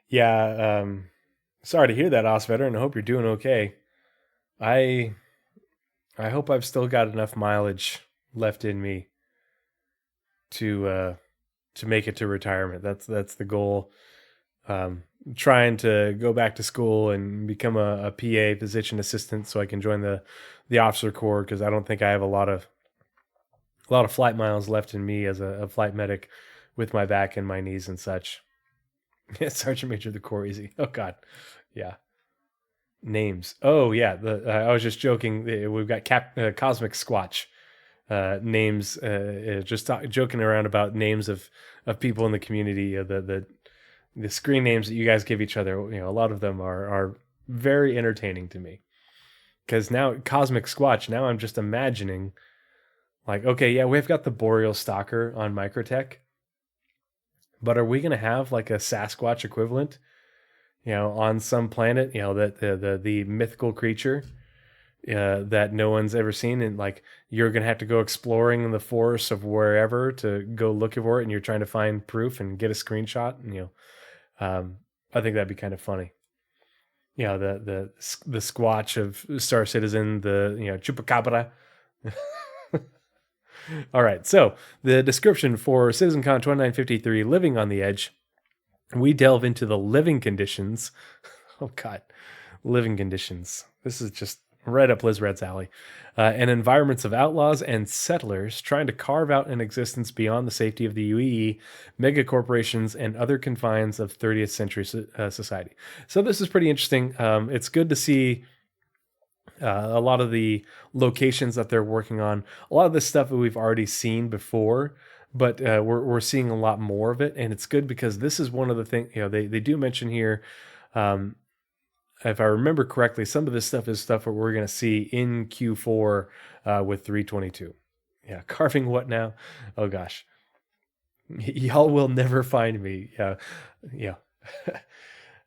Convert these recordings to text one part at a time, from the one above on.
Yeah, sorry to hear that, Osvetter, and I hope you're doing okay. I I hope I've still got enough mileage left in me to to make it to retirement. That's the goal. Um, Trying to go back to school and become a PA, physician assistant, so I can join the officer corps because I don't think I have a lot of flight miles left in me as a flight medic with my back and my knees and such. Sergeant Major of the Corps, easy. Oh God, yeah. Names. Oh yeah, I was just joking. We've got Cosmic Squatch names. Just joking around about names of people in the community. The screen names that you guys give each other. A lot of them are very entertaining to me. Because now Cosmic Squatch. Now I'm just imagining, like, okay, yeah, we've got the Boreal Stalker on Microtech, but are we gonna have like a Sasquatch equivalent? On some planet, that the mythical creature that no one's ever seen, and like you're gonna have to go exploring in the forests of wherever to go looking for it, and you're trying to find proof and get a screenshot, and I think that'd be kind of funny. The Squatch of Star Citizen, the Chupacabra. All right, so the description for CitizenCon 2953, Living on the Edge, we delve into the living conditions. Oh God, living conditions. This is just right up Liz Red's alley. And environments of outlaws and settlers trying to carve out an existence beyond the safety of the UEE, mega corporations, and other confines of 30th century society. So this is pretty interesting. It's good to see a lot of the locations that they're working on. A lot of this stuff that we've already seen before, but we're seeing a lot more of it, and it's good because this is one of the things they do mention here. Um, if I remember correctly, some of this stuff is stuff that we're going to see in Q4 with 322. Yeah, carving what now? Oh gosh, y'all will never find me. Yeah, yeah.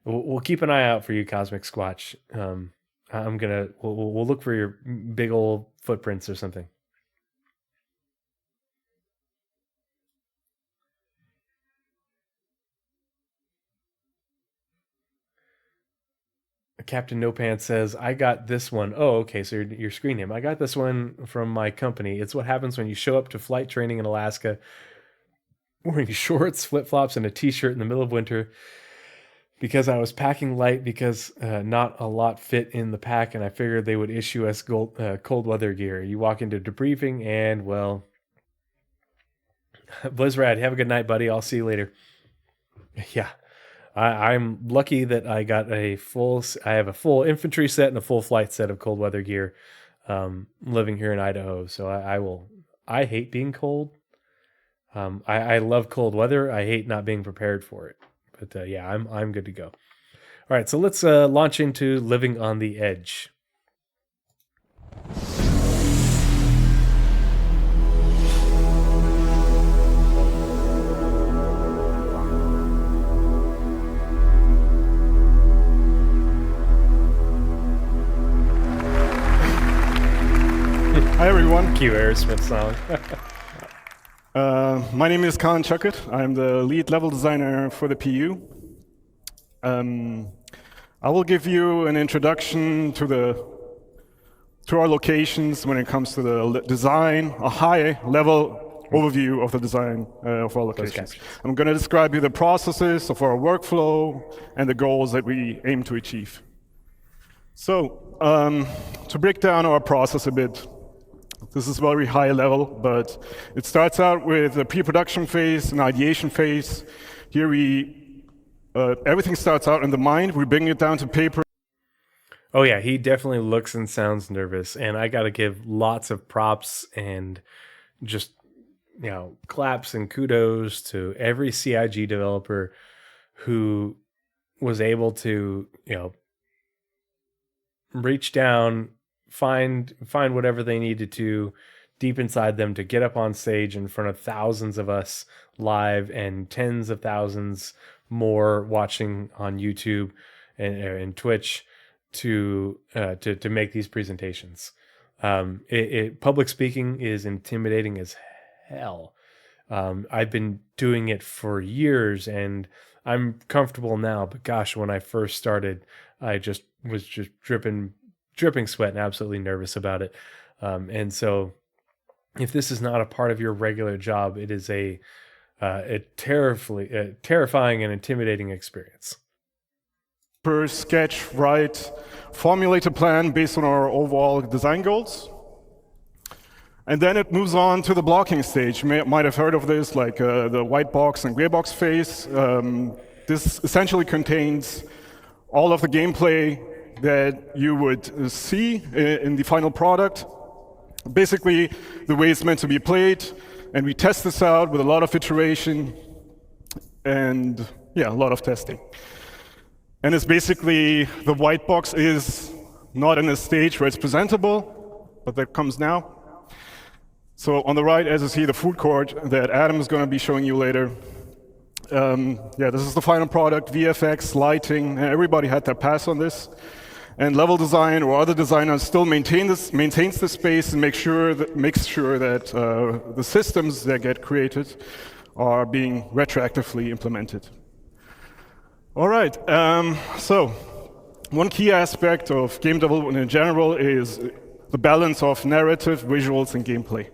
We'll keep an eye out for you, Cosmic Squatch. We'll look for your big old footprints or something. Captain No Pants says, I got this one. Oh, okay. So your screen name. I got this one from my company. It's what happens when you show up to flight training in Alaska wearing shorts, flip flops, and a t shirt in the middle of winter because I was packing light because not a lot fit in the pack, and I figured they would issue us cold weather gear. You walk into debriefing, and well, Blizzrad, have a good night, buddy. I'll see you later. Yeah. I'm lucky that I have a full infantry set and a full flight set of cold weather gear, living here in Idaho. So I hate being cold. I love cold weather. I hate not being prepared for it. But yeah, I'm good to go. All right, so let's launch into Living on the Edge. Hi everyone. Cue Aerosmith song. My name is Colin Chuckett. I'm the lead level designer for the PU. I will give you an introduction to our locations when it comes to the design, a high level overview of the design of our locations. I'm going to describe you the processes of our workflow and the goals that we aim to achieve. So, to break down our process a bit, this is very high level, but it starts out with a pre-production phase, an ideation phase. Here everything starts out in the mind. We bring it down to paper. Oh yeah, he definitely looks and sounds nervous, and I got to give lots of props and just claps and kudos to every CIG developer who was able to reach down, find whatever they needed to deep inside them to get up on stage in front of thousands of us live and tens of thousands more watching on YouTube and Twitch to make these presentations. Public speaking is intimidating as hell. I've been doing it for years, and I'm comfortable now. But gosh, when I first started, I just was just dripping sweat and absolutely nervous about it. And so, if this is not a part of your regular job, it is a terrifying and intimidating experience. Per sketch, write, formulate a plan based on our overall design goals. And then it moves on to the blocking stage. You might have heard of this, like the white box and gray box phase. This essentially contains all of the gameplay that you would see in the final product. Basically, the way it's meant to be played, and we test this out with a lot of iteration and a lot of testing. And it's basically, the white box is not in a stage where it's presentable, but that comes now. So on the right, as you see, the food court that Adam is going to be showing you later. This is the final product, VFX, lighting, everybody had their pass on this. And level design or other designers still maintains the space and makes sure that the systems that get created are being retroactively implemented. All right, so one key aspect of game development in general is the balance of narrative, visuals, and gameplay.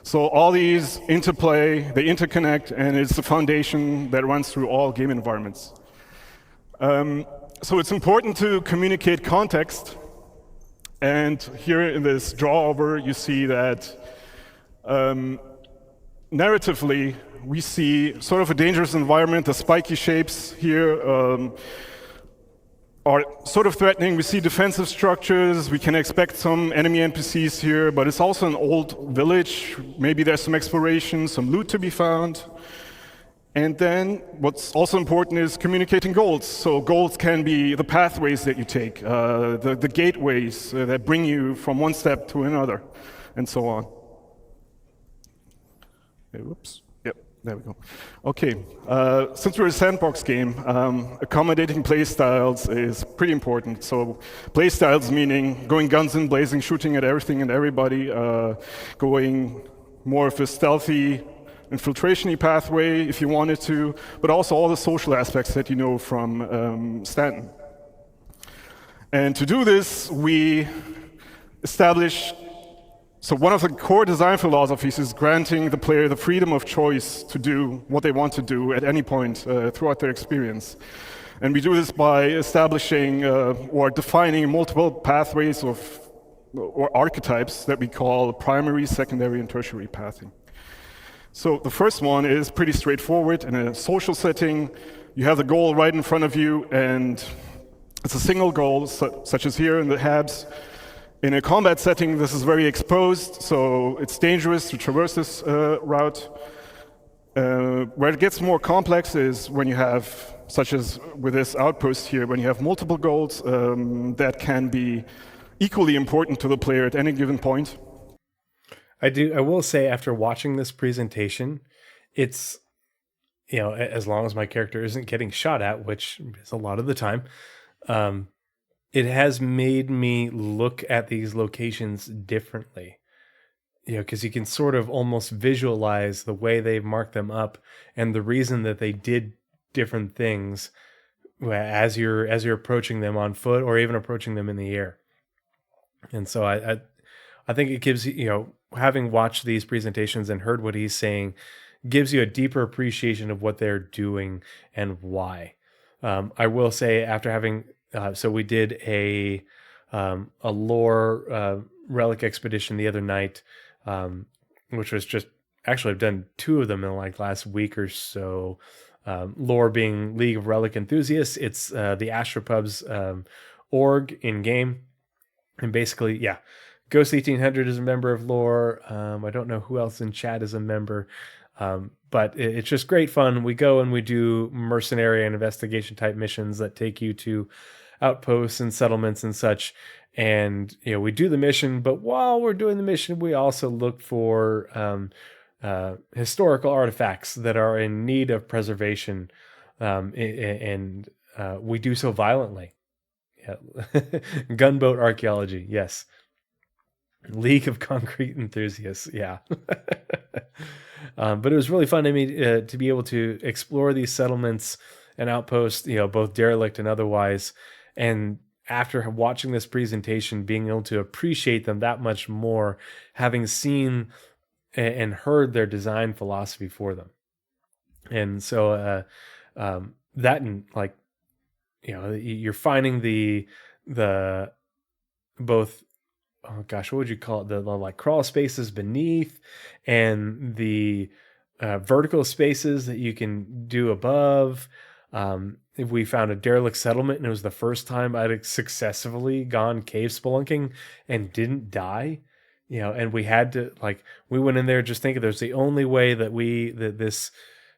So all these interplay, they interconnect, and it's the foundation that runs through all game environments. So it's important to communicate context, and here in this draw over, you see that narratively, we see sort of a dangerous environment. The spiky shapes here are sort of threatening. We see defensive structures. We can expect some enemy NPCs here, but it's also an old village. Maybe there's some exploration, some loot to be found. And then what's also important is communicating goals. So goals can be the pathways that you take, the gateways that bring you from one step to another, and so on. Okay, whoops. Yep, there we go. Okay, since we're a sandbox game, accommodating playstyles is pretty important. So playstyles meaning going guns and blazing, shooting at everything and everybody, going more of a stealthy, infiltration-y pathway if you wanted to, but also all the social aspects that you know from Stanton. And to do this, we establish, so one of the core design philosophies is granting the player the freedom of choice to do what they want to do at any point throughout their experience. And we do this by establishing or defining multiple pathways or archetypes that we call primary, secondary, and tertiary pathing. So the first one is pretty straightforward. In a social setting, you have the goal right in front of you, and it's a single goal, such as here in the Habs. In a combat setting, this is very exposed, so it's dangerous to traverse this route. Where it gets more complex is when you have, such as with this outpost here, when you have multiple goals that can be equally important to the player at any given point. I will say, after watching this presentation, it's, as long as my character isn't getting shot at, which is a lot of the time, it has made me look at these locations differently. Because you can sort of almost visualize the way they've marked them up and the reason that they did different things as you're approaching them on foot or even approaching them in the air. And so I think it gives you, having watched these presentations and heard what he's saying, gives you a deeper appreciation of what they're doing and why. I will say, after having, so we did a lore relic expedition the other night, which was just, actually I've done 2 of them in like last week or so. Lore being League of Relic Enthusiasts. It's the Astropub's org in game. And basically, Ghost 1800 is a member of Lore. I don't know who else in chat is a member, but it's just great fun. We go and we do mercenary and investigation type missions that take you to outposts and settlements and such. And we do the mission, but while we're doing the mission, we also look for historical artifacts that are in need of preservation, and we do so violently. Gunboat archaeology, yes. League of Concrete Enthusiasts, yeah. But it was really fun to me to be able to explore these settlements and outposts, both derelict and otherwise. And after watching this presentation, being able to appreciate them that much more, having seen and heard their design philosophy for them. And so that, and like, you're finding the both, oh gosh, what would you call it, the like crawl spaces beneath, and the vertical spaces that you can do above. If we found a derelict settlement, and it was the first time I'd successfully gone cave spelunking and didn't die, and we had to, like, we went in there just thinking there's the only way that this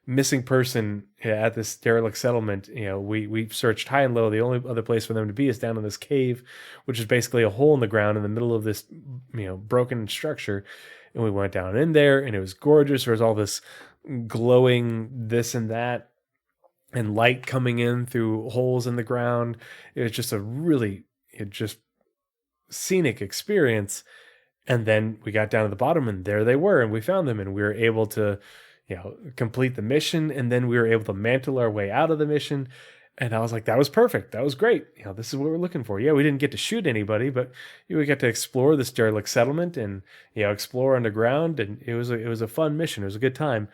missing person at this derelict settlement, we searched high and low. The only other place for them to be is down in this cave, which is basically a hole in the ground in the middle of this, broken structure. And we went down in there, and it was gorgeous. There was all this glowing this and that, and light coming in through holes in the ground. It was just a really just scenic experience. And then we got down to the bottom, and there they were, and we found them, and we were able to complete the mission. And then we were able to mantle our way out of the mission. And I was like, that was perfect. That was great. This is what we're looking for. Yeah, we didn't get to shoot anybody, but we got to explore this derelict settlement and explore underground. And it was a fun mission. It was a good time.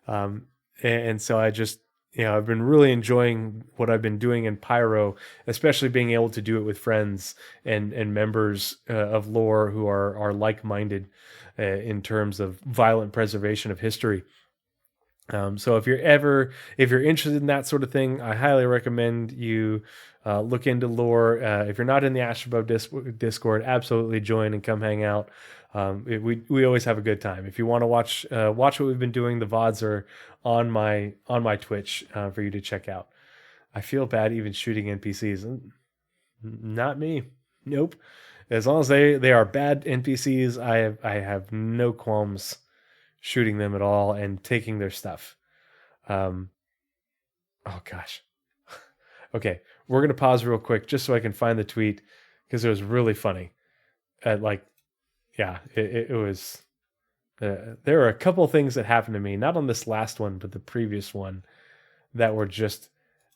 And so I just I've been really enjoying what I've been doing in Pyro, especially being able to do it with friends and members of lore who are like-minded in terms of violent preservation of history. So if you're interested in that sort of thing, I highly recommend you look into lore. If you're not in the Astrobub Discord, absolutely join and come hang out. We always have a good time. If you want to watch what we've been doing, the VODs are on my Twitch for you to check out. I feel bad even shooting NPCs. Not me. Nope. As long as they are bad NPCs, I have no qualms shooting them at all and taking their stuff. Oh gosh. Okay, we're gonna pause real quick just so I can find the tweet, because it was really funny. It was. There are a couple things that happened to me, not on this last one, but the previous one, that were just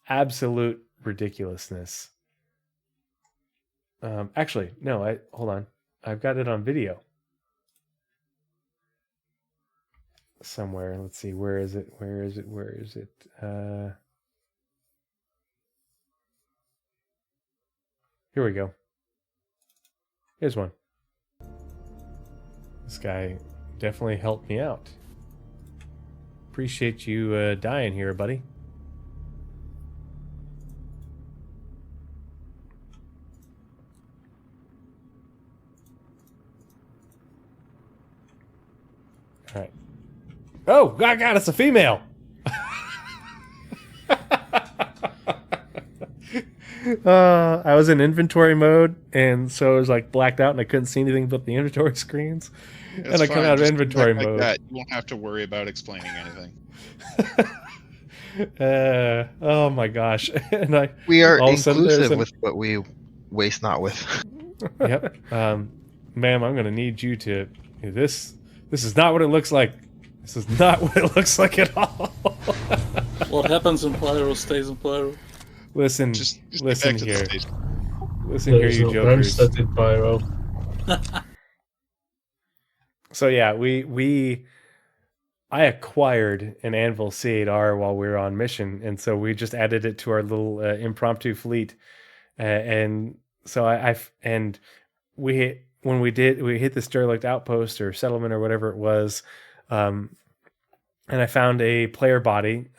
absolute ridiculousness. Actually, no. Hold on. I've got it on video somewhere. Let's see. Where is it? Here we go. Here's one. This guy definitely helped me out. Appreciate you dying here, buddy. All right. Oh, God, it's a female. I was in inventory mode, and so it was like blacked out, and I couldn't see anything but the inventory screens. That's and I come out of inventory like mode. That. You won't have to worry about explaining anything. Oh my gosh! And we are inclusive with what we waste not with. Yep, ma'am, I'm gonna need you to. This is not what it looks like. This is not what it looks like at all. What happens in Pyro stays in Pyro. Listen, just listen back to here. the station. Listen here, you jokers. Set in Pyro. So yeah, I acquired an Anvil C8R while we were on mission, and so we just added it to our little impromptu fleet, and so we hit this derelict outpost or settlement or whatever it was, and I found a player body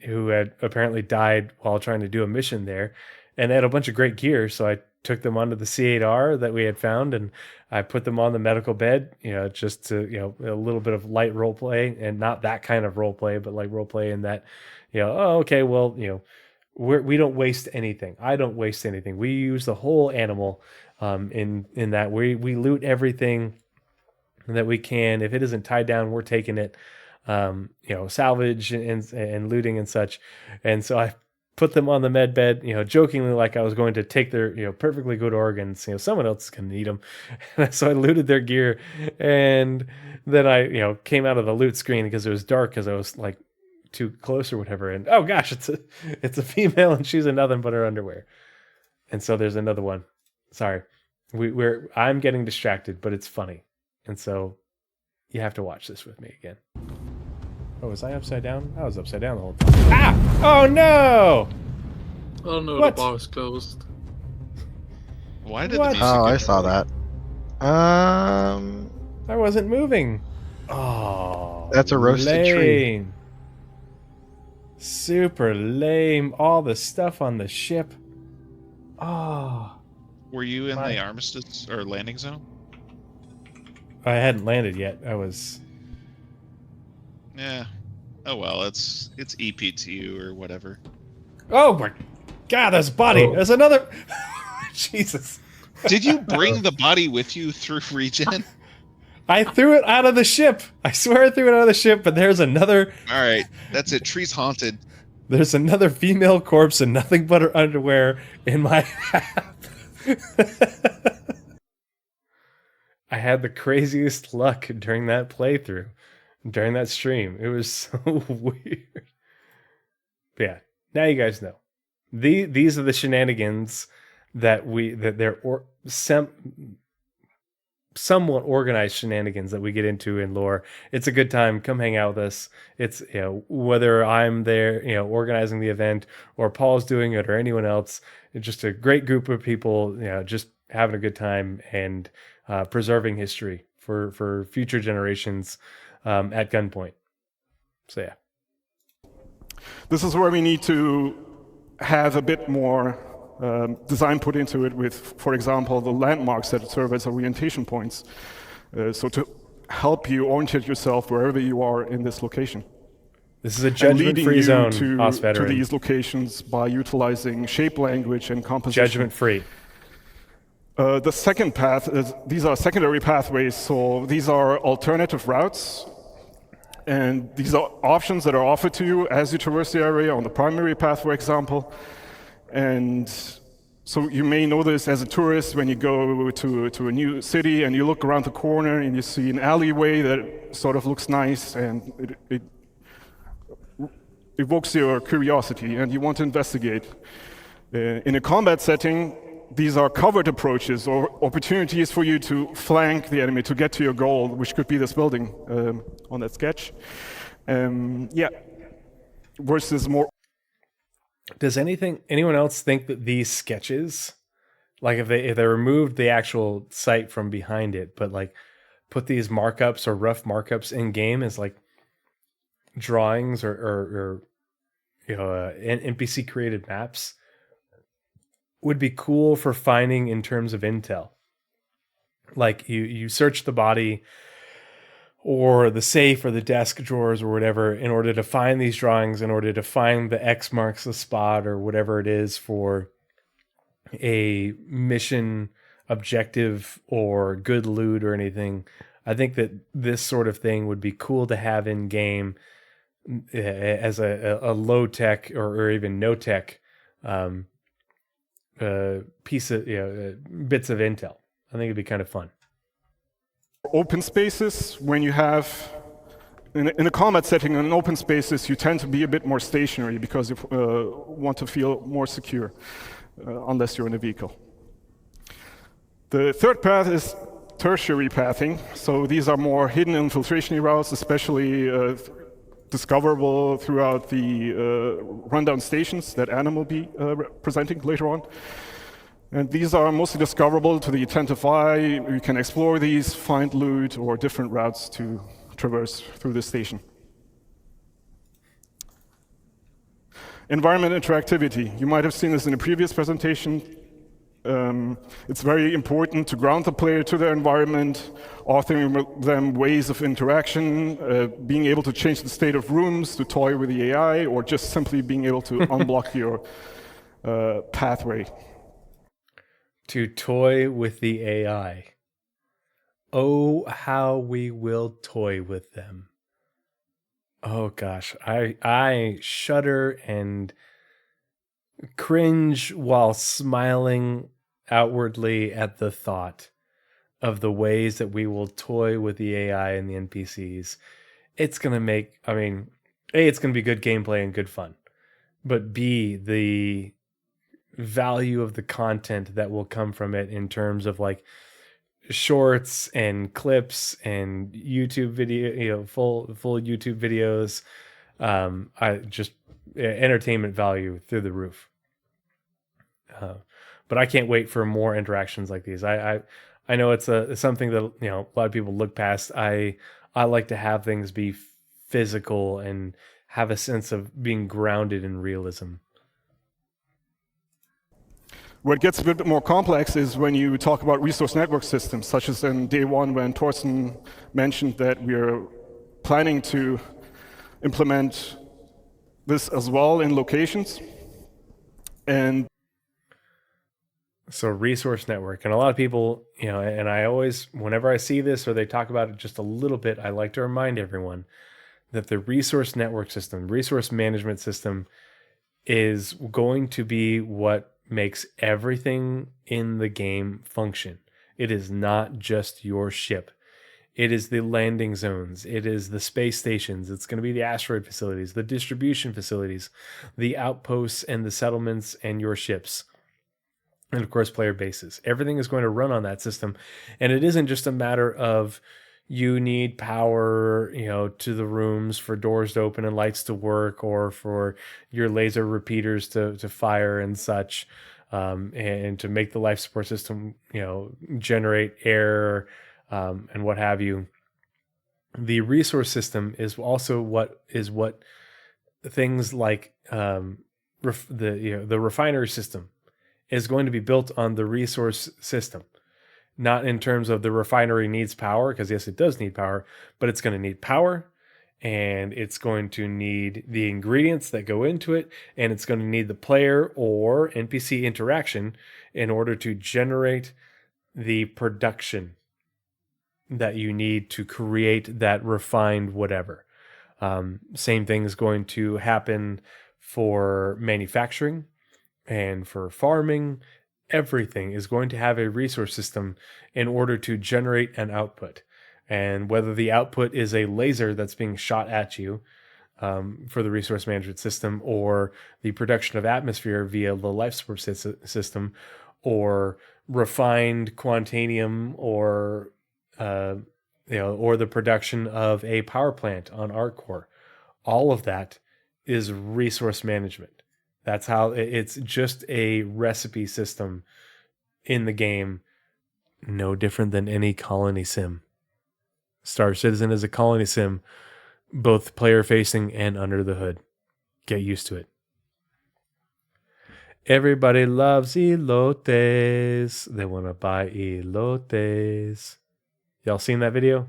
who had apparently died while trying to do a mission there, and they had a bunch of great gear, so I took them onto the C8R that we had found, and I put them on the medical bed, just to, a little bit of light role play, and not that kind of role play, but like role play in that, oh, okay, well, we don't waste anything. I don't waste anything. We use the whole animal, in that we loot everything that we can. If it isn't tied down, we're taking it, salvage and looting and such. And so I put them on the med bed, jokingly like I was going to take their, perfectly good organs. Someone else is going to need them. So I looted their gear, and then I, came out of the loot screen because it was dark because I was like too close or whatever. And oh gosh, it's a female and she's in nothing but her underwear. And so there's another one. Sorry, I'm getting distracted, but it's funny, and so you have to watch this with me again. Oh, was I upside down? I was upside down the whole time. Ah! Oh no! Oh no, What? the bar is closed. Why did What? the music Oh, I get saw lower? that. I wasn't moving. Oh, That's a roasted tree. lame. Super lame. All the stuff on the ship. Oh, Were you in My- the armistice or landing zone? I hadn't landed yet. I was. Yeah. Oh well, it's EPTU or whatever. Oh my God! There's a body. Oh. There's another. Jesus. Did you bring the body with you through regen? I threw it out of the ship. I swear I threw it out of the ship, but there's another. All right, that's it. Tree's haunted. There's another female corpse and nothing but her underwear in my path. I had the craziest luck during that playthrough, during that stream. It was so weird. But yeah, now you guys know. These are the shenanigans that they're somewhat organized shenanigans that we get into in lore. It's a good time. Come hang out with us. It's whether I'm there, organizing the event, or Paul's doing it, or anyone else. It's just a great group of people, just having a good time and preserving history for future generations at gunpoint. So yeah. This is where we need to have a bit more design put into it with, for example, the landmarks that serve as orientation points. So to help you orient yourself wherever you are in this location. This is a And leading judgment-free you zone, to Os veteran. these locations by utilizing shape language and composition. Judgment-free. The second path is, these are secondary pathways, so these are alternative routes. And these are options that are offered to you as you traverse the area on the primary path, for example. And so you may know this as a tourist when you go to a new city and you look around the corner and you see an alleyway that sort of looks nice and it evokes your curiosity and you want to investigate. In a combat setting, these are covered approaches or opportunities for you to flank the enemy to get to your goal, which could be this building on that sketch. Versus more. Does anyone else think that these sketches, like if they removed the actual site from behind it, but like put these markups or rough markups in game as like drawings or NPC created maps, would be cool for finding in terms of intel. Like you search the body or the safe or the desk drawers or whatever in order to find these drawings, in order to find the X marks the spot or whatever it is for a mission objective or good loot or anything. I think that this sort of thing would be cool to have in game as a low tech or even no tech piece of bits of intel. I think it'd be kind of fun. Open spaces, when you have, in a combat setting, in open spaces, you tend to be a bit more stationary because you want to feel more secure, unless you're in a vehicle. The third path is tertiary pathing. So these are more hidden infiltration routes, especially discoverable throughout the rundown stations that Anna will be presenting later on. And these are mostly discoverable to the attentive eye. You can explore these, find loot, or different routes to traverse through the station. Environment interactivity. You might have seen this in a previous presentation. It's very important to ground the player to their environment, authoring them ways of interaction, being able to change the state of rooms to toy with the AI, or just simply being able to unblock your pathway. To toy with the AI. Oh, how we will toy with them. Oh gosh, I shudder and cringe while smiling outwardly at the thought of the ways that we will toy with the AI and the NPCs. It's going to make, I mean, A, it's going to be good gameplay and good fun, but B, the value of the content that will come from it in terms of like shorts and clips and YouTube video, full YouTube videos. I just entertainment value through the roof. But I can't wait for more interactions like these. I know it's something that a lot of people look past. I like to have things be physical and have a sense of being grounded in realism. Where it gets a bit more complex is when you talk about resource network systems, such as in day one when Torsten mentioned that we are planning to implement this as well in locations. And so resource network, and a lot of people, and I always, whenever I see this or they talk about it just a little bit, I like to remind everyone that the resource network system, resource management system, is going to be what makes everything in the game function. It is not just your ship. It is the landing zones. It is the space stations. It's going to be the asteroid facilities, the distribution facilities, the outposts and the settlements and your ships. And of course, player bases. Everything is going to run on that system. And it isn't just a matter of you need power, to the rooms for doors to open and lights to work, or for your laser repeaters to fire and such, and to make the life support system, generate air, and what have you. The resource system is also what things like the refinery system is going to be built on the resource system. Not in terms of the refinery needs power, because yes, it does need power, but it's going to need power, and it's going to need the ingredients that go into it, and it's going to need the player or NPC interaction in order to generate the production that you need to create that refined whatever. Same thing is going to happen for manufacturing and for farming. Everything is going to have a resource system in order to generate an output. And whether the output is a laser that's being shot at you for the resource management system, or the production of atmosphere via the life support system, or refined quantanium, or or the production of a power plant on ArcCore, all of that is resource management. That's how it's just a recipe system in the game, no different than any colony sim. Star Citizen is a colony sim, both player facing and under the hood. Get used to it. Everybody loves elotes. They want to buy elotes. Y'all seen that video?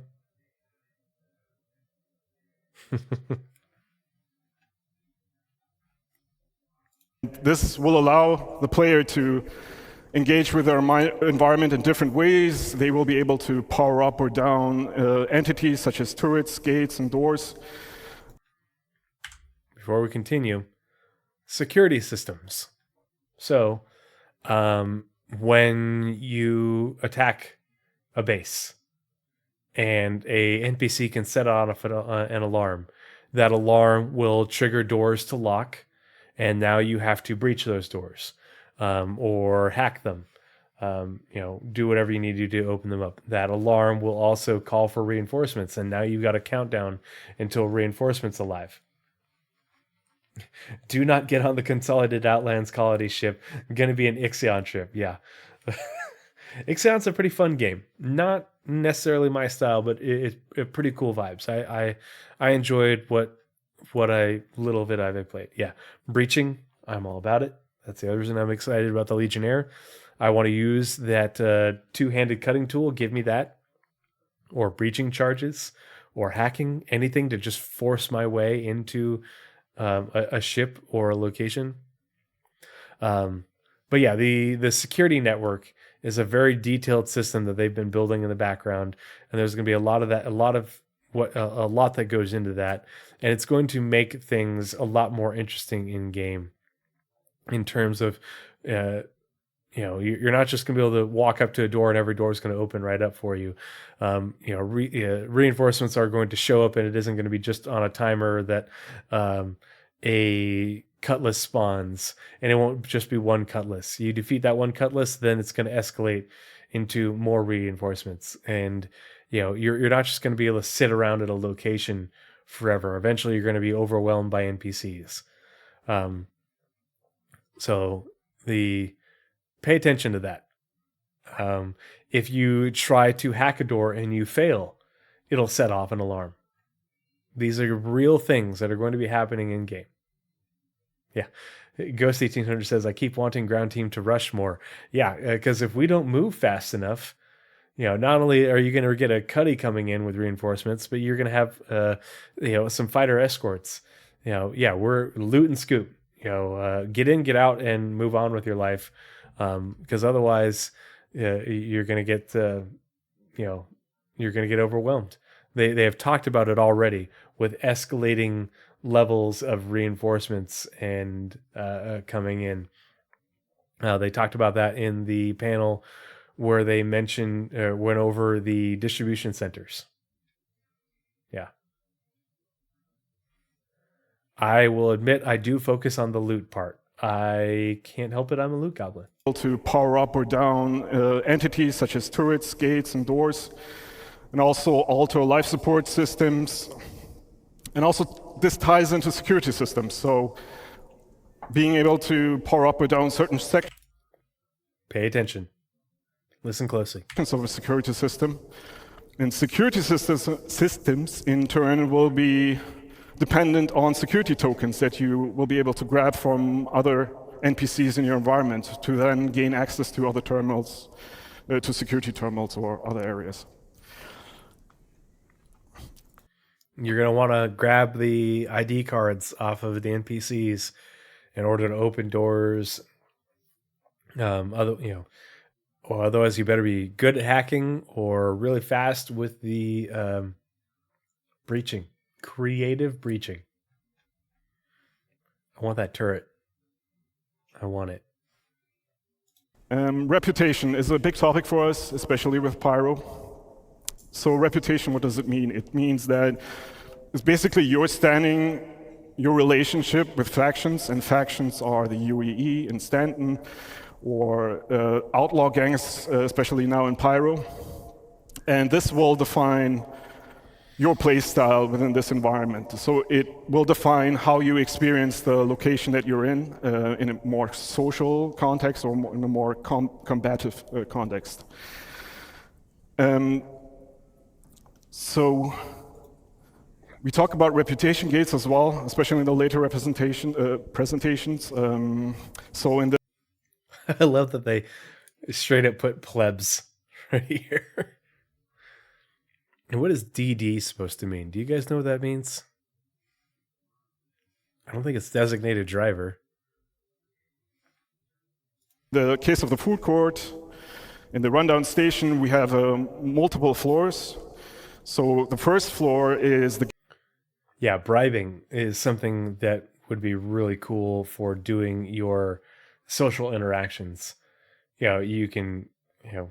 This will allow the player to engage with their environment in different ways. They will be able to power up or down entities such as turrets, gates, and doors. Before we continue, security systems. So, when you attack a base and a NPC can set on an alarm, that alarm will trigger doors to lock, and now you have to breach those doors, or hack them. Do whatever you need to do to open them up. That alarm will also call for reinforcements, and now you've got a countdown until reinforcements arrive. Do not get on the Consolidated Outlands colony ship. Going to be an Ixion trip, yeah. Ixion's a pretty fun game. Not necessarily my style, but it's pretty cool vibes. I enjoyed what little bit I've played. Yeah, breaching, I'm all about it. That's the other reason I'm excited about the Legionnaire. I want to use that two-handed cutting tool. Give me that, or breaching charges, or hacking, anything to just force my way into a ship or a location. But yeah, the security network is a very detailed system that they've been building in the background, and there's going to be a lot of that, a lot that goes into that, and it's going to make things a lot more interesting in game. in terms of, you're not just going to be able to walk up to a door and every door is going to open right up for you. Reinforcements are going to show up, and it isn't going to be just on a timer that a cutlass spawns, and it won't just be one cutlass. You defeat that one cutlass, then it's going to escalate into more reinforcements, and you're not just going to be able to sit around at a location forever. Eventually, you're going to be overwhelmed by NPCs. So pay attention to that. If you try to hack a door and you fail, it'll set off an alarm. These are real things that are going to be happening in game. Yeah. Ghost 1800 says, I keep wanting ground team to rush more. Yeah, because if we don't move fast enough, not only are you going to get a cuddy coming in with reinforcements, but you're going to have, some fighter escorts. We're loot and scoop. Get in, get out, and move on with your life. Because otherwise, you're going to get, you're going to get overwhelmed. They have talked about it already with escalating levels of reinforcements and coming in. They talked about that in the panel where they went over the distribution centers. Yeah. I will admit I do focus on the loot part. I can't help it. I'm a loot goblin. To power up or down entities such as turrets, gates, and doors, and also alter life support systems. And also this ties into security systems. So being able to power up or down certain sections. Pay attention. Listen closely. Of a security system. And security systems in turn will be dependent on security tokens that you will be able to grab from other NPCs in your environment to then gain access to other terminals, to security terminals or other areas. You're going to want to grab the ID cards off of the NPCs in order to open doors. Otherwise you better be good at hacking or really fast with the breaching. Creative breaching. I want that turret. I want it. Reputation is a big topic for us, especially with Pyro. So reputation, what does it mean? It means that it's basically your relationship with factions, and factions are the UEE in Stanton, or outlaw gangs, especially now in Pyro. And this will define your play style within this environment. So it will define how you experience the location that you're in a more social context or in a more combative context. So we talk about reputation gates as well, especially in the later presentations. So in the I love that they straight up put plebs right here. And what is DD supposed to mean? Do you guys know what that means? I don't think it's designated driver. The case of the food court, in the rundown station, we have multiple floors. So the first floor is the... Yeah, bribing is something that would be really cool for doing your social interactions. You can, I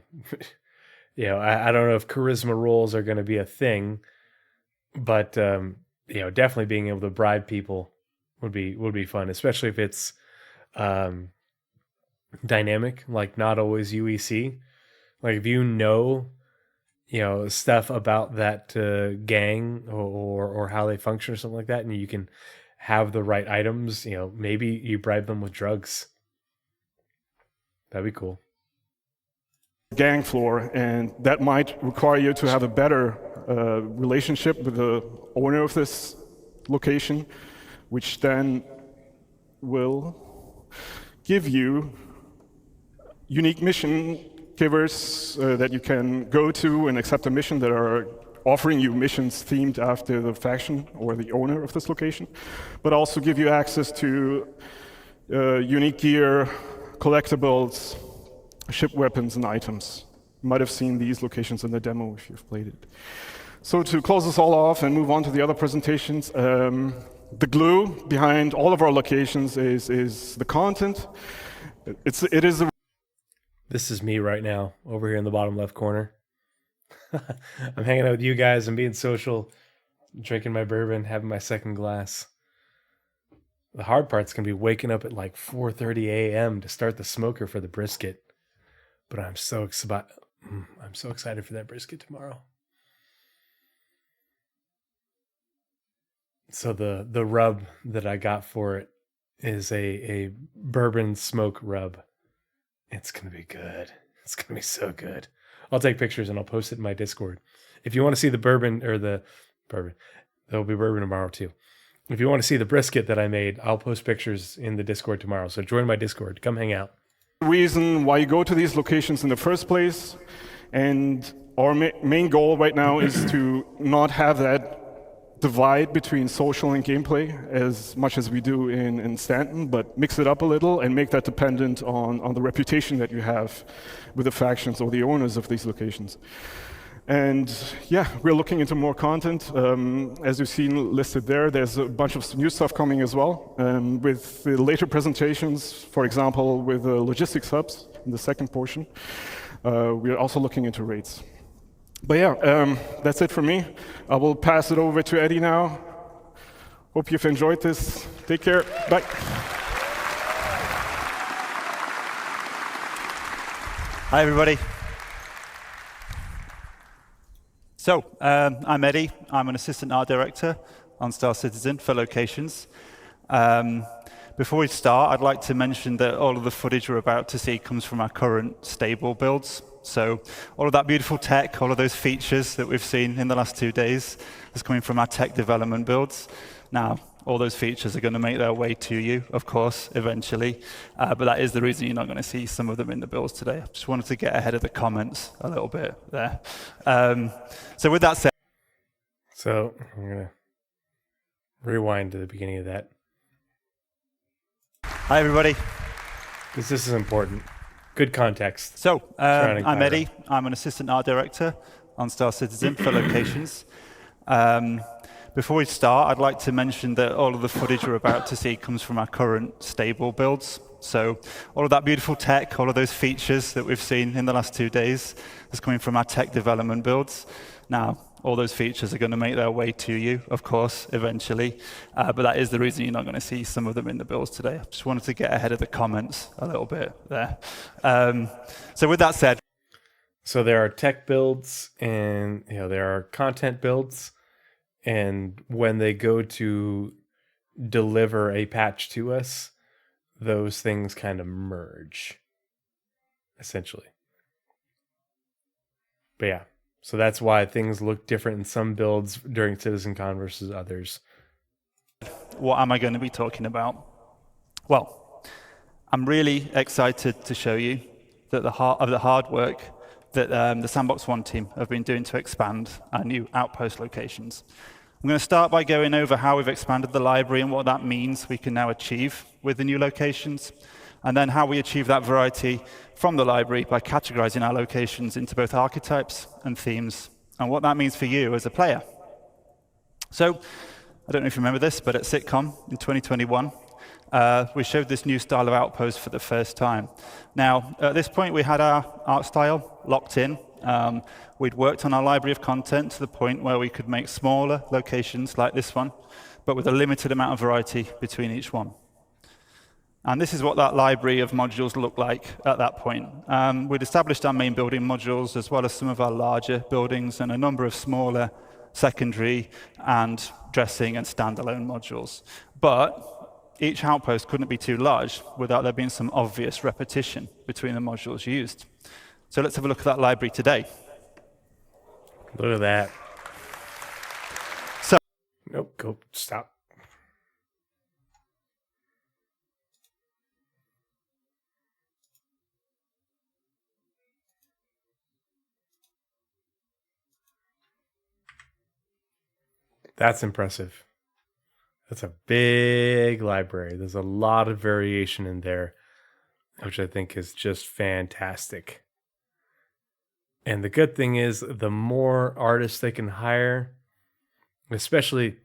don't know if charisma rolls are going to be a thing, but definitely being able to bribe people would be fun, especially if it's dynamic, like not always UEC. Like if stuff about that gang or how they function or something like that, and you can have the right items, maybe you bribe them with drugs. That'd be cool. Gang floor, and that might require you to have a better relationship with the owner of this location, which then will give you unique mission givers that you can go to and accept a mission that are offering you missions themed after the faction or the owner of this location, but also give you access to unique gear, collectibles, ship weapons and items. You might have seen these locations in the demo if you've played it. So to close this all off and move on to the other presentations, the glue behind all of our locations is the content. It is a This is me right now, over here in the bottom left corner. I'm hanging out with you guys and being social, drinking my bourbon, having my second glass. The hard part's gonna be waking up at like 4:30 a.m. to start the smoker for the brisket. But I'm so excited for that brisket tomorrow. So the rub that I got for it is a bourbon smoke rub. It's gonna be good. It's gonna be so good. I'll take pictures and I'll post it in my Discord. If you want to see the bourbon or the bourbon, there'll be bourbon tomorrow too. If you want to see the brisket that I made, I'll post pictures in the Discord tomorrow. So join my Discord. Come hang out. reason why you go to these locations in the first place. And our main goal right now is to not have that divide between social and gameplay as much as we do in Stanton, but mix it up a little and make that dependent on the reputation that you have with the factions or the owners of these locations. And yeah, we're looking into more content. As you've seen listed there, there's a bunch of new stuff coming as well. With the later presentations, for example, with the logistics hubs in the second portion, we're also looking into rates. But yeah, that's it for me. I will pass it over to Eddie now. Hope you've enjoyed this. Take care. Bye. Hi, everybody. So, I'm Eddie. I'm an assistant art director on Star Citizen for locations. Before we start, I'd like to mention that all of the footage we're about to see comes from our current stable builds. So all of that beautiful tech, all of those features that we've seen in the last 2 days is coming from our tech development builds. Now, all those features are going to make their way to you, of course, eventually. But that is the reason you're not going to see some of them in the builds today. I just wanted to get ahead of the comments a little bit there. So with that said... So I'm going to rewind to the beginning of that. Hi, everybody. Because this is important. Good context. So, I'm Pyro. Eddie. I'm an assistant art director on Star Citizen for locations. Before we start, I'd like to mention that all of the footage we're about to see comes from our current stable builds. So all of that beautiful tech, all of those features that we've seen in the last 2 days is coming from our tech development builds. Now, all those features are going to make their way to you, of course, eventually. But that is the reason you're not going to see some of them in the builds today. I just wanted to get ahead of the comments a little bit there. So with that said... So there are tech builds and there are content builds. And when they go to deliver a patch to us, those things kind of merge, essentially. But yeah. So that's why things look different in some builds during CitizenCon versus others. What am I going to be talking about? Well, I'm really excited to show you that the hard work that the Sandbox One team have been doing to expand our new outpost locations. I'm going to start by going over how we've expanded the library and what that means we can now achieve with the new locations, and then how we achieve that variety from the library by categorizing our locations into both archetypes and themes, and what that means for you as a player. So, I don't know if you remember this, but at CitizenCon in 2021, we showed this new style of outpost for the first time. Now, at this point, we had our art style locked in. We'd worked on our library of content to the point where we could make smaller locations like this one, but with a limited amount of variety between each one. And this is what that library of modules looked like at that point. We'd established our main building modules, as well as some of our larger buildings and a number of smaller secondary and dressing and standalone modules. But each outpost couldn't be too large without there being some obvious repetition between the modules used. So let's have a look at that library today. Look at that. So, nope, go, stop. That's impressive. That's a big library. There's a lot of variation in there, which I think is just fantastic. And the good thing is, the more artists they can hire, especially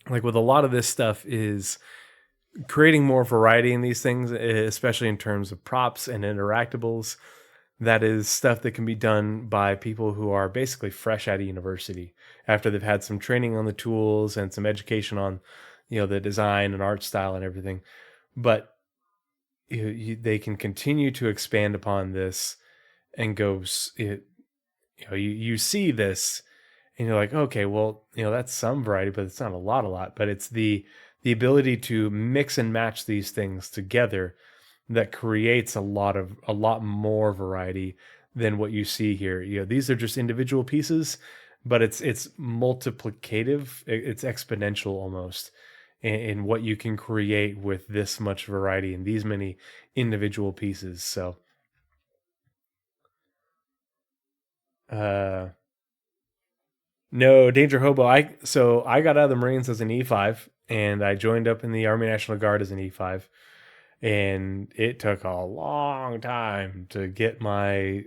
like with a lot of this stuff is creating more variety in these things, especially in terms of props and interactables. That is stuff that can be done by people who are basically fresh out of university after they've had some training on the tools and some education on, the design and art style and everything. But they can continue to expand upon this and go. You see this, and you're like, okay, well, that's some variety, but it's not a lot. But it's the ability to mix and match these things together that creates a lot more variety than what you see here. These are just individual pieces, but it's multiplicative, it's exponential almost in what you can create with this much variety and these many individual pieces. So no, Danger Hobo. I got out of the Marines as an E5 and I joined up in the Army National Guard as an E5. And it took a long time to get my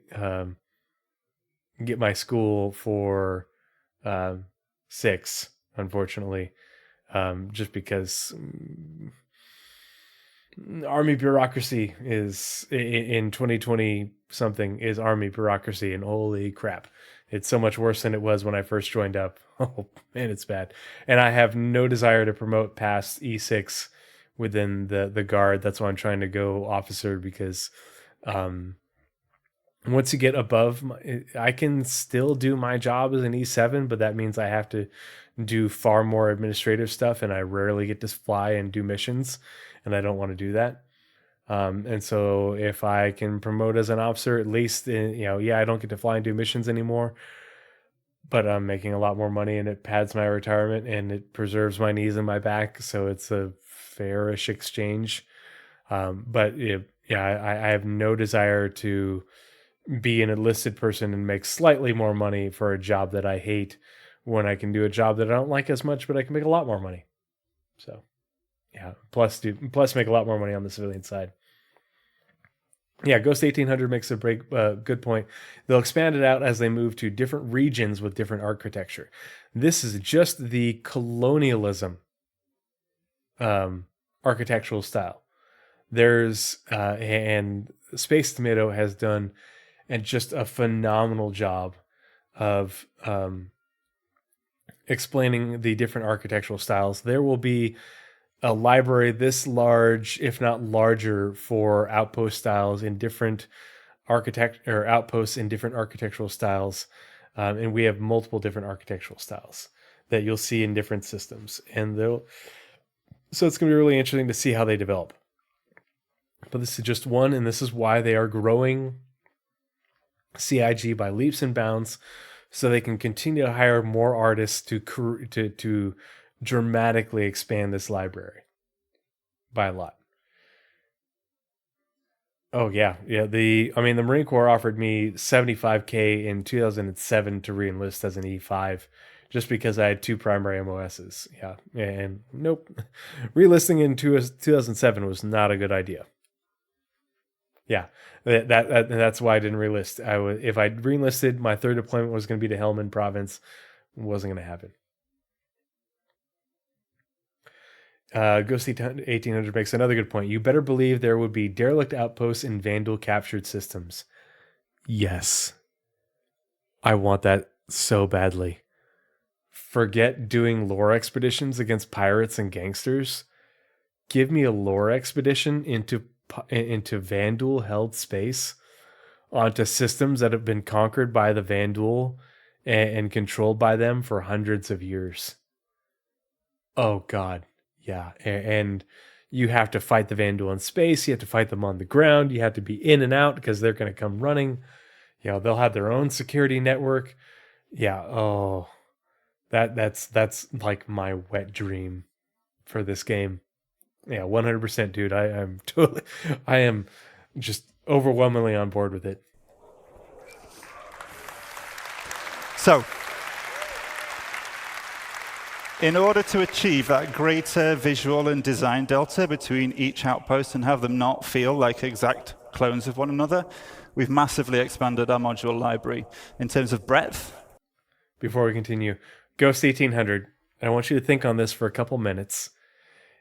school for 6, unfortunately, just because Army bureaucracy is in 2020 something is Army bureaucracy, and holy crap, it's so much worse than it was when I first joined up. Oh man, it's bad, and I have no desire to promote past E6 within the guard. That's why I'm trying to go officer, because once you get above, I can still do my job as an E7, but that means I have to do far more administrative stuff, and I rarely get to fly and do missions, and I don't want to do that. And so if I can promote as an officer, at least, I don't get to fly and do missions anymore, but I'm making a lot more money, and it pads my retirement, and it preserves my knees and my back, so it's a fairish exchange. But I have no desire to be an enlisted person and make slightly more money for a job that I hate, when I can do a job that I don't like as much, but I can make a lot more money. So yeah, plus make a lot more money on the civilian side. Yeah, Ghost 1800 makes a good point. They'll expand it out as they move to different regions with different architecture. This is just the colonialism architectural style. There's and Space Tomato has done just a phenomenal job of explaining the different architectural styles. There will be a library this large, if not larger, for outpost styles in different outposts in different architectural styles, and we have multiple different architectural styles that you'll see in different systems, so it's going to be really interesting to see how they develop. But this is just one, and this is why they are growing CIG by leaps and bounds, so they can continue to hire more artists to dramatically expand this library by a lot. Oh yeah. The Marine Corps offered me $75K in 2007 to reenlist as an E5, just because I had 2 primary MOSs. Yeah, and nope, relisting in 2007 was not a good idea. Yeah, that's why I didn't relist. If I reenlisted, my 3rd deployment was going to be to Helmand Province. It wasn't going to happen. Ghost 1800 makes another good point. You better believe there would be derelict outposts and Vandal captured systems. Yes. I want that so badly. Forget doing lore expeditions against pirates and gangsters. Give me a lore expedition into Vandal held space, onto systems that have been conquered by the Vandal and controlled by them for hundreds of years. Oh God. Yeah, and you have to fight the Vandal in space. You have to fight them on the ground. You have to be in and out because they're going to come running. They'll have their own security network. Yeah. Oh, that's like my wet dream for this game. Yeah, 100%, dude. I am just overwhelmingly on board with it. So, in order to achieve that greater visual and design delta between each outpost and have them not feel like exact clones of one another, we've massively expanded our module library in terms of breadth. Before we continue, Ghost 1800, I want you to think on this for a couple minutes.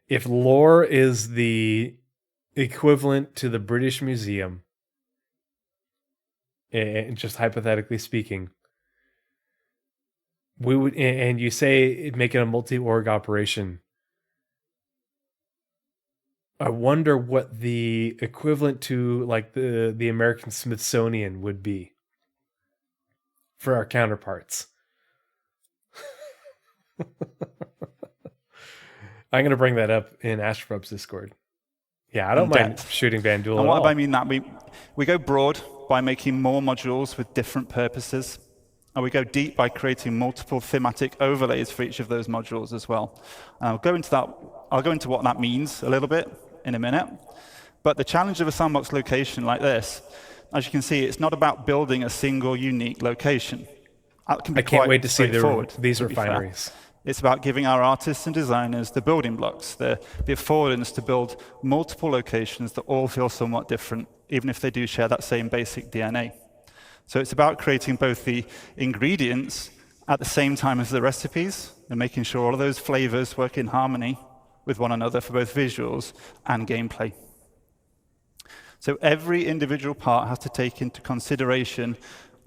If lore is the equivalent to the British Museum, and just hypothetically speaking, we would, and you say make it a multi-org operation. I wonder what the equivalent to like the American Smithsonian would be for our counterparts. I'm going to bring that up in Astrobub's Discord. Yeah, I don't mind shooting Vandul. And what I mean that we go broad by making more modules with different purposes, and we go deep by creating multiple thematic overlays for each of those modules as well. And I'll go into what that means a little bit in a minute. But the challenge of a sandbox location like this, as you can see, it's not about building a single unique location. I can't wait to see these refineries. It's about giving our artists and designers the building blocks, the affordance to build multiple locations that all feel somewhat different, even if they do share that same basic DNA. So it's about creating both the ingredients at the same time as the recipes and making sure all of those flavors work in harmony with one another for both visuals and gameplay. So every individual part has to take into consideration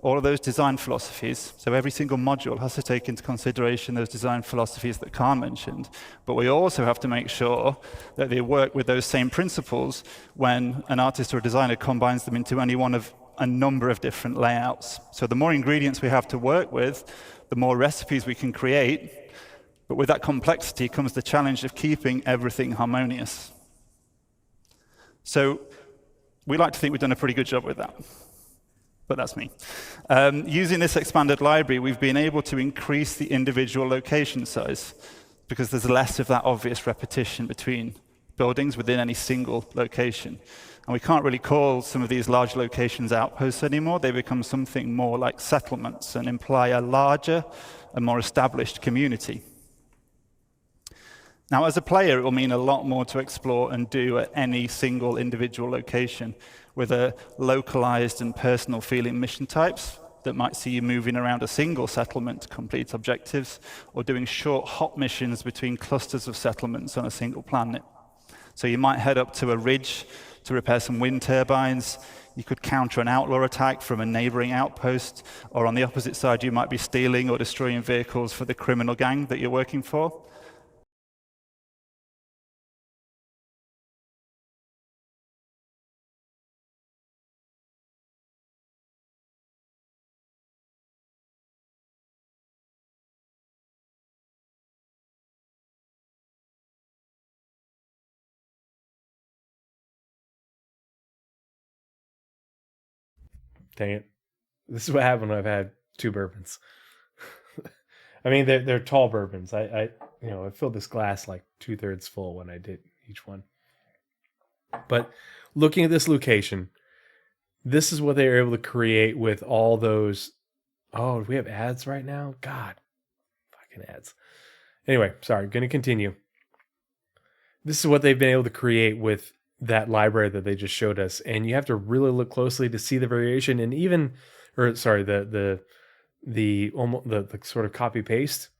all of those design philosophies. So every single module has to take into consideration those design philosophies that Khan mentioned. But we also have to make sure that they work with those same principles when an artist or a designer combines them into any one of a number of different layouts. So the more ingredients we have to work with, the more recipes we can create. But with that complexity comes the challenge of keeping everything harmonious. So we like to think we've done a pretty good job with that. But that's me. Using this expanded library, we've been able to increase the individual location size because there's less of that obvious repetition between buildings within any single location. And we can't really call some of these large locations outposts anymore. They become something more like settlements and imply a larger and more established community. Now, as a player, it will mean a lot more to explore and do at any single individual location with a localized and personal feeling mission types that might see you moving around a single settlement to complete objectives or doing short hop missions between clusters of settlements on a single planet. So you might head up to a ridge to repair some wind turbines. You could counter an outlaw attack from a neighboring outpost, or on the opposite side, you might be stealing or destroying vehicles for the criminal gang that you're working for. Dang it. This is what happened when I've had 2 bourbons. I mean, they're tall bourbons. I filled this glass like 2/3 full when I did each one. But looking at this location, this is what they were able to create with all those. Oh, do we have ads right now? God, fucking ads. Anyway, sorry, going to continue. This is what they've been able to create with that library that they just showed us, and you have to really look closely to see the variation, and even, or sorry, the sort of copy paste.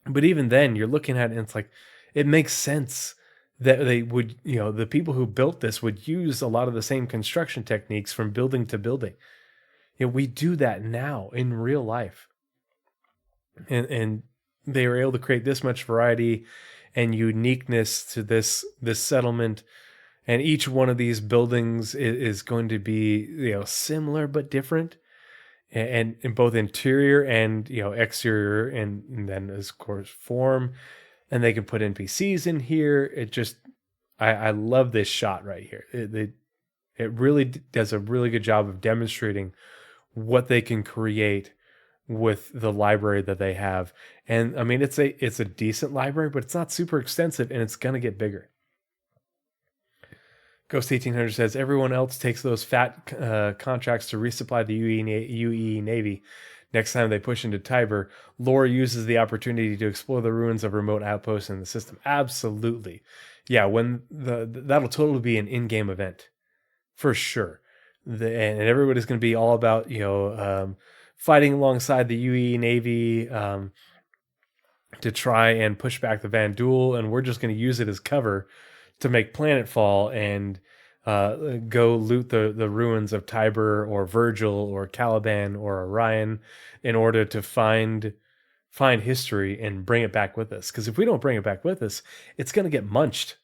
But even then, you're looking at it, and it's like it makes sense that they would, the people who built this would use a lot of the same construction techniques from building to building. We do that now in real life, and they were able to create this much variety and uniqueness to this settlement. And each one of these buildings is going to be, similar but different, and in both interior and exterior, and then of course form. And they can put NPCs in here. It just, I love this shot right here. It really does a really good job of demonstrating what they can create with the library that they have. And I mean, it's a decent library, but it's not super extensive, and it's gonna get bigger. Ghost 1800 says, everyone else takes those fat contracts to resupply the UE Navy. Next time they push into Tiber, Lore uses the opportunity to explore the ruins of remote outposts in the system. Absolutely. Yeah, when that'll totally be an in-game event. For sure. And everybody's going to be all about, fighting alongside the UE Navy, to try and push back the Van Duel, and we're just going to use it as cover to make planetfall and go loot the ruins of Tiber or Virgil or Caliban or Orion in order to find history and bring it back with us. Because if we don't bring it back with us, it's going to get munched.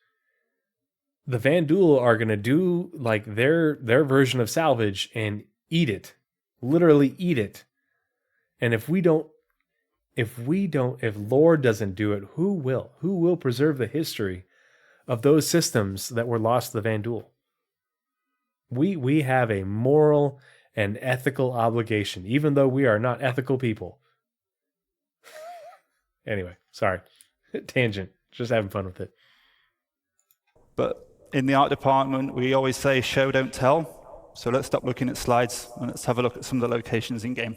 The Van Duel are going to do like their version of salvage and eat it, literally eat it. And if lore doesn't do it, who will? Who will preserve the history of those systems that were lost to the Van Duel? We have a moral and ethical obligation, even though we are not ethical people. Anyway, sorry. Tangent. Just having fun with it. But in the art department, we always say show, don't tell. So let's stop looking at slides and let's have a look at some of the locations in game.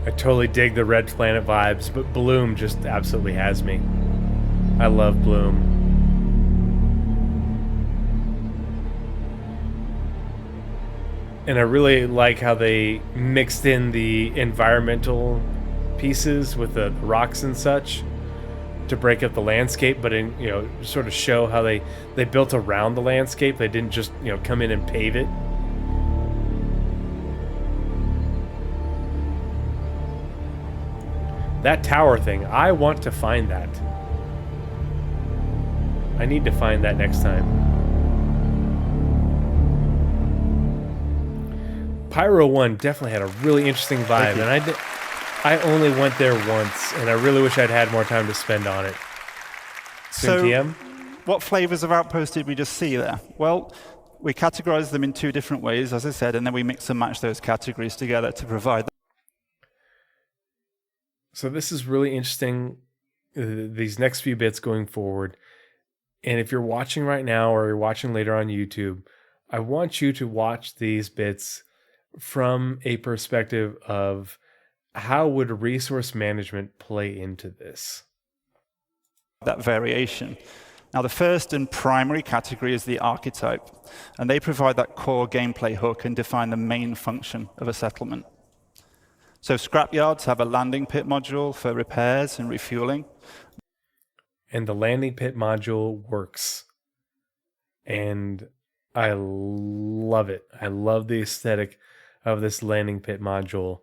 I totally dig the Red Planet vibes, but Bloom just absolutely has me. I love Bloom. And I really like how they mixed in the environmental pieces with the rocks and such to break up the landscape, but in, sort of show how they built around the landscape. They didn't just, come in and pave it. That tower thing, I want to find that. I need to find that next time. Pyro 1 definitely had a really interesting vibe, and I only went there once, and I really wish I'd had more time to spend on it. So, TM? What flavors of Outpost did we just see there? Well, we categorized them in two different ways, as I said, and then we mix and match those categories together to provide. So this is really interesting, these next few bits going forward. And if you're watching right now or you're watching later on YouTube, I want you to watch these bits from a perspective of how would resource management play into this? That variation. Now, the first and primary category is the archetype, and they provide that core gameplay hook and define the main function of a settlement. So scrapyards have a landing pit module for repairs and refueling. And the landing pit module works. And I love it. I love the aesthetic of this landing pit module.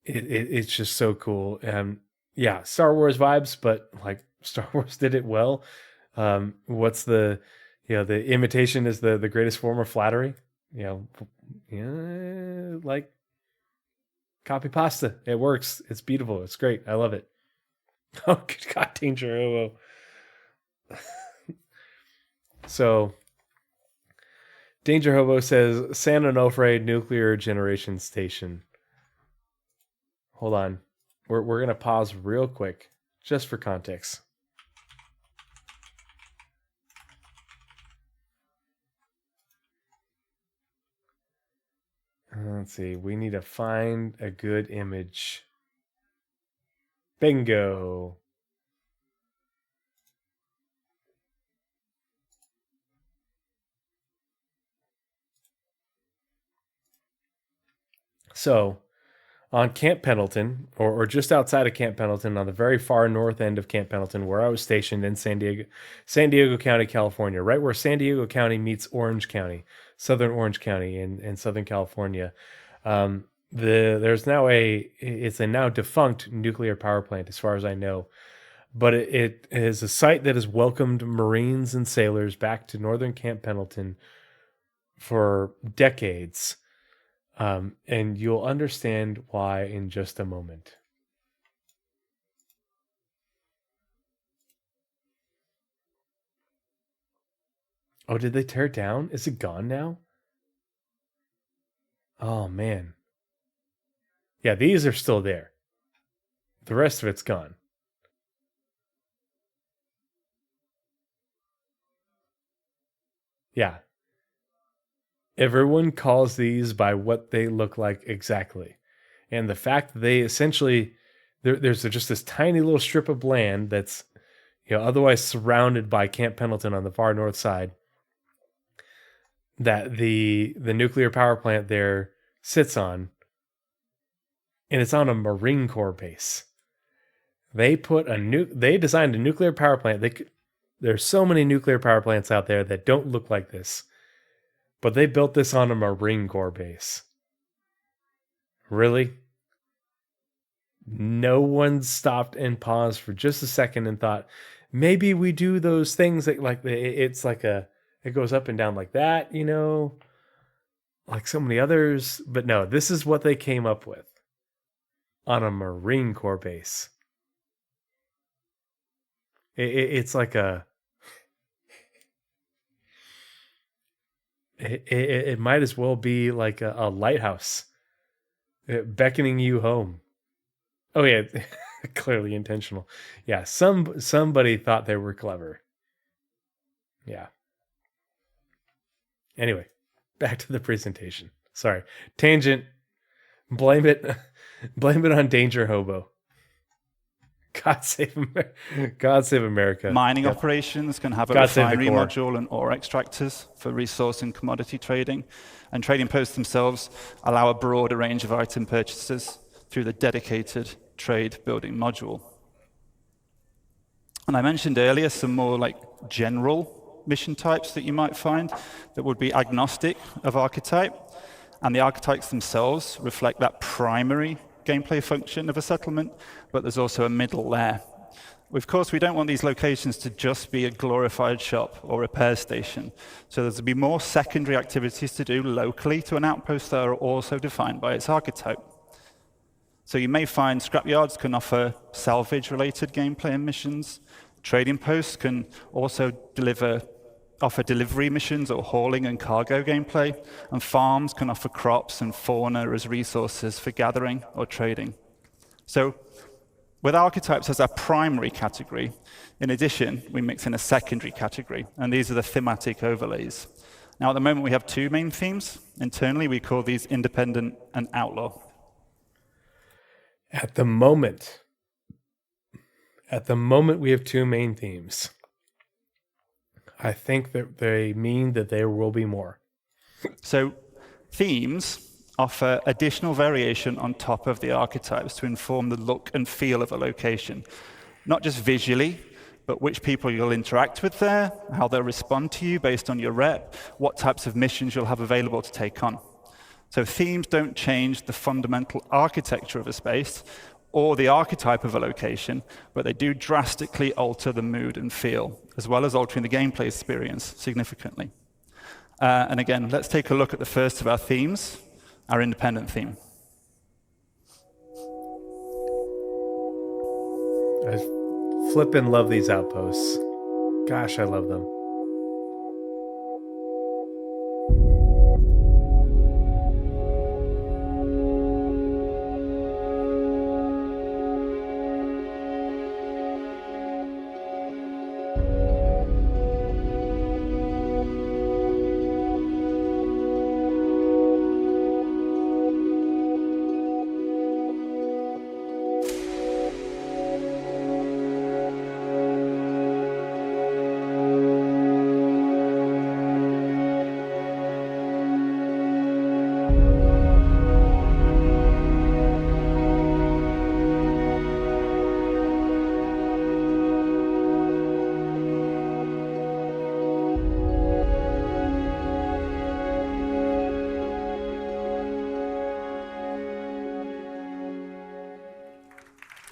It's just so cool. Yeah, Star Wars vibes, but like Star Wars did it well. What's the imitation is the greatest form of flattery. Like copy pasta. It works. It's beautiful. It's great. I love it. Oh, good God, Danger Hobo. So, Danger Hobo says San Onofre Nuclear Generation Station. Hold on. We're going to pause real quick just for context. Let's see. We need to find a good image. Bingo. So, on Camp Pendleton, or just outside of Camp Pendleton, on the very far north end of Camp Pendleton, where I was stationed in San Diego County, California, right where San Diego County meets Orange County, Southern Orange County in Southern California. There's now it's a now defunct nuclear power plant, as far as I know, but it is a site that has welcomed Marines and sailors back to northern Camp Pendleton for decades. And you'll understand why in just a moment. Oh, did they tear it down? Is it gone now? Oh, man. Yeah, these are still there. The rest of it's gone. Yeah. Everyone calls these by what they look like exactly. And the fact that they essentially, there's just this tiny little strip of land that's, otherwise surrounded by Camp Pendleton on the far north side, that the nuclear power plant there sits on, and it's on a Marine Corps base. They designed a nuclear power plant. There's so many nuclear power plants out there that don't look like this, but they built this on a Marine Corps base. Really? No one stopped and paused for just a second and thought, maybe we do those things that it's like it goes up and down like that, like so many others. But no, this is what they came up with on a Marine Corps base. It's like it might as well be like a lighthouse beckoning you home. Oh yeah, clearly intentional. Yeah, somebody thought they were clever. Yeah. Anyway, back to the presentation. Sorry, tangent. Blame it on Danger Hobo. God save America. Mining operations can have a refinery module and ore extractors for resource and commodity trading. And trading posts themselves allow a broader range of item purchases through the dedicated trade building module. And I mentioned earlier some more like general mission types that you might find that would be agnostic of archetype. And the archetypes themselves reflect that primary gameplay function of a settlement, but there's also a middle layer. Of course, we don't want these locations to just be a glorified shop or repair station. So there's to be more secondary activities to do locally to an outpost that are also defined by its archetype. So you may find scrapyards can offer salvage-related gameplay and missions. Trading posts can also offer delivery missions or hauling and cargo gameplay. And farms can offer crops and fauna as resources for gathering or trading. So with archetypes as our primary category, in addition, we mix in a secondary category. And these are the thematic overlays. Now, at the moment, we have two main themes. Internally, we call these independent and outlaw. At the moment, we have two main themes. I think that they mean that there will be more. So themes offer additional variation on top of the archetypes to inform the look and feel of a location. Not just visually, but which people you'll interact with there, how they'll respond to you based on your rep, what types of missions you'll have available to take on. So themes don't change the fundamental architecture of a space or the archetype of a location, but they do drastically alter the mood and feel, as well as altering the gameplay experience significantly. And again, let's take a look at the first of our themes, our independent theme. I flippin' love these outposts. Gosh, I love them.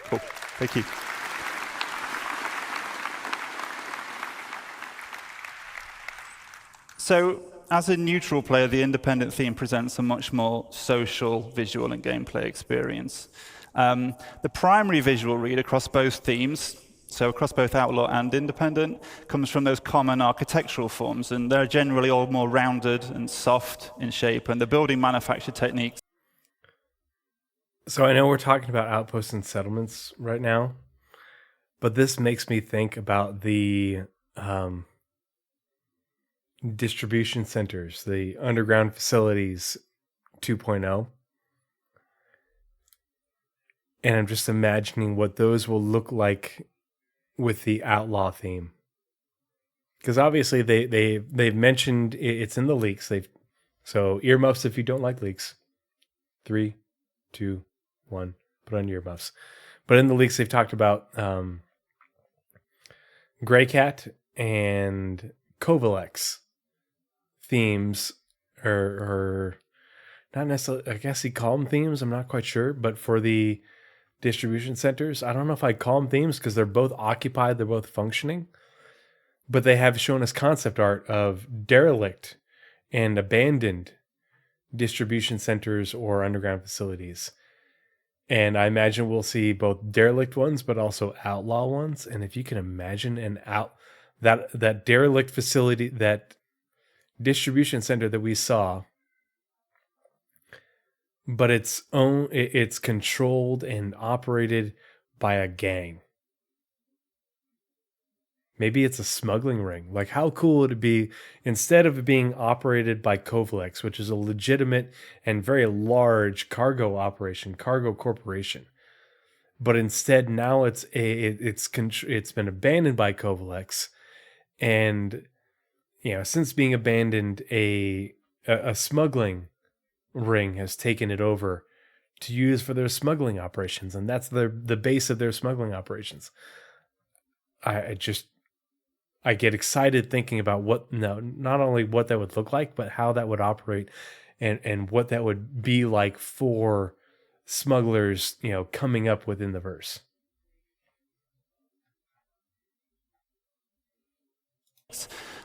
Cool. Thank you. So, as a neutral player, the independent theme presents a much more social, visual, and gameplay experience. The primary visual read across both themes, so across both Outlaw and Independent, comes from those common architectural forms, and they're generally all more rounded and soft in shape, and the building manufacture techniques. So I know we're talking about outposts and settlements right now, but this makes me think about the distribution centers, the underground facilities 2.0. And I'm just imagining what those will look like with the outlaw theme. Because obviously they've mentioned it's in the leaks. So earmuffs if you don't like leaks. 3, 2, 1. Put on your earmuffs. But in the leaks they've talked about Grey Cat and Kovalex themes, or not necessarily. I guess you call them themes. I'm not quite sure, but for the distribution centers, I don't know if I'd call them themes because they're both occupied. They're both functioning. But they have shown us concept art of derelict and abandoned distribution centers or underground facilities. And I imagine we'll see both derelict ones, but also outlaw ones. And if you can imagine that derelict facility, that distribution center that we saw, but it's controlled and operated by a gang. Maybe it's a smuggling ring. Like, how cool would it be, instead of it being operated by Kovalex, which is a legitimate and very large cargo corporation, but instead now it's been abandoned by Kovalex, and since being abandoned, a smuggling ring has taken it over to use for their smuggling operations, and that's the base of their smuggling operations. I get excited thinking about not only what that would look like, but how that would operate, and what that would be like for smugglers, coming up within the verse.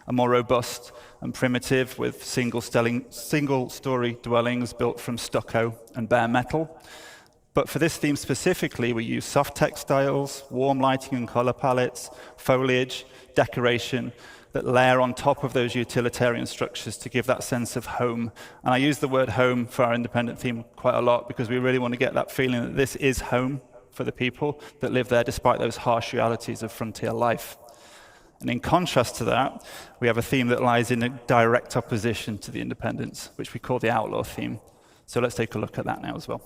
A more robust and primitive, with single-story dwellings built from stucco and bare metal. But for this theme specifically, we use soft textiles, warm lighting and color palettes, foliage, decoration that layer on top of those utilitarian structures to give that sense of home. And I use the word home for our independent theme quite a lot because we really want to get that feeling that this is home for the people that live there despite those harsh realities of frontier life. And in contrast to that, we have a theme that lies in a direct opposition to the independence, which we call the outlaw theme. So let's take a look at that now as well.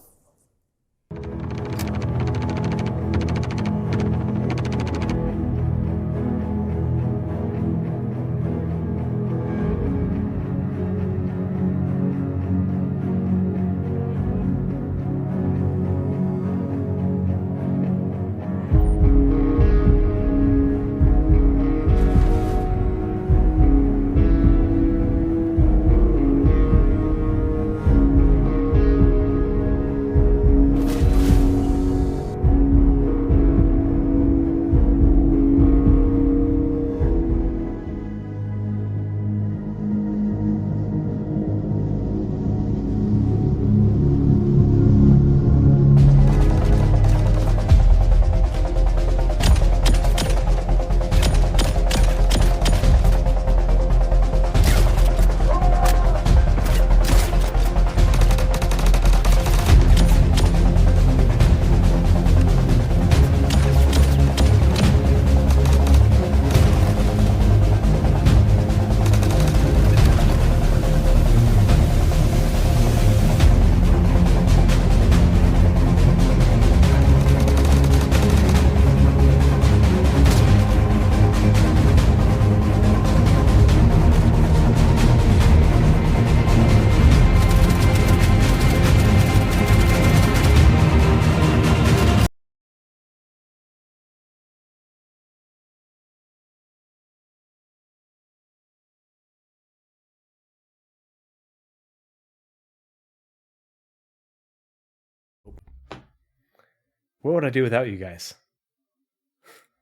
What would I do without you guys?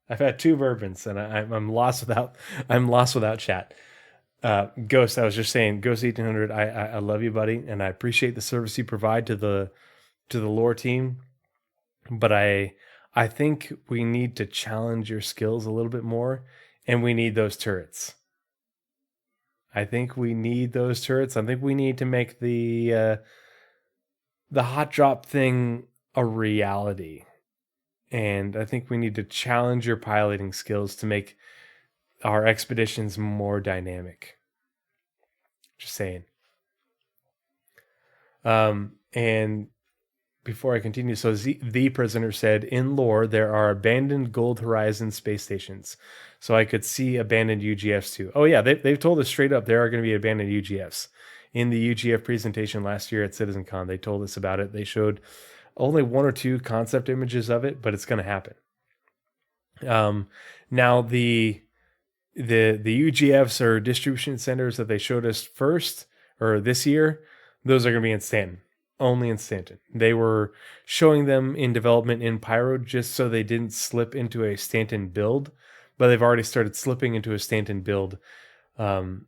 I've had 2 bourbons and I'm lost without chat. Ghost, I was just saying, Ghost 1800, I love you, buddy, and I appreciate the service you provide to the lore team. But I think we need to challenge your skills a little bit more, and we need those turrets. I think we need those turrets. I think we need to make the hot drop thing a reality. And I think we need to challenge your piloting skills to make our expeditions more dynamic. Just saying. And before I continue, so the prisoner said, in lore, there are abandoned Gold Horizon space stations. So I could see abandoned UGFs too. Oh yeah, they've told us straight up there are going to be abandoned UGFs. In the UGF presentation last year at CitizenCon, they told us about it. They showed only 1 or 2 concept images of it, but it's going to happen. Now the UGFs or distribution centers that they showed us first or this year, those are going to be in Stanton, only in Stanton. They were showing them in development in Pyro just so they didn't slip into a Stanton build, but they've already started slipping into a Stanton build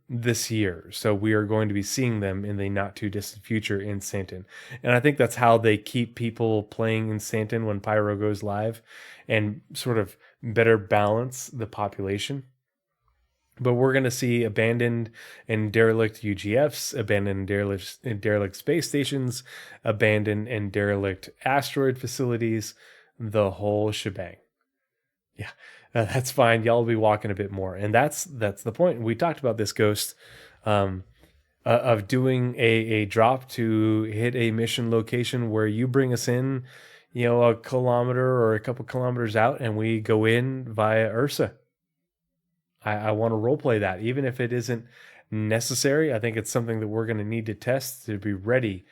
this year. So we are going to be seeing them in the not too distant future in Stanton. And I think that's how they keep people playing in Stanton when Pyro goes live and sort of better balance the population. But we're going to see abandoned and derelict UGFs, abandoned and derelict space stations, abandoned and derelict asteroid facilities, the whole shebang. Yeah, that's fine. Y'all will be walking a bit more. And that's the point. We talked about this, Ghost, of doing a drop to hit a mission location where you bring us in, a kilometer or a couple kilometers out, and we go in via Ursa. I want to roleplay that, even if it isn't necessary. I think it's something that we're going to need to test to be ready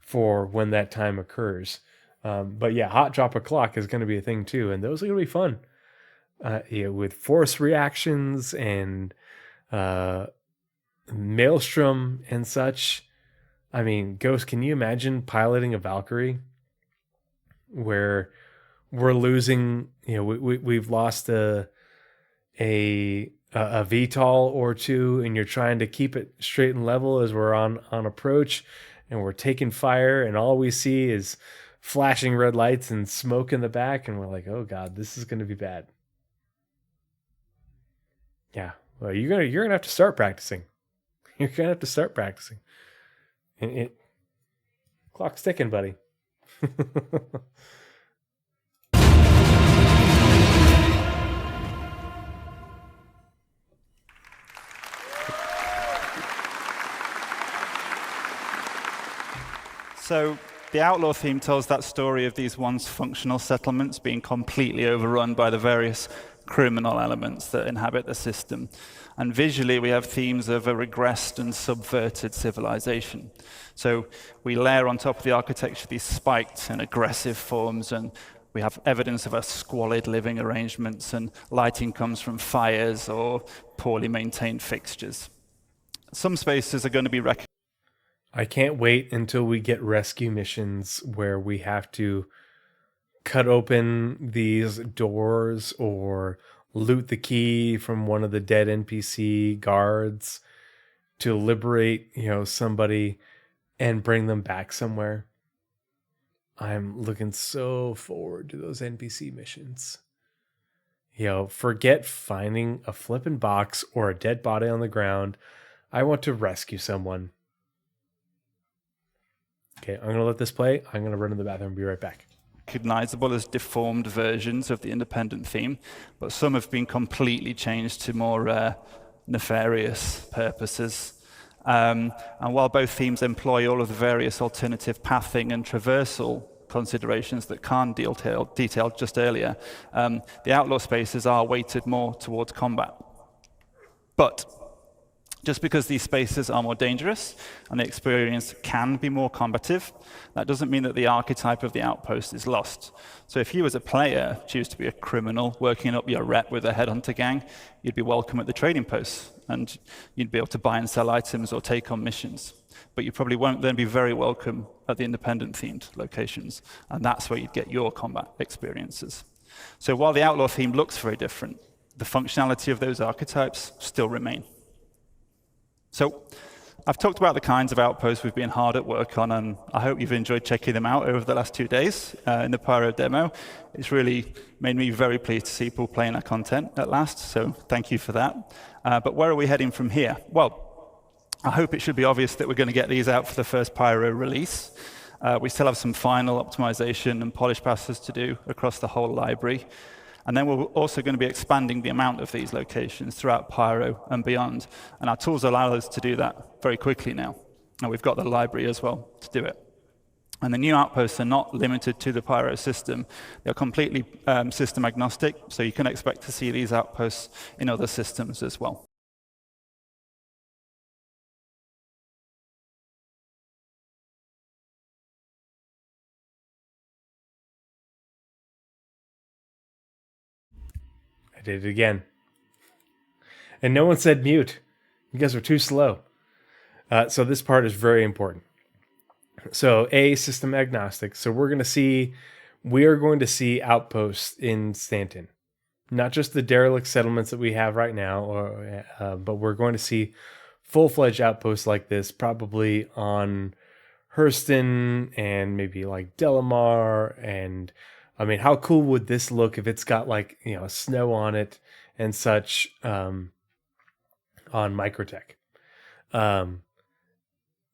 for when that time occurs. But yeah, hot drop o'clock is going to be a thing too, and those are going to be fun. With force reactions and maelstrom and such. I mean, Ghost, can you imagine piloting a Valkyrie where we're losing? We've lost a VTOL or 2, and you're trying to keep it straight and level as we're on approach, and we're taking fire, and all we see is flashing red lights and smoke in the back, and we're like, oh god, this is going to be bad. Yeah, well, you're gonna have to start practicing. You're gonna have to start practicing. Clock's ticking, buddy. So the Outlaw theme tells that story of these once functional settlements being completely overrun by the various criminal elements that inhabit the system. And visually, we have themes of a regressed and subverted civilization. So we layer on top of the architecture these spiked and aggressive forms, and we have evidence of a squalid living arrangements, and lighting comes from fires or poorly maintained fixtures. Some spaces are going to be I can't wait until we get rescue missions where we have to cut open these doors or loot the key from one of the dead NPC guards to liberate, somebody and bring them back somewhere. I'm looking so forward to those NPC missions. Forget finding a flippin' box or a dead body on the ground. I want to rescue someone. Okay, I'm going to let this play. I'm going to run to the bathroom and be right back. Recognizable as deformed versions of the independent theme, but some have been completely changed to more nefarious purposes. And while both themes employ all of the various alternative pathing and traversal considerations that Khan detailed just earlier, the Outlaw spaces are weighted more towards combat. But just because these spaces are more dangerous and the experience can be more combative, that doesn't mean that the archetype of the outpost is lost. So if you as a player choose to be a criminal working up your rep with a headhunter gang, you'd be welcome at the trading posts, and you'd be able to buy and sell items or take on missions. But you probably won't then be very welcome at the independent-themed locations, and that's where you'd get your combat experiences. So while the Outlaw theme looks very different, the functionality of those archetypes still remain. So I've talked about the kinds of outposts we've been hard at work on, and I hope you've enjoyed checking them out over the last 2 days in the Pyro demo. It's really made me very pleased to see people playing our content at last, so thank you for that. But where are we heading from here? Well, I hope it should be obvious that we're going to get these out for the first Pyro release. We still have some final optimization and polish passes to do across the whole library. And then we're also going to be expanding the amount of these locations throughout Pyro and beyond. And our tools allow us to do that very quickly now. And we've got the library as well to do it. And the new outposts are not limited to the Pyro system. They're completely system agnostic, so you can expect to see these outposts in other systems as well. I did it again. And no one said mute. You guys were too slow. So this part is very important. So system agnostic. So we are going to see outposts in Stanton. Not just the derelict settlements that we have right now, but we're going to see full-fledged outposts like this probably on Hurston and maybe like Delamar. And I mean, how cool would this look if it's got like, snow on it and such on Microtech?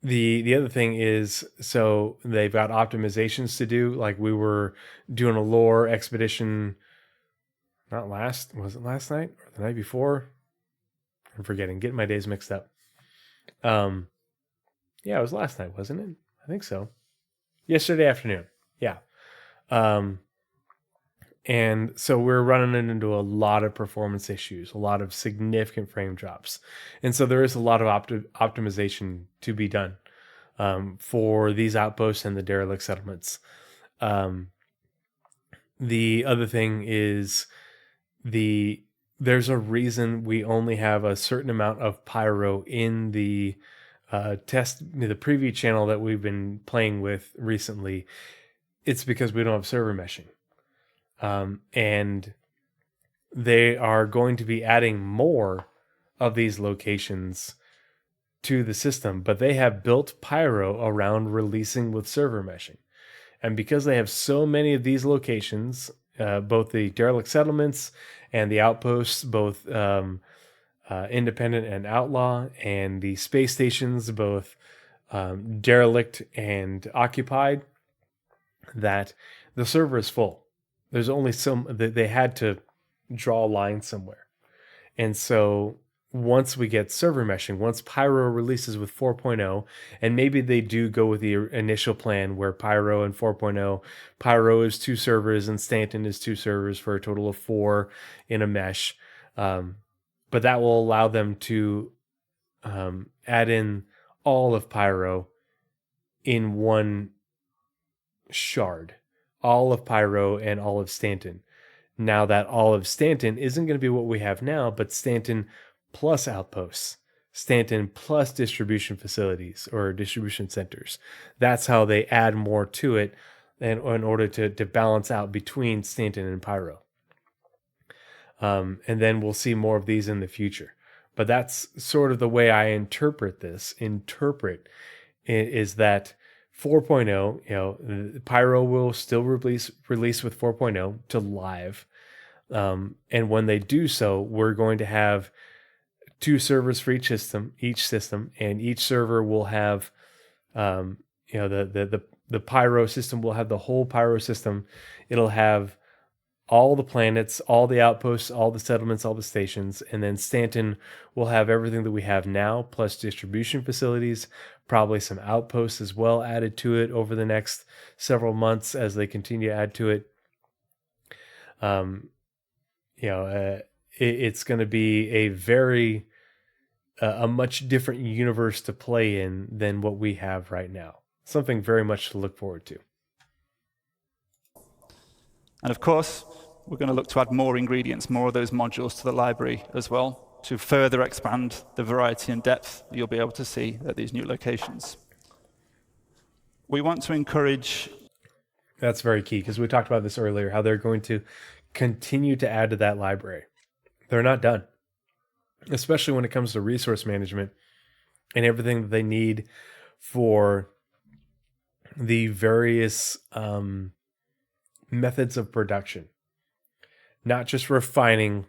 The other thing is, so they've got optimizations to do. Like we were doing a lore expedition, was it last night or the night before? I'm forgetting, getting my days mixed up. Yeah, it was last night, wasn't it? I think so. Yesterday afternoon. Yeah. And so we're running into a lot of performance issues, a lot of significant frame drops. And so there is a lot of optimization to be done for these outposts and the derelict settlements. The other thing is there's a reason we only have a certain amount of pyro in the the preview channel that we've been playing with recently. It's because we don't have server meshing. And they are going to be adding more of these locations to the system, but they have built Pyro around releasing with server meshing. And because they have so many of these locations, both the derelict settlements and the outposts, both independent and outlaw, and the space stations, both derelict and occupied, that the server is full. There's only they had to draw a line somewhere. And so once we get server meshing, once Pyro releases with 4.0, and maybe they do go with the initial plan where Pyro and 4.0, Pyro is 2 servers and Stanton is 2 servers for a total of 4 in a mesh. But that will allow them to add in all of Pyro in one shard. All of Pyro and all of Stanton. Now that all of Stanton isn't going to be what we have now, but Stanton plus outposts, Stanton plus distribution facilities or distribution centers. That's how they add more to it in order to balance out between Stanton and Pyro. And then we'll see more of these in the future. But that's sort of the way I interpret this. Is that 4.0, Pyro will still release with 4.0 to live. And when they do so, we're going to have 2 servers for each system, and each server will have, the Pyro system will have the whole Pyro system. It'll have all the planets, all the outposts, all the settlements, all the stations, and then Stanton will have everything that we have now, plus distribution facilities, probably some outposts as well added to it over the next several months as they continue to add to it. It's going to be a much different universe to play in than what we have right now. Something very much to look forward to. And of course, we're going to look to add more ingredients, more of those modules to the library as well, to further expand the variety and depth you'll be able to see at these new locations. We want to encourage... That's very key, because we talked about this earlier, how they're going to continue to add to that library. They're not done, especially when it comes to resource management and everything that they need for the various methods of production. Not just refining,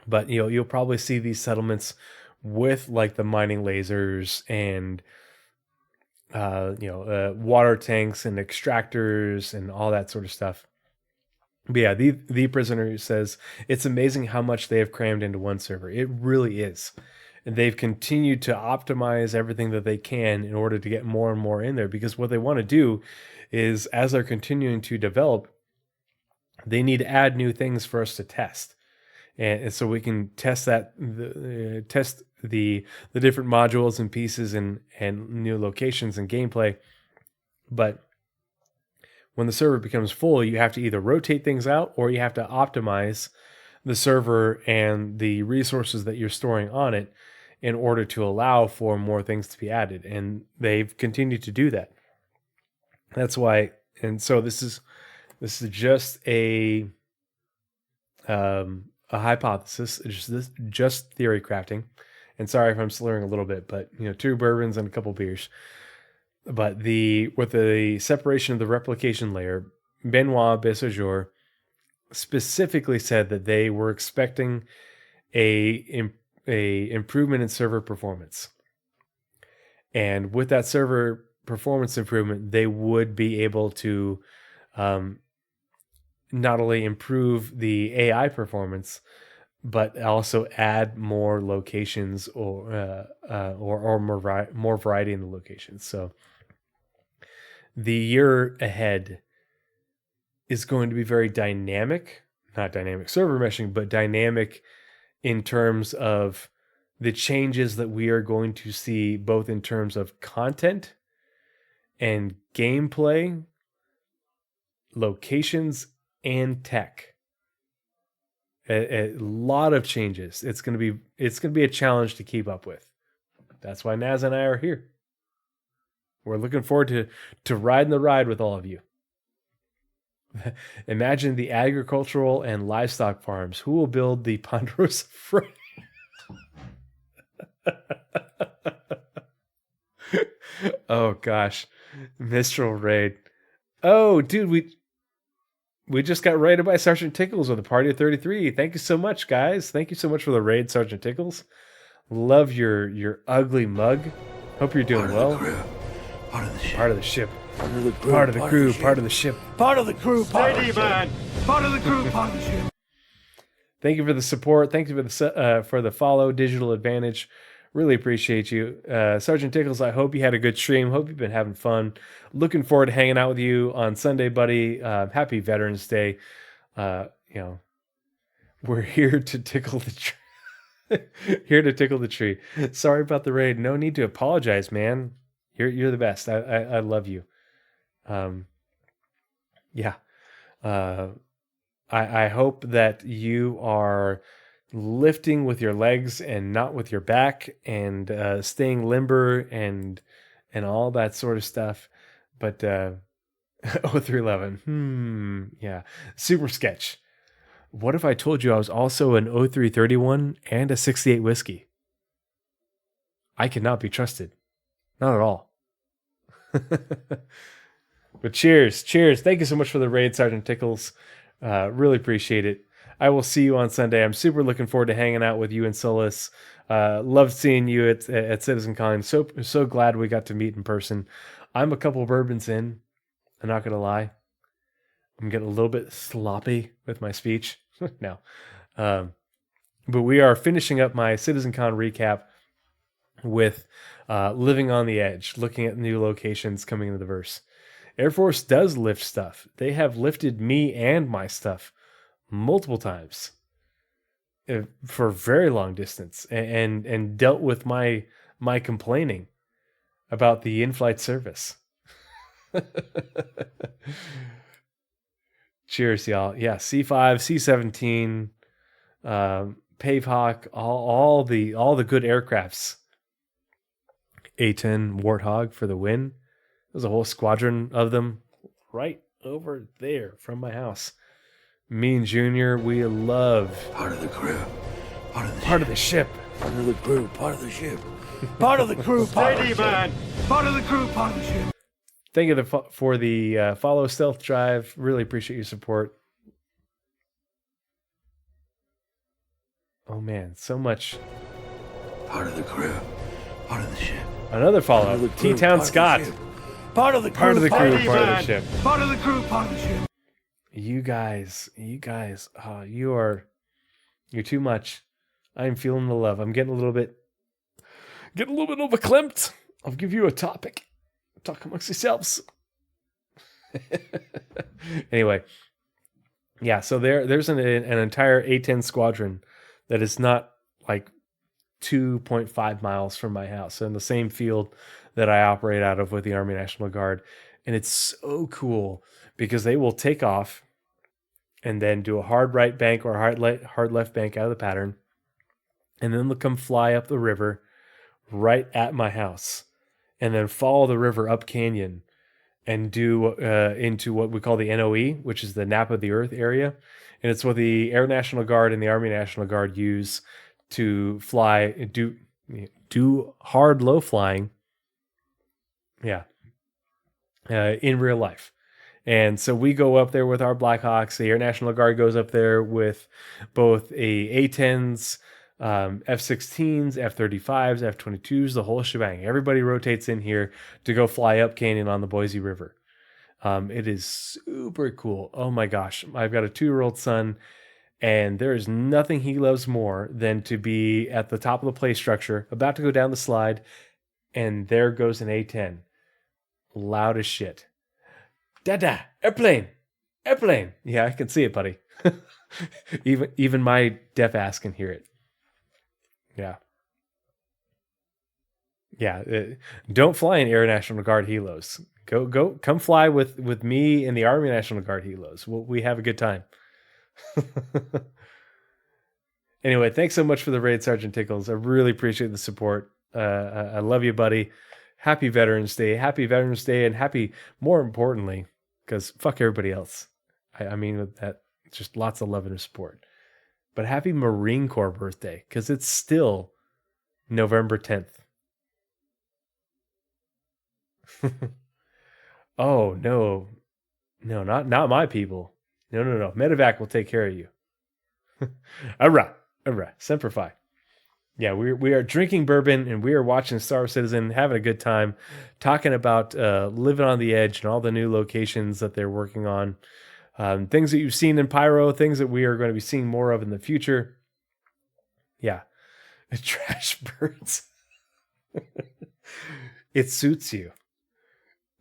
but you'll probably see these settlements with like the mining lasers and water tanks and extractors and all that sort of stuff. But yeah, the prisoner says it's amazing how much they have crammed into one server. It really is. And they've continued to optimize everything that they can in order to get more and more in there, because what they want to do is, as they're continuing to develop, they need to add new things for us to test. And so we can test test the different modules and pieces and new locations and gameplay. But when the server becomes full, you have to either rotate things out or you have to optimize the server and the resources that you're storing on it in order to allow for more things to be added. And they've continued to do that. That's why. And so this is just a hypothesis, just theory crafting. And sorry if I'm slurring a little bit, but 2 bourbons and a couple beers. But with the separation of the replication layer, Benoit Bessajour specifically said that they were expecting a improvement in server performance. And with that server performance improvement, they would be able to not only improve the AI performance, but also add more locations or more variety in the locations. So the year ahead is going to be very dynamic, not dynamic server meshing, but dynamic in terms of the changes that we are going to see, both in terms of content and gameplay, locations, and tech. A lot of changes. It's going to be a challenge to keep up with. That's why Naz and I are here. We're looking forward to riding the ride with all of you. Imagine the agricultural and livestock farms. Who will build the Ponderosa Freight? Oh gosh, Mistral Raid. Oh, dude, we just got raided by Sergeant Tickles with a party of 33. Thank you so much, guys. Thank you so much for the raid, Sergeant Tickles. Love your ugly mug. Hope you're doing well. Part of the ship. Part of the crew. Part of the ship. Part of the crew. Part of the man. Part of the crew. Part of the ship. Thank you for the support. Thank you for the follow, Digital Advantage. Really appreciate you. Sergeant Tickles, I hope you had a good stream. Hope you've been having fun. Looking forward to hanging out with you on Sunday, buddy. Happy Veterans Day. We're here to tickle the tree. Here to tickle the tree. Sorry about the raid. No need to apologize, man. You're the best. I love you. Yeah. I hope that you are lifting with your legs and not with your back, and staying limber and all that sort of stuff. But 0311. Yeah. Super Sketch. What if I told you I was also an 0331 and a 68 whiskey? I cannot be trusted. Not at all. But cheers. Thank you so much for the raid, Sergeant Tickles. Really appreciate it. I will see you on Sunday. I'm super looking forward to hanging out with you and Solus. Loved seeing you at CitizenCon. So glad we got to meet in person. I'm a couple bourbons in. I'm not gonna lie. I'm getting a little bit sloppy with my speech. No. But we are finishing up my CitizenCon recap with Living on the Edge, looking at new locations coming into the verse. Air Force does lift stuff. They have lifted me and my stuff multiple times for a very long distance, and dealt with my complaining about the in-flight service. Cheers, y'all. Yeah, C5, C-17, Pavehawk, all the good aircrafts. A-10 Warthog for the win. There's a whole squadron of them right over there from my house. Me and Junior, we love Part of the crew. part of the ship. Part of the crew. Part of the ship. Part of the crew. Part of the ship. Part of the crew. Part of the ship. Thank you for the follow stealth drive. Really appreciate your support. Oh man, so much. Part of the crew. Part of the ship. Another follow. T-Town Scott. Part of the crew. Part of the crew, part of the ship. Part of the crew. Part of the ship. You guys, you're too much. I'm feeling the love. I'm getting a little bit overclimped. I'll give you a topic. Talk amongst yourselves. Anyway, yeah. So there's an entire A10 squadron that is not like 2.5 miles from my house, in the same field that I operate out of with the Army National Guard, and it's so cool because they will take off and then do a hard right bank or a hard left bank out of the pattern, and then they'll come fly up the river right at my house, and then follow the river up canyon and do into what we call the NOE, which is the Nap of the Earth area. And it's what the Air National Guard and the Army National Guard use to fly, do hard low flying. Yeah. In real life. And so we go up there with our Blackhawks. The Air National Guard goes up there with both A-10s, F-16s, F-35s, F-22s, the whole shebang. Everybody rotates in here to go fly up canyon on the Boise River. It is super cool. Oh my gosh. I've got a 2-year-old son, and there is nothing he loves more than to be at the top of the play structure, about to go down the slide, and there goes an A-10. Loud as shit. Dada, airplane, airplane. Yeah, I can see it, buddy. even my deaf ass can hear it. Yeah. Yeah. Don't fly in Air National Guard helos. Come fly with me in the Army National Guard helos. We have a good time. Anyway, thanks so much for the raid, Sergeant Tickles. I really appreciate the support. I love you, buddy. Happy Veterans Day. Happy Veterans Day, and happy, more importantly, because fuck everybody else. I mean with that, just lots of love and support. But happy Marine Corps birthday, because it's still November 10th. Oh, no. No, not my people. No. Medevac will take care of you. Hurrah. Semper Fi. Yeah, we are drinking bourbon, and we are watching Star Citizen, having a good time, talking about living on the edge and all the new locations that they're working on, things that you've seen in Pyro, things that we are going to be seeing more of in the future. Yeah, trash birds. It suits you.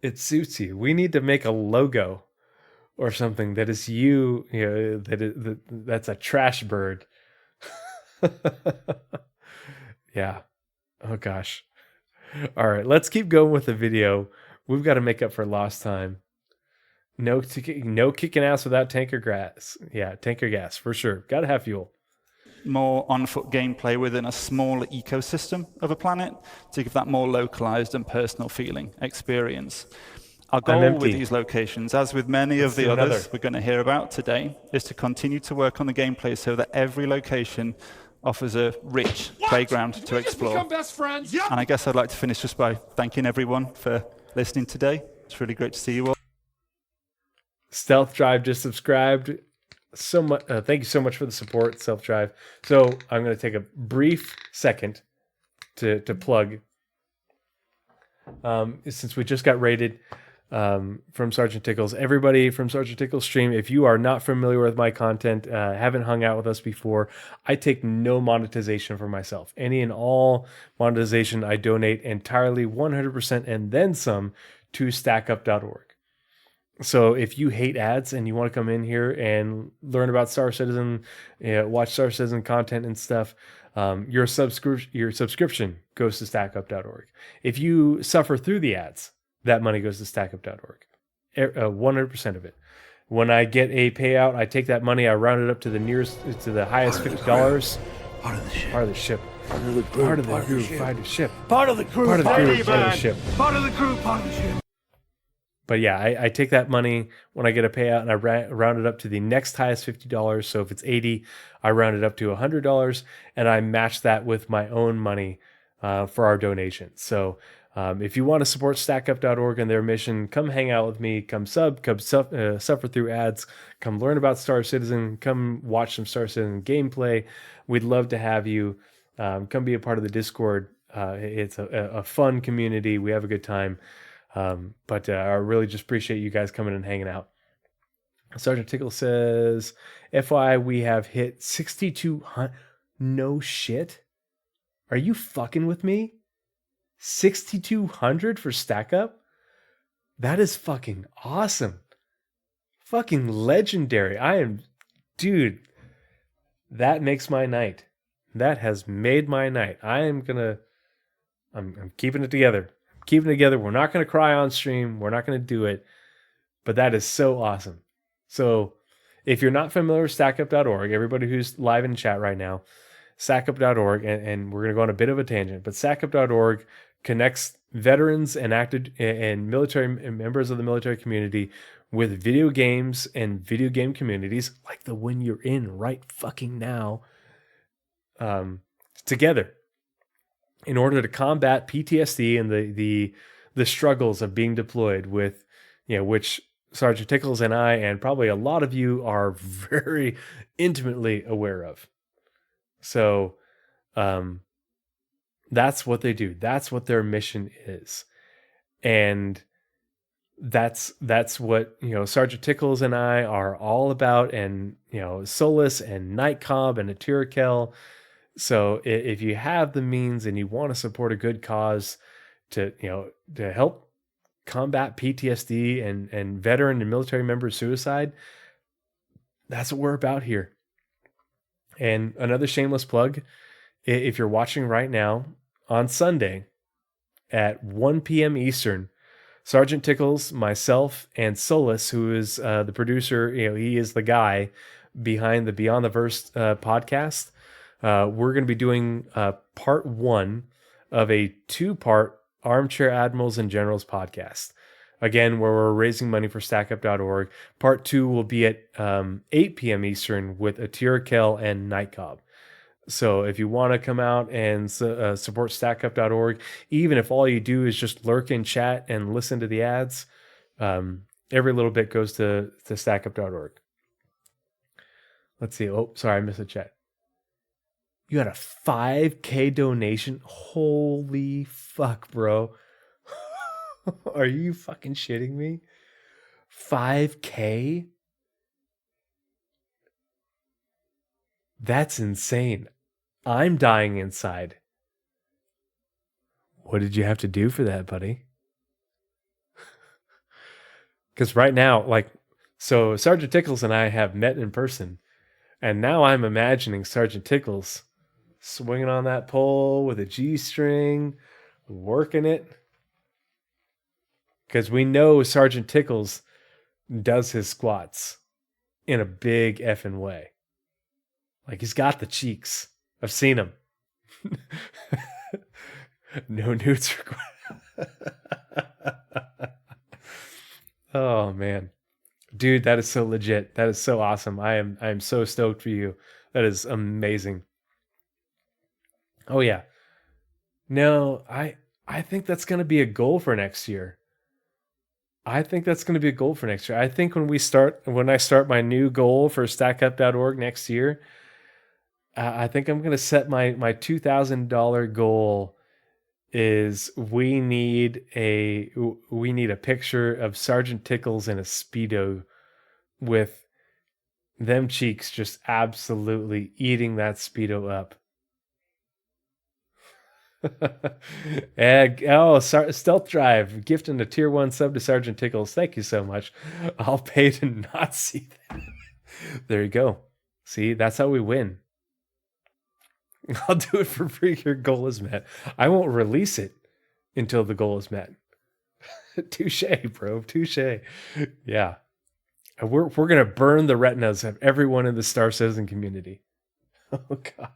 It suits you. We need to make a logo or something that is you. You know, that's a trash bird. Yeah. Oh gosh. All right, let's keep going with the video. We've got to make up for lost time. No kicking ass without tanker gas. Yeah, tanker gas for sure. Got to have fuel. More on-foot gameplay within a small ecosystem of a planet to give that more localized and personal feeling experience. Our goal with these locations, as with many of the others we're going to hear about today, is to continue to work on the gameplay so that every location offers a rich playground to explore. Best friends? Yep. And I guess I'd like to finish just by thanking everyone for listening today. It's really great to see you all. Stealth Drive just subscribed. So much. Thank you so much for the support, Stealth Drive. So I'm going to take a brief second to plug. Since we just got rated from Sergeant Tickles, everybody from Sergeant Tickles stream, if you are not familiar with my content, haven't hung out with us before, I take no monetization for myself. Any and all monetization I donate entirely 100% and then some to stackup.org. So if you hate ads and you want to come in here and learn about Star Citizen, watch Star Citizen content and stuff, your subscription goes to stackup.org. If you suffer through the ads, that money goes to stackup.org. 100% of it. When I get a payout, I take that money, I round it up to the highest $50. Part of the ship. Part of the ship. Part of the crew. Part of the crew. Part of the ship. Part of the crew. Part of the crew. Part of the ship. Part of the crew. Part of the ship. But yeah, I take that money when I get a payout and I round it up to the next highest $50. So if it's $80, I round it up to $100, and I match that with my own money for our donation. So if you want to support stackup.org and their mission, come hang out with me, come suffer through ads, come learn about Star Citizen, come watch some Star Citizen gameplay. We'd love to have you. Come be a part of the Discord. It's a fun community. We have a good time. But I really just appreciate you guys coming and hanging out. Sergeant Tickle says, FYI, we have hit 6,200. No shit. Are you fucking with me? 6,200 for Stack Up? That is fucking awesome. Fucking legendary. Dude, that makes my night. That has made my night. I'm keeping it together. Keeping it together. We're not going to cry on stream. We're not going to do it. But that is so awesome. So if you're not familiar with stackup.org, everybody who's live in chat right now, stackup.org, and we're going to go on a bit of a tangent, but stackup.org connects veterans and active and military and members of the military community with video games and video game communities like the one you're in right fucking now, together in order to combat PTSD and the struggles of being deployed with, which Sergeant Tickles and I, and probably a lot of you, are very intimately aware of. So, that's what they do. That's what their mission is. And that's what, Sergeant Tickles and I are all about, and, Solus and Nightcob and Atirakel. So if you have the means and you want to support a good cause to help combat PTSD and veteran and military member suicide, that's what we're about here. And another shameless plug, if you're watching right now, on Sunday at 1 p.m. Eastern, Sergeant Tickles, myself, and Solus, who is the producer, he is the guy behind the Beyond the Verse podcast. We're going to be doing part 1 of a 2-part Armchair Admirals and Generals podcast. Again, where we're raising money for stackup.org. Part 2 will be at 8 p.m. Eastern with Atirakel and Nightcob. So if you want to come out and support stackup.org, even if all you do is just lurk in chat and listen to the ads, every little bit goes to stackup.org. Let's see. Oh, sorry, I missed a chat. You had a 5K donation? Holy fuck, bro. Are you fucking shitting me? 5K? That's insane. I'm dying inside. What did you have to do for that, buddy? Because right now, so Sergeant Tickles and I have met in person, and now I'm imagining Sergeant Tickles swinging on that pole with a G-string, working it. Because we know Sergeant Tickles does his squats in a big effing way. He's got the cheeks. I've seen him. No nudes required. Oh man, dude, that is so legit. That is so awesome. I am so stoked for you. That is amazing. Oh yeah. No, I think that's going to be a goal for next year. I think when I start my new goal for stackup.org next year, I think I'm going to set my $2,000 goal is we need a picture of Sergeant Tickles in a Speedo with them cheeks just absolutely eating that Speedo up. Stealth Drive gifting a tier 1 sub to Sergeant Tickles. Thank you so much. I'll pay to not see that. There you go. See, that's how we win. I'll do it for free. Your goal is met. I won't release it until the goal is met. Touche, bro. Touche. Yeah. We're going to burn the retinas of everyone in the Star Citizen community. Oh, God.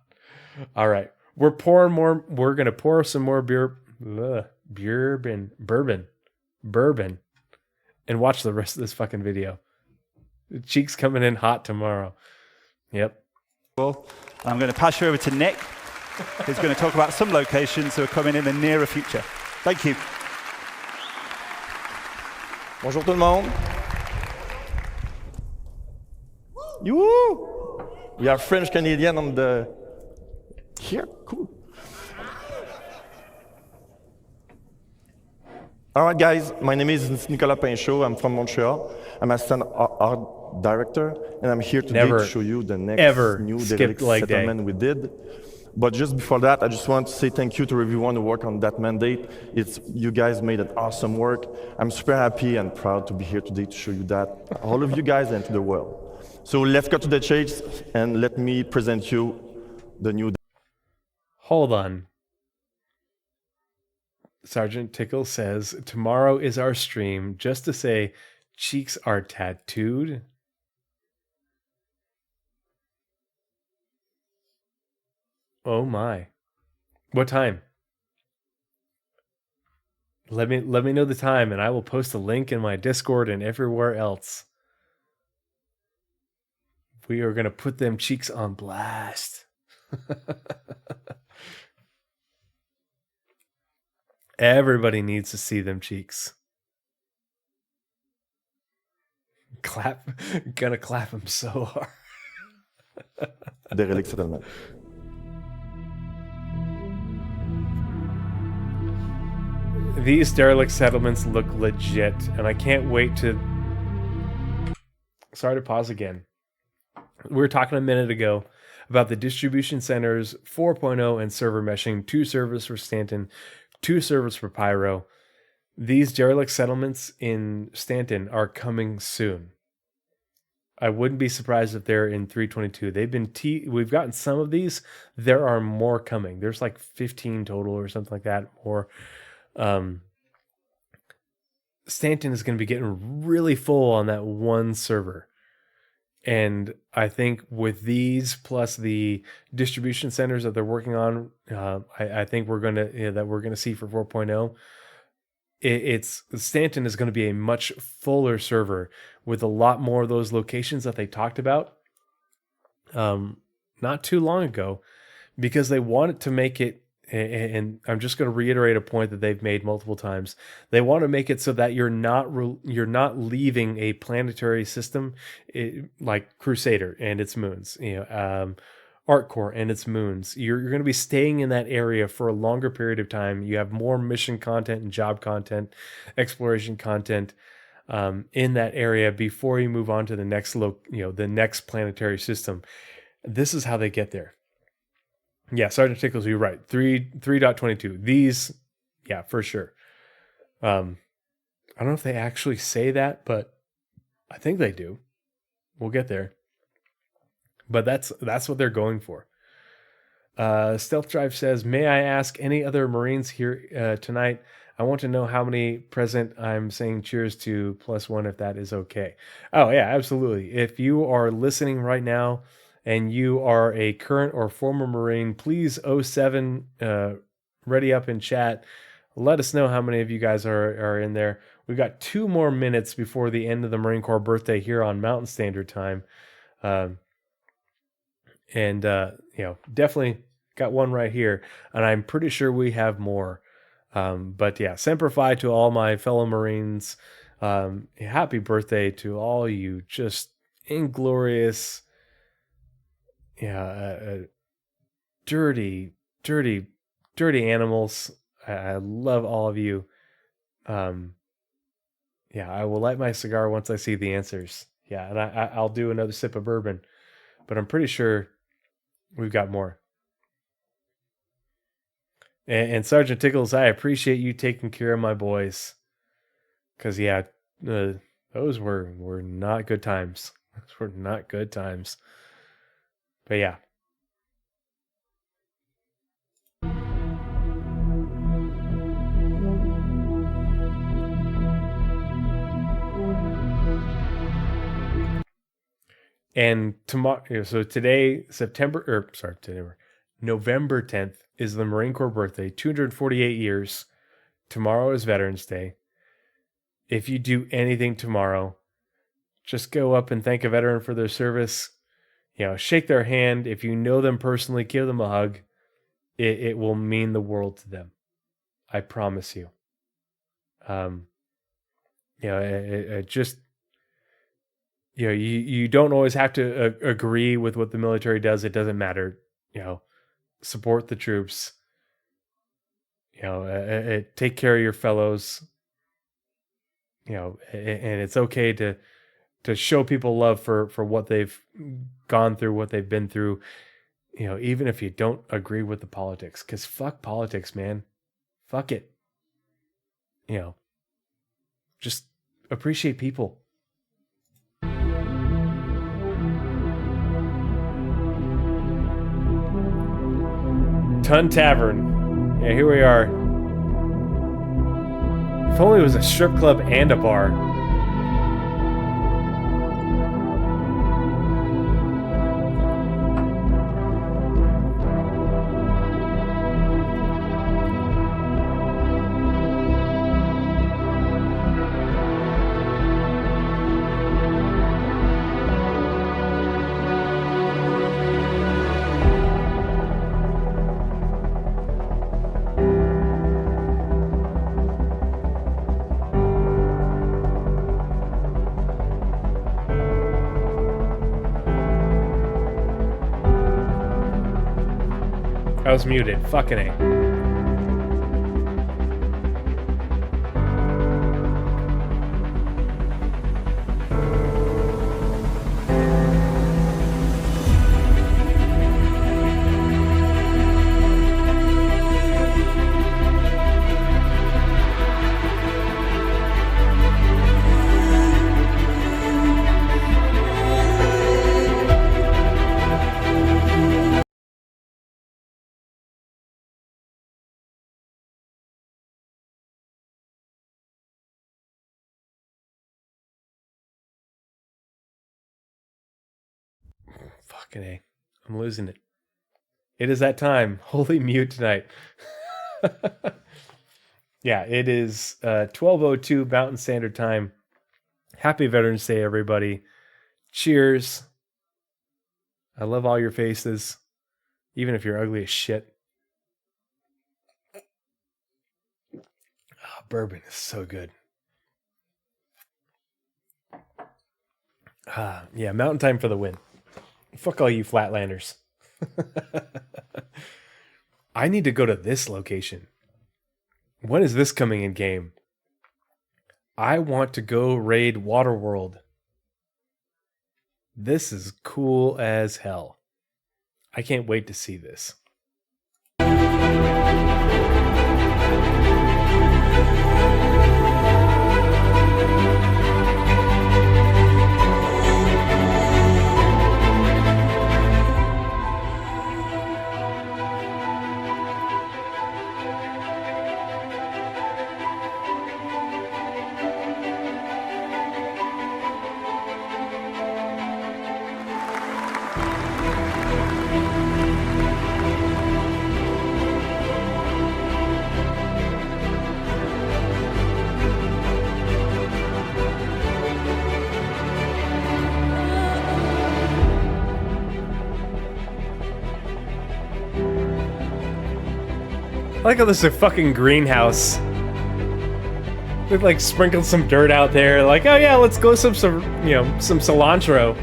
All right. We're pouring more. We're going to pour some more bourbon, and watch the rest of this fucking video. The cheeks coming in hot tomorrow. Yep. Well, I'm going to pass you over to Nick, who's going to talk about some locations that are coming in the nearer future. Thank you. Bonjour tout le monde. Woo! We are French Canadian on the here. Cool. All right, guys, my name is Nicolas Pinchot. I'm from Montreal. I'm assistant art director, and I'm here today Never, to show you the next ever new skipped derelict leg day. settlement we did. But just before that, I just want to say thank you to everyone who worked on that mandate. You guys made an awesome work. I'm super happy and proud to be here today to show you that, all of you guys and to the world. So let's go to the chase and let me present you the new. Hold on. Sergeant Tickle says, tomorrow is our stream just to say cheeks are tattooed. Oh my. What time? Let me know the time and I will post a link in my Discord and everywhere else. We are going to put them cheeks on blast. Everybody needs to see them cheeks. Gonna clap them so hard. Derelict settlement. These derelict settlements look legit, and I can't wait to... Sorry to pause again. We were talking a minute ago about the distribution centers 4.0 and server meshing, 2 servers for Stanton, 2 servers for Pyro. These derelict settlements in Stanton are coming soon. I wouldn't be surprised if they're in 322. We've gotten some of these. There are more coming. There's like 15 total or something like that. Or Stanton is going to be getting really full on that one server. And I think with these plus the distribution centers that they're working on, I think we're going to see for 4.0. It's Stanton is going to be a much fuller server with a lot more of those locations that they talked about not too long ago, because they wanted to make it, and I'm just going to reiterate a point that they've made multiple times. They want to make it so that you're not leaving a planetary system like Crusader and its moons, ArcCore and its moons. You're going to be staying in that area for a longer period of time. You have more mission content and job content, exploration content in that area before you move on to the next the next planetary system. This is how they get there. Yeah, Sergeant Tickles, you're right. 3.22. These, yeah, for sure. I don't know if they actually say that, but I think they do. We'll get there. But that's what they're going for. Stealth Drive says, may I ask any other Marines here tonight? I want to know how many present I'm saying cheers to +1 if that is okay. Oh, yeah, absolutely. If you are listening right now and you are a current or former Marine, please 07 ready up in chat. Let us know how many of you guys are in there. We've got 2 more minutes before the end of the Marine Corps birthday here on Mountain Standard Time. Definitely got one right here, and I'm pretty sure we have more. But yeah, Semper Fi to all my fellow Marines. Happy birthday to all you just inglorious, dirty animals. I love all of you. I will light my cigar once I see the answers. Yeah, and I'll do another sip of bourbon, but I'm pretty sure we've got more. And Sergeant Tickles, I appreciate you taking care of my boys. Because, those were not good times. Those were not good times. But yeah. And tomorrow, so today, November 10th is the Marine Corps birthday, 248 years. Tomorrow is Veterans Day. If you do anything tomorrow, just go up and thank a veteran for their service. Shake their hand. If you know them personally, give them a hug. It will mean the world to them. I promise you. You don't always have to agree with what the military does. It doesn't matter. Support the troops. Take care of your fellows. and it's okay to show people love for what they've gone through, what they've been through, even if you don't agree with the politics, because fuck politics, man. Fuck it. Just appreciate people. Ton Tavern. Yeah, here we are. If only it was a strip club and a bar. I was muted. Fucking A. Fucking A. I'm losing it. It is that time. Holy mute tonight. Yeah, it is 12:02 Mountain Standard Time. Happy Veterans Day, everybody. Cheers. I love all your faces, even if you're ugly as shit. Oh, bourbon is so good. Yeah, Mountain Time for the win. Fuck all you Flatlanders. I need to go to this location. When is this coming in game? I want to go raid Waterworld. This is cool as hell. I can't wait to see this. I like how this is a fucking greenhouse. They've like sprinkled some dirt out there, like, oh yeah, let's go some cilantro.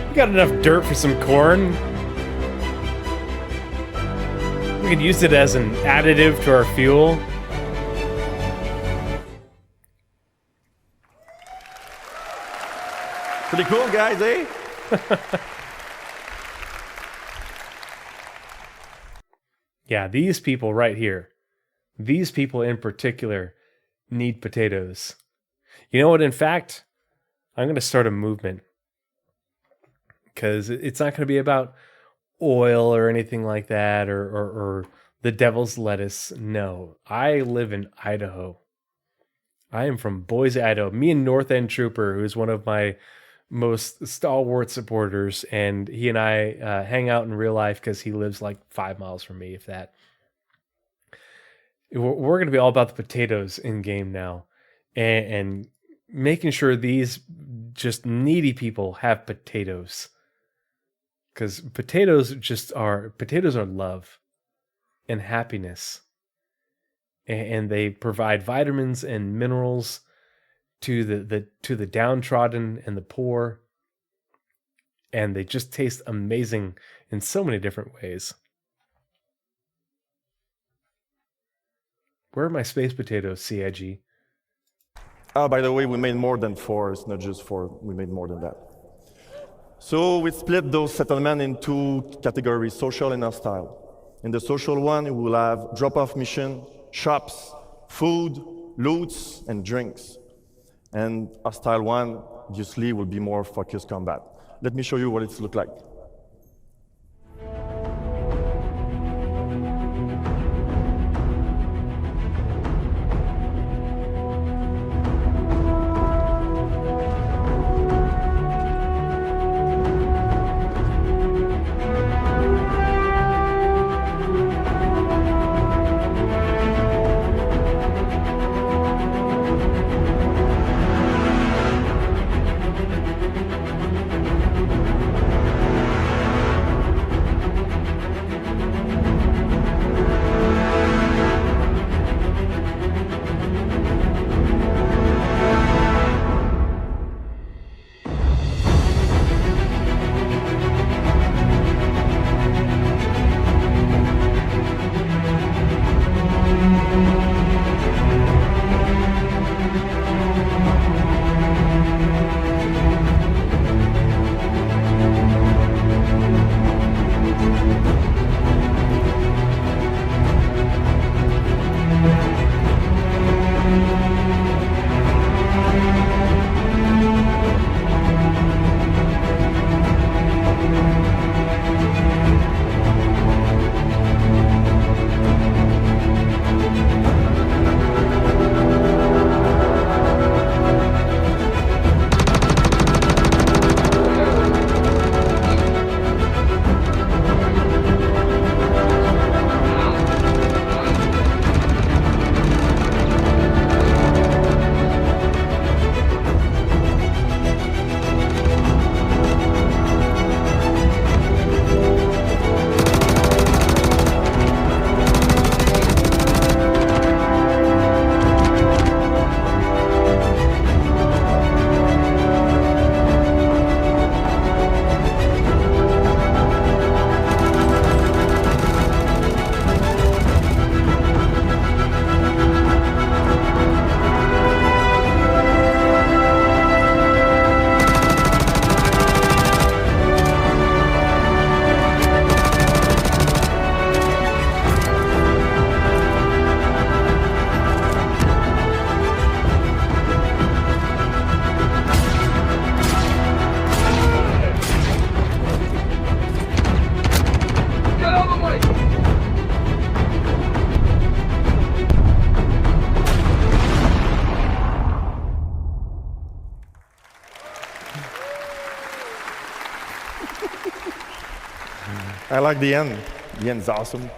We got enough dirt for some corn. We could use it as an additive to our fuel. Pretty cool, guys, eh? Yeah, these people right here, these people in particular, need potatoes. You know what? In fact, I'm going to start a movement, because it's not going to be about oil or anything like that, or the devil's lettuce. No, I live in Idaho. I am from Boise, Idaho. Me and North End Trooper, who's one of my most stalwart supporters, and he and I hang out in real life because he lives like 5 miles from me, if that. We're going to be all about the potatoes in game now, and making sure these just needy people have potatoes, because potatoes are love and happiness, and they provide vitamins and minerals to the downtrodden and the poor, and they just taste amazing in so many different ways. Where are my space potatoes, CIG? Oh, by the way, we made more than 4. It's not just 4. We made more than that. So we split those settlements into categories, social and hostile. In the social one, we will have drop-off mission, shops, food, loots, and drinks. And hostile one, obviously, will be more focused combat. Let me show you what it looks like. I like the end. The end's awesome.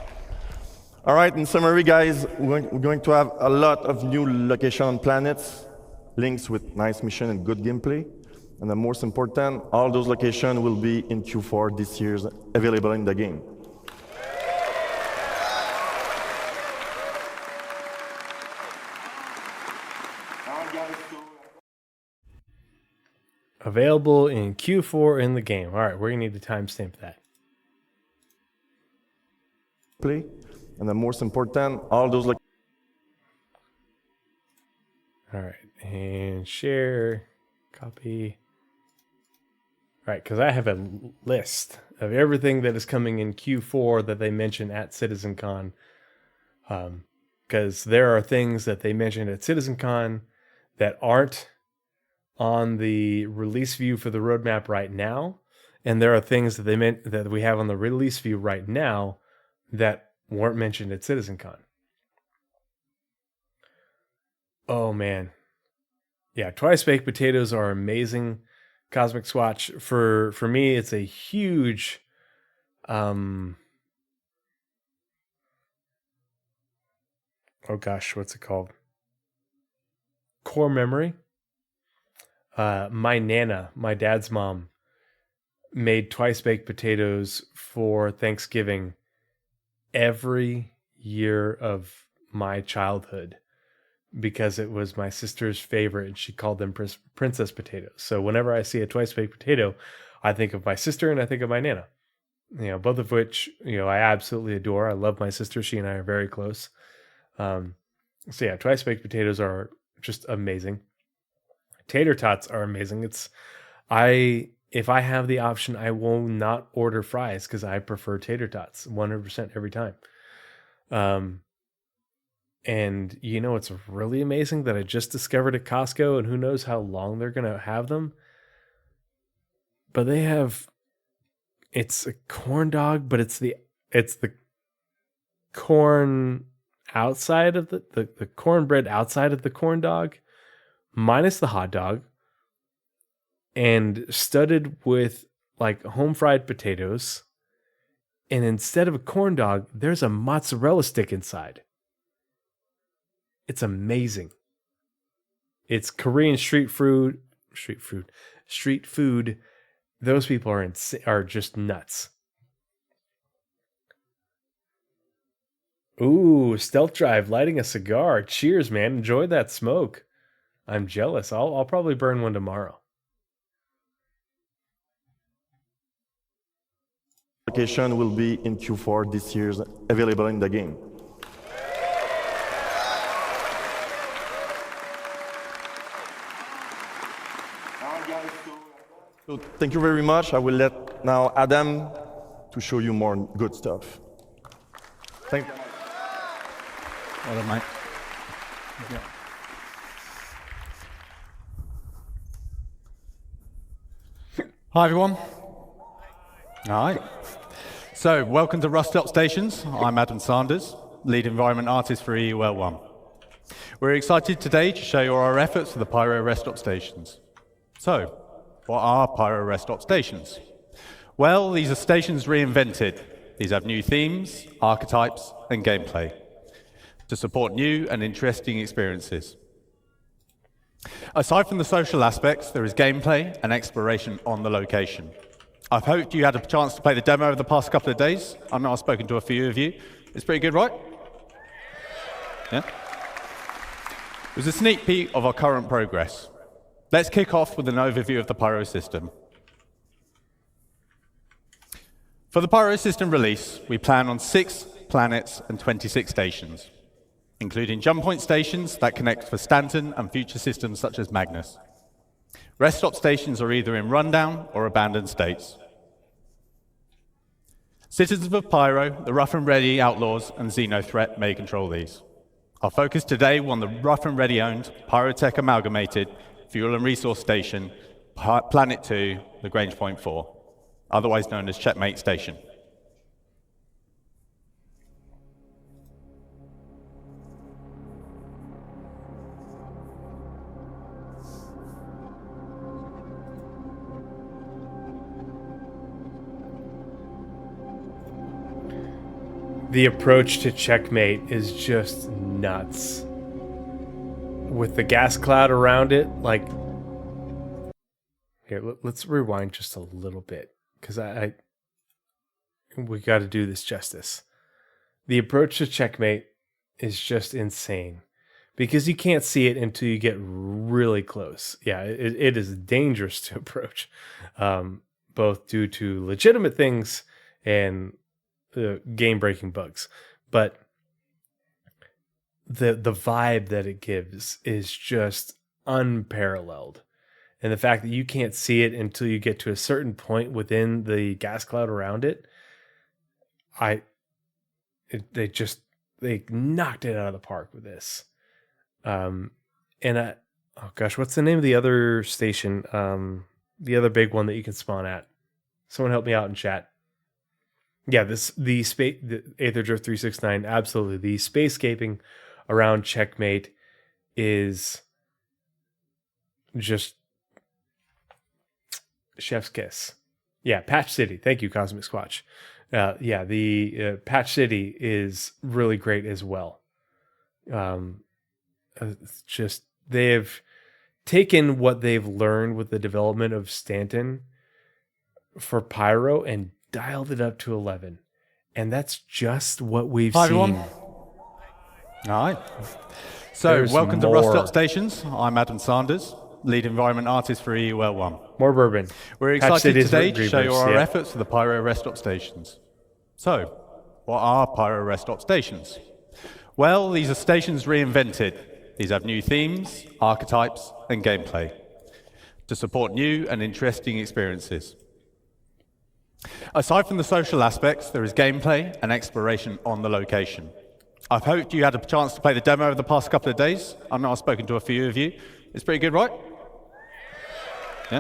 All right, in summary, guys, we're going to have a lot of new location on planets, links with nice mission and good gameplay. And the most important, all those locations will be in Q4 this year, available in the game. Available in Q4 in the game. All right, we're going to need to timestamp that. Play. And the most important, all those locations. All right, and share, copy. All right, because I have a list of everything that is coming in Q4 that they mention at CitizenCon. Because there are things that they mentioned at CitizenCon that aren't on the release view for the roadmap right now, and there are things that they meant that we have on the release view right now that weren't mentioned at CitizenCon. Oh man, yeah, twice baked potatoes are amazing. Cosmic Swatch for me, it's a huge oh gosh, what's it called? Core memory. My Nana, my dad's mom, made twice baked potatoes for Thanksgiving every year of my childhood because it was my sister's favorite and she called them princess potatoes. So whenever I see a twice baked potato, I think of my sister and I think of my Nana. You know, both of which, you know, I absolutely adore. I love my sister. She and I are very close. So yeah, twice baked potatoes are just amazing. Tater tots are amazing. If I have the option, I will not order fries because I prefer tater tots 100% every time. And you know it's really amazing that I just discovered at Costco, and who knows how long they're gonna have them. But it's a corn dog, but it's the corn outside of the cornbread outside of the corn dog, minus the hot dog, and studded with like home fried potatoes. And instead of a corn dog, there's a mozzarella stick inside. It's amazing. It's Korean street food. Those people are just nuts. Ooh, Stealth Drive lighting a cigar. Cheers, man. Enjoy that smoke. I'm jealous. I'll probably burn one tomorrow. Application will be in Q4 this year, available in the game. So thank you very much. I will let now Adam to show you more good stuff. Thank you. Well done, mate. Yeah. Hi, everyone. Hi. So, welcome to Rust Up Stations. I'm Adam Sanders, lead environment artist for EUL1. We're excited today to show you our efforts for the Pyro rest stop stations. So, what are Pyro rest stop stations? Well, these are stations reinvented. These have new themes, archetypes, and gameplay to support new and interesting experiences. Aside from the social aspects, there is gameplay and exploration on the location. I've hoped you had a chance to play the demo over the past couple of days. I know I've spoken to a few of you. It's pretty good, right? Yeah? It was a sneak peek of our current progress. Let's kick off with an overview of the Pyro system. For the Pyro system release, we plan on 6 planets and 26 stations, including jump point stations that connect for Stanton and future systems such as Magnus. Rest stop stations are either in rundown or abandoned states. Citizens of Pyro, the Rough and Ready Outlaws, and Xenothreat may control these. Our focus today will on the Rough and Ready owned Pyrotech Amalgamated Fuel and Resource Station, Planet 2, Lagrange Point 4, otherwise known as Checkmate Station. The approach to Checkmate is just nuts. With the gas cloud around it, like... Here, let's rewind just a little bit, because we got to do this justice. The approach to Checkmate is just insane, because you can't see it until you get really close. Yeah, it is dangerous to approach, both due to legitimate things and game-breaking bugs. But the vibe that it gives is just unparalleled. And the fact that you can't see it until you get to a certain point within the gas cloud around it, they knocked it out of the park with this. Oh gosh, what's the name of the other station? The other big one that you can spawn at. Someone help me out in chat. Yeah, the Aetherdrift 369, absolutely. The spacescaping around Checkmate is just chef's kiss. Yeah, Patch City. Thank you, Cosmic Squatch. The Patch City is really great as well. It's just they've taken what they've learned with the development of Stanton for Pyro and dialed it up to 11. And that's just what we've seen. Everyone. Hi. So, welcome to Rust Up Stations. I'm Adam Sanders, lead environment artist for EUL1. More bourbon. We're excited today to show you our efforts for the Pyro rest stop stations. So, what are Pyro rest stop stations? Well, these are stations reinvented. These have new themes, archetypes, and gameplay to support new and interesting experiences. Aside from the social aspects, there is gameplay and exploration on the location. I've hoped you had a chance to play the demo over the past couple of days. I know I've spoken to a few of you. It's pretty good, right? Yeah?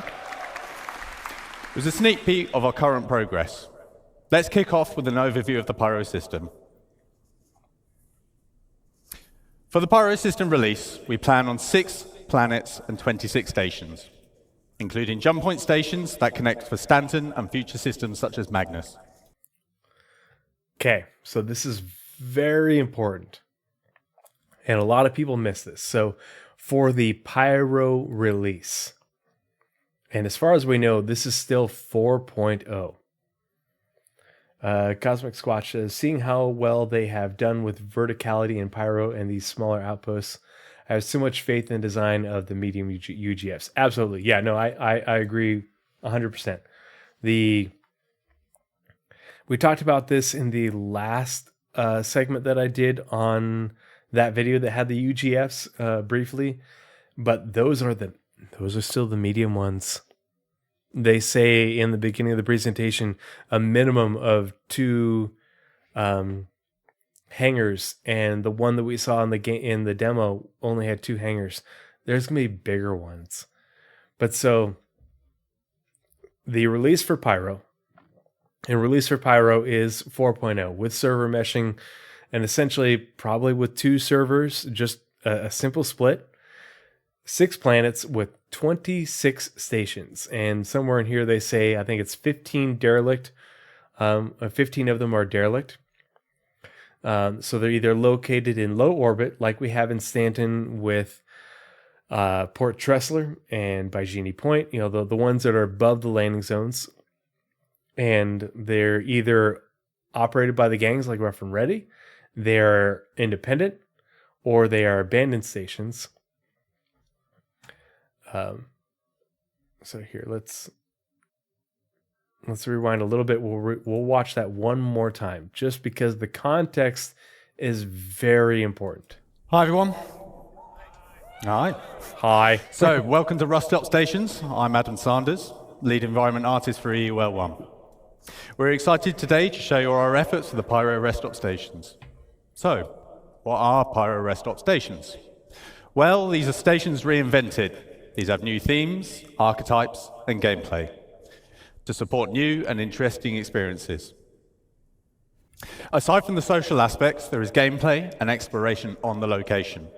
It was a sneak peek of our current progress. Let's kick off with an overview of the Pyro system. For the Pyro system release, we plan on 6 planets and 26 stations, including jump point stations that connect for Stanton and future systems such as Magnus. Okay, so this is very important. And a lot of people miss this. So for the Pyro release, and as far as we know, this is still 4.0. Cosmic Squatch says, seeing how well they have done with verticality in Pyro and these smaller outposts, I have so much faith in the design of the medium UGFs. Absolutely. Yeah, no, I agree 100%. We talked about this in the last segment that I did on that video that had the UGFs briefly, but those are still the medium ones. They say in the beginning of the presentation a minimum of 2 hangars, and the one that we saw in the demo only had 2 hangars. There's gonna be bigger ones, but so the release for Pyro is 4.0 with server meshing, and essentially probably with 2 servers, just a simple split. 6 planets with 26 stations, and somewhere in here they say, I think it's 15 derelict. 15 of them are derelict. So they're either located in low orbit, like we have in Stanton with Port Tressler and by Genie Point, the ones that are above the landing zones, and they're either operated by the gangs like Rough and Ready, they're independent, or they are abandoned stations. So here, let's rewind a little bit. We'll watch that one more time, just because the context is very important. Hi, everyone. Hi. Hi. So, welcome to Rust Up Stations. I'm Adam Sanders, lead environment artist for EUL1. We're excited today to show you our efforts for the Pyro rest stop stations. So, what are Pyro rest stop stations? Well, these are stations reinvented. These have new themes, archetypes, and gameplay to support new and interesting experiences. Aside from the social aspects, there is gameplay and exploration on the location.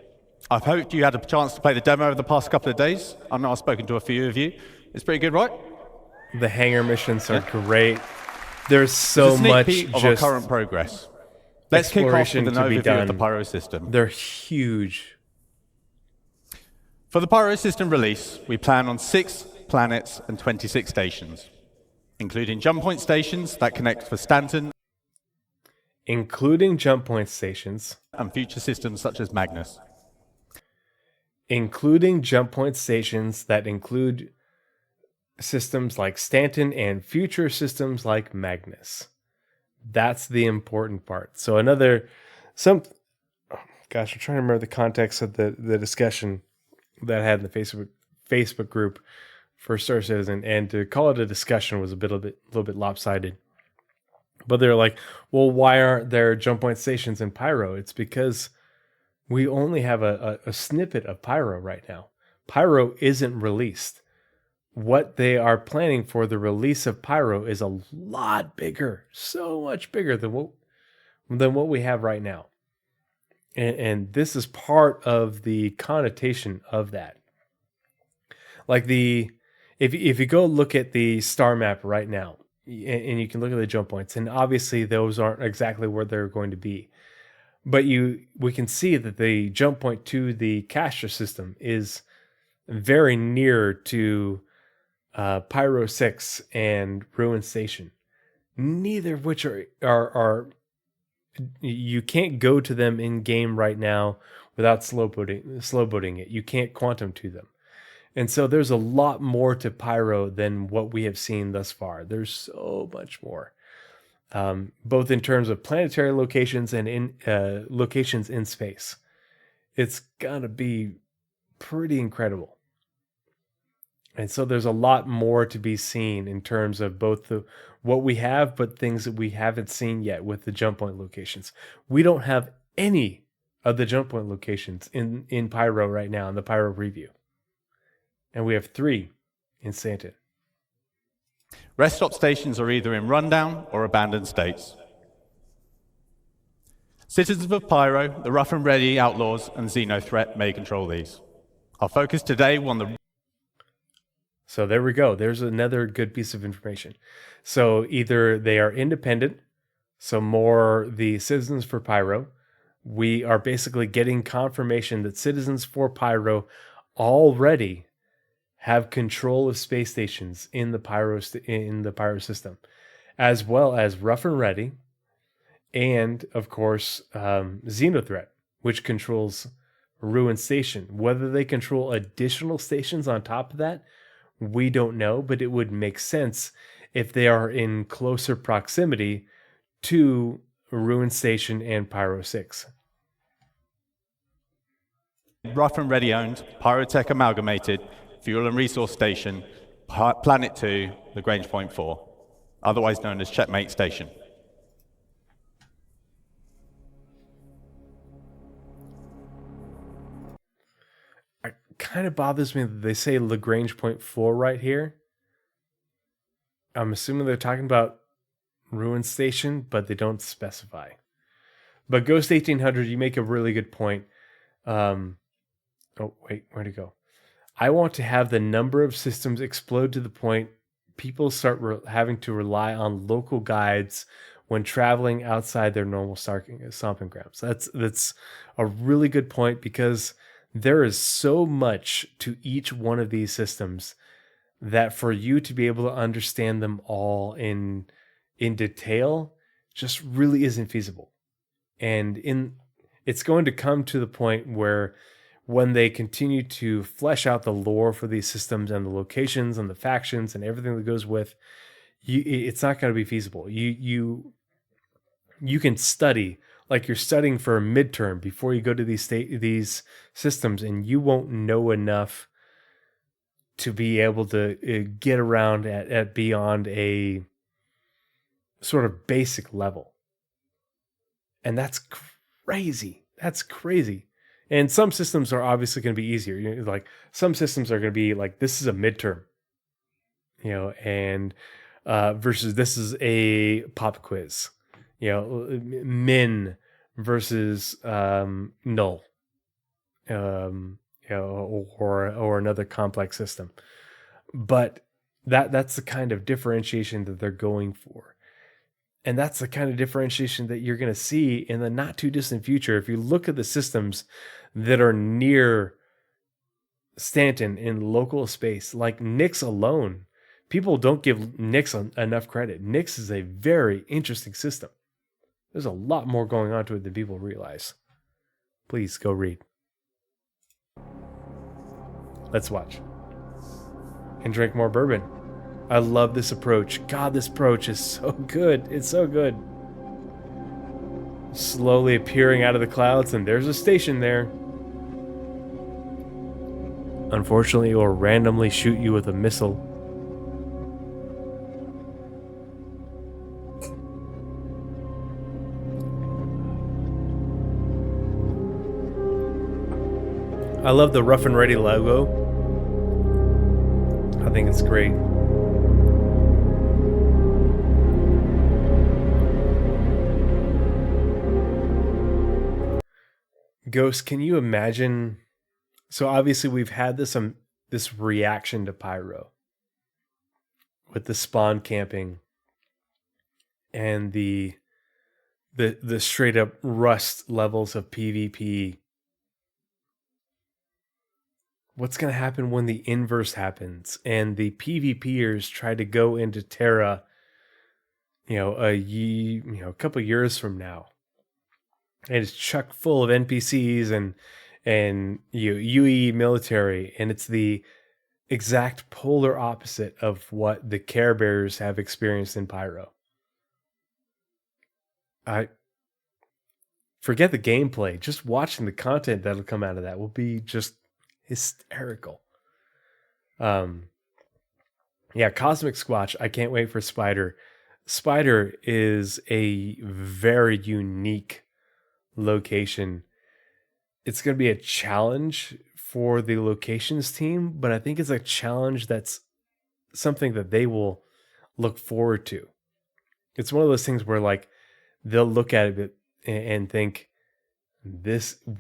I've hoped you had a chance to play the demo over the past couple of days. I know I've spoken to a few of you. It's pretty good, right? The hangar missions are great. There's so much peek of our current progress. Let's kick off with an overview of the Pyro system. They're huge. For the Pyro system release, we plan on 6 planets and 26 stations, including jump point stations that connect for Stanton, including jump point stations and future systems such as Magnus. Including jump point stations that include systems like Stanton and future systems like Magnus. That's the important part. So I'm trying to remember the context of the discussion that I had in the Facebook group for Star Citizen, and to call it a discussion was a little bit lopsided. But they're like, well, why aren't there jump point stations in Pyro? It's because we only have a snippet of Pyro right now. Pyro isn't released. What they are planning for the release of Pyro is a lot bigger, so much bigger than what we have right now. And this is part of the connotation of that. Like if you go look at the star map right now, and you can look at the jump points, and obviously those aren't exactly where they're going to be, but we can see that the jump point to the caster system is very near to Pyro 6 and Ruin Station, neither of which are you can't go to them in game right now without slow boating it. You can't quantum to them. And so there's a lot more to Pyro than what we have seen thus far. There's so much more. both in terms of planetary locations and in locations in space. It's gonna be pretty incredible. And so there's a lot more to be seen in terms of both what we have, but things that we haven't seen yet with the jump point locations. We don't have any of the jump point locations in Pyro right now in the Pyro preview. And we have 3 in Stanton. Rest stop stations are either in rundown or abandoned states. Citizens of Pyro, the rough and ready outlaws, and Xenothreat may control these. Our focus today on the... So there we go. There's another good piece of information. So either they are independent, so more the Citizens for Pyro. We are basically getting confirmation that Citizens for Pyro already have control of space stations in the Pyro system, as well as Rough and Ready, and of course Xenothreat, which controls Ruin Station. Whether they control additional stations on top of that, we don't know, but it would make sense if they are in closer proximity to Ruin Station and Pyro 6. Rough and Ready owned, Pyrotech Amalgamated, Fuel and Resource Station, Planet 2, Lagrange Point 4, otherwise known as Checkmate Station. It kind of bothers me that they say Lagrange Point 4 right here. I'm assuming they're talking about Ruin Station, but they don't specify. But Ghost 1800, you make a really good point. Oh, wait, where'd it go? I want to have the number of systems explode to the point people start having to rely on local guides when traveling outside their normal stomping grounds. That's a really good point, because there is so much to each one of these systems that for you to be able to understand them all in detail just really isn't feasible. And it's going to come to the point where when they continue to flesh out the lore for these systems and the locations and the factions and everything that goes with, it's not going to be feasible. You can study like you're studying for a midterm before you go to these systems, and you won't know enough to be able to get around at beyond a sort of basic level. And that's crazy. That's crazy. And some systems are obviously going to be easier. Like some systems are going to be like, this is a midterm, and versus this is a pop quiz, min versus null, or another complex system. But that's the kind of differentiation that they're going for. And that's the kind of differentiation that you're going to see in the not too distant future. If you look at the systems that are near Stanton in local space, like Nyx alone, people don't give Nyx enough credit. Nyx is a very interesting system. There's a lot more going on to it than people realize. Please go read. Let's watch. And drink more bourbon. I love this approach. God, this approach is so good. It's so good. Slowly appearing out of the clouds, and there's a station there. Unfortunately, it will randomly shoot you with a missile. I love the Rough and Ready logo. I think it's great. Ghost, can you imagine? So obviously we've had this reaction to Pyro with the spawn camping and the straight up rust levels of PvP. What's going to happen when the inverse happens and the PvPers try to go into Terra, a couple years from now? And it's chock full of NPCs and UE military, and it's the exact polar opposite of what the Care Bears have experienced in Pyro. I forget the gameplay. Just watching the content that'll come out of that will be just hysterical. Yeah, Cosmic Squatch. I can't wait for Spider. Spider is a very unique location. It's going to be a challenge for the locations team, but I think it's a challenge that's something that they will look forward to. It's one of those things where like they'll look at it and think,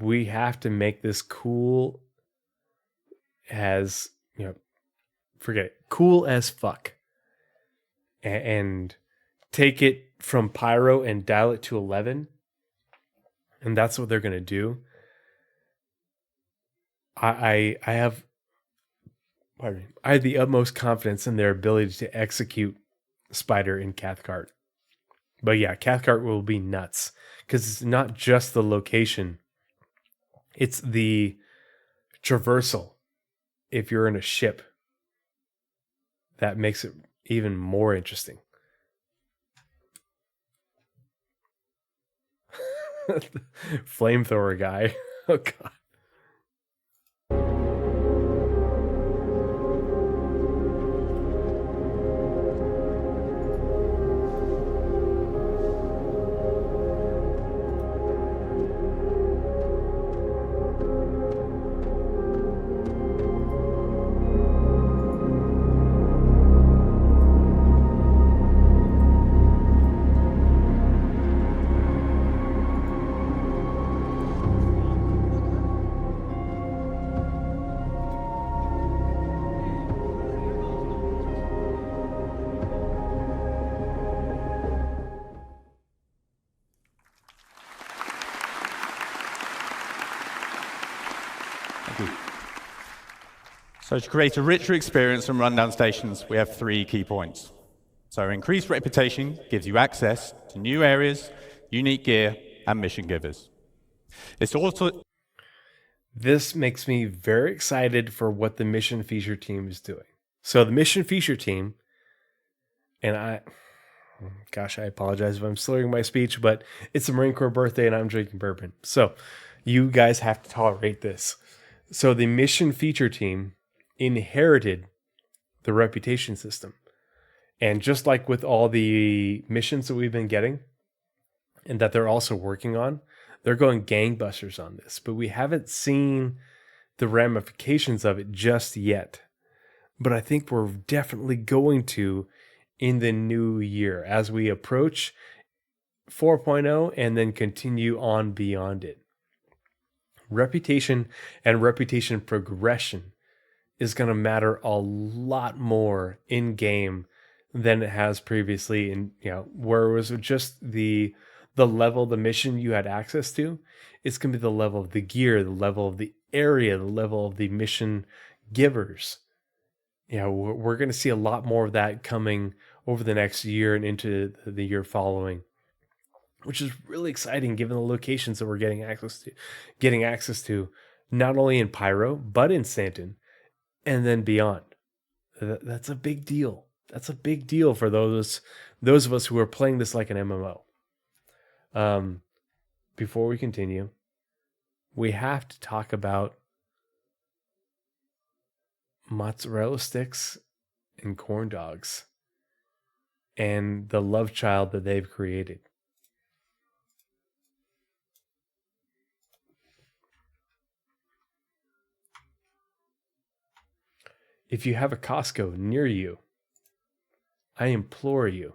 we have to make this cool as, forget it, cool as fuck. And take it from Pyro and dial it to 11. And that's what they're going to do. I have the utmost confidence in their ability to execute Spider in Cathcart. But yeah, Cathcart will be nuts because it's not just the location. It's the traversal. If you're in a ship, that makes it even more interesting. Flamethrower guy. Oh god. So to create a richer experience from rundown stations, we have 3 key points. So increased reputation gives you access to new areas, unique gear, and mission givers. This makes me very excited for what the mission feature team is doing. So the mission feature team, and I apologize if I'm slurring my speech, but it's a Marine Corps birthday and I'm drinking bourbon. So you guys have to tolerate this. So the mission feature team inherited the reputation system. And just like with all the missions that we've been getting and that they're also working on, they're going gangbusters on this, but we haven't seen the ramifications of it just yet. But I think we're definitely going to in the new year as we approach 4.0 and then continue on beyond it. Reputation and reputation progression is going to matter a lot more in game than it has previously. And where it was just the level of the mission you had access to, it's going to be the level of the gear, the level of the area, the level of the mission givers. We're going to see a lot more of that coming over the next year and into the year following, which is really exciting given the locations that we're getting access to not only in Pyro, but in Stanton and then beyond. That's a big deal. That's a big deal for those of us who are playing this like an MMO. Before we continue, we have to talk about mozzarella sticks and corn dogs and the love child that they've created. If you have a Costco near you, I implore you,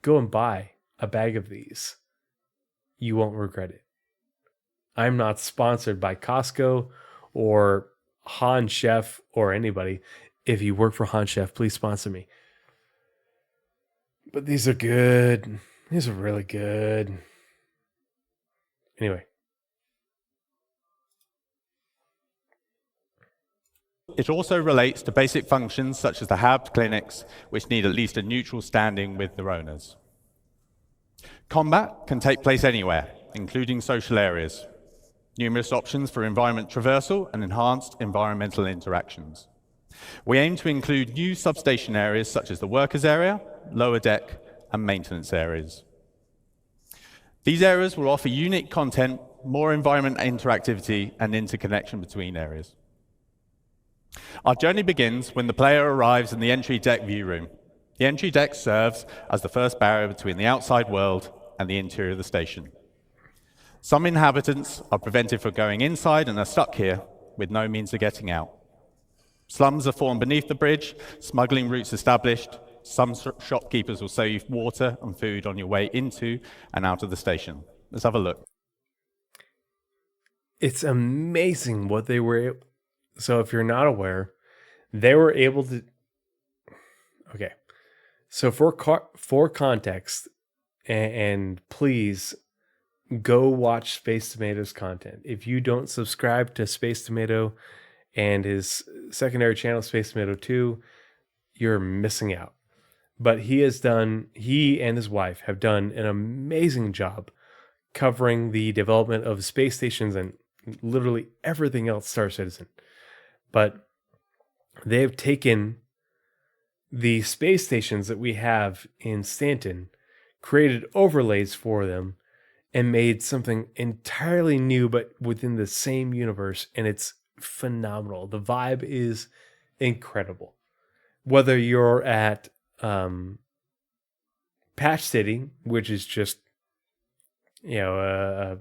go and buy a bag of these. You won't regret it. I'm not sponsored by Costco or Han Chef or anybody. If you work for Han Chef, please sponsor me. But these are good. These are really good. Anyway. It also relates to basic functions such as the HAB clinics, which need at least a neutral standing with their owners. Combat can take place anywhere, including social areas. Numerous options for environment traversal and enhanced environmental interactions. We aim to include new substation areas such as the workers area, lower deck, and maintenance areas. These areas will offer unique content, more environment interactivity, and interconnection between areas. Our journey begins when the player arrives in the entry deck view room. The entry deck serves as the first barrier between the outside world and the interior of the station. Some inhabitants are prevented from going inside and are stuck here with no means of getting out. Slums are formed beneath the bridge, smuggling routes established. Some shopkeepers will sell you water and food on your way into and out of the station. Let's have a look. It's amazing what they were. So if you're not aware, they were able to. Okay. So for context, and please go watch Space Tomato's content. If you don't subscribe to Space Tomato and his secondary channel, Space Tomato 2, you're missing out. But he and his wife have done an amazing job covering the development of space stations and literally everything else Star Citizen. But they've taken the space stations that we have in Stanton, created overlays for them, and made something entirely new, but within the same universe. And it's phenomenal. The vibe is incredible. Whether you're at Patch City, which is just,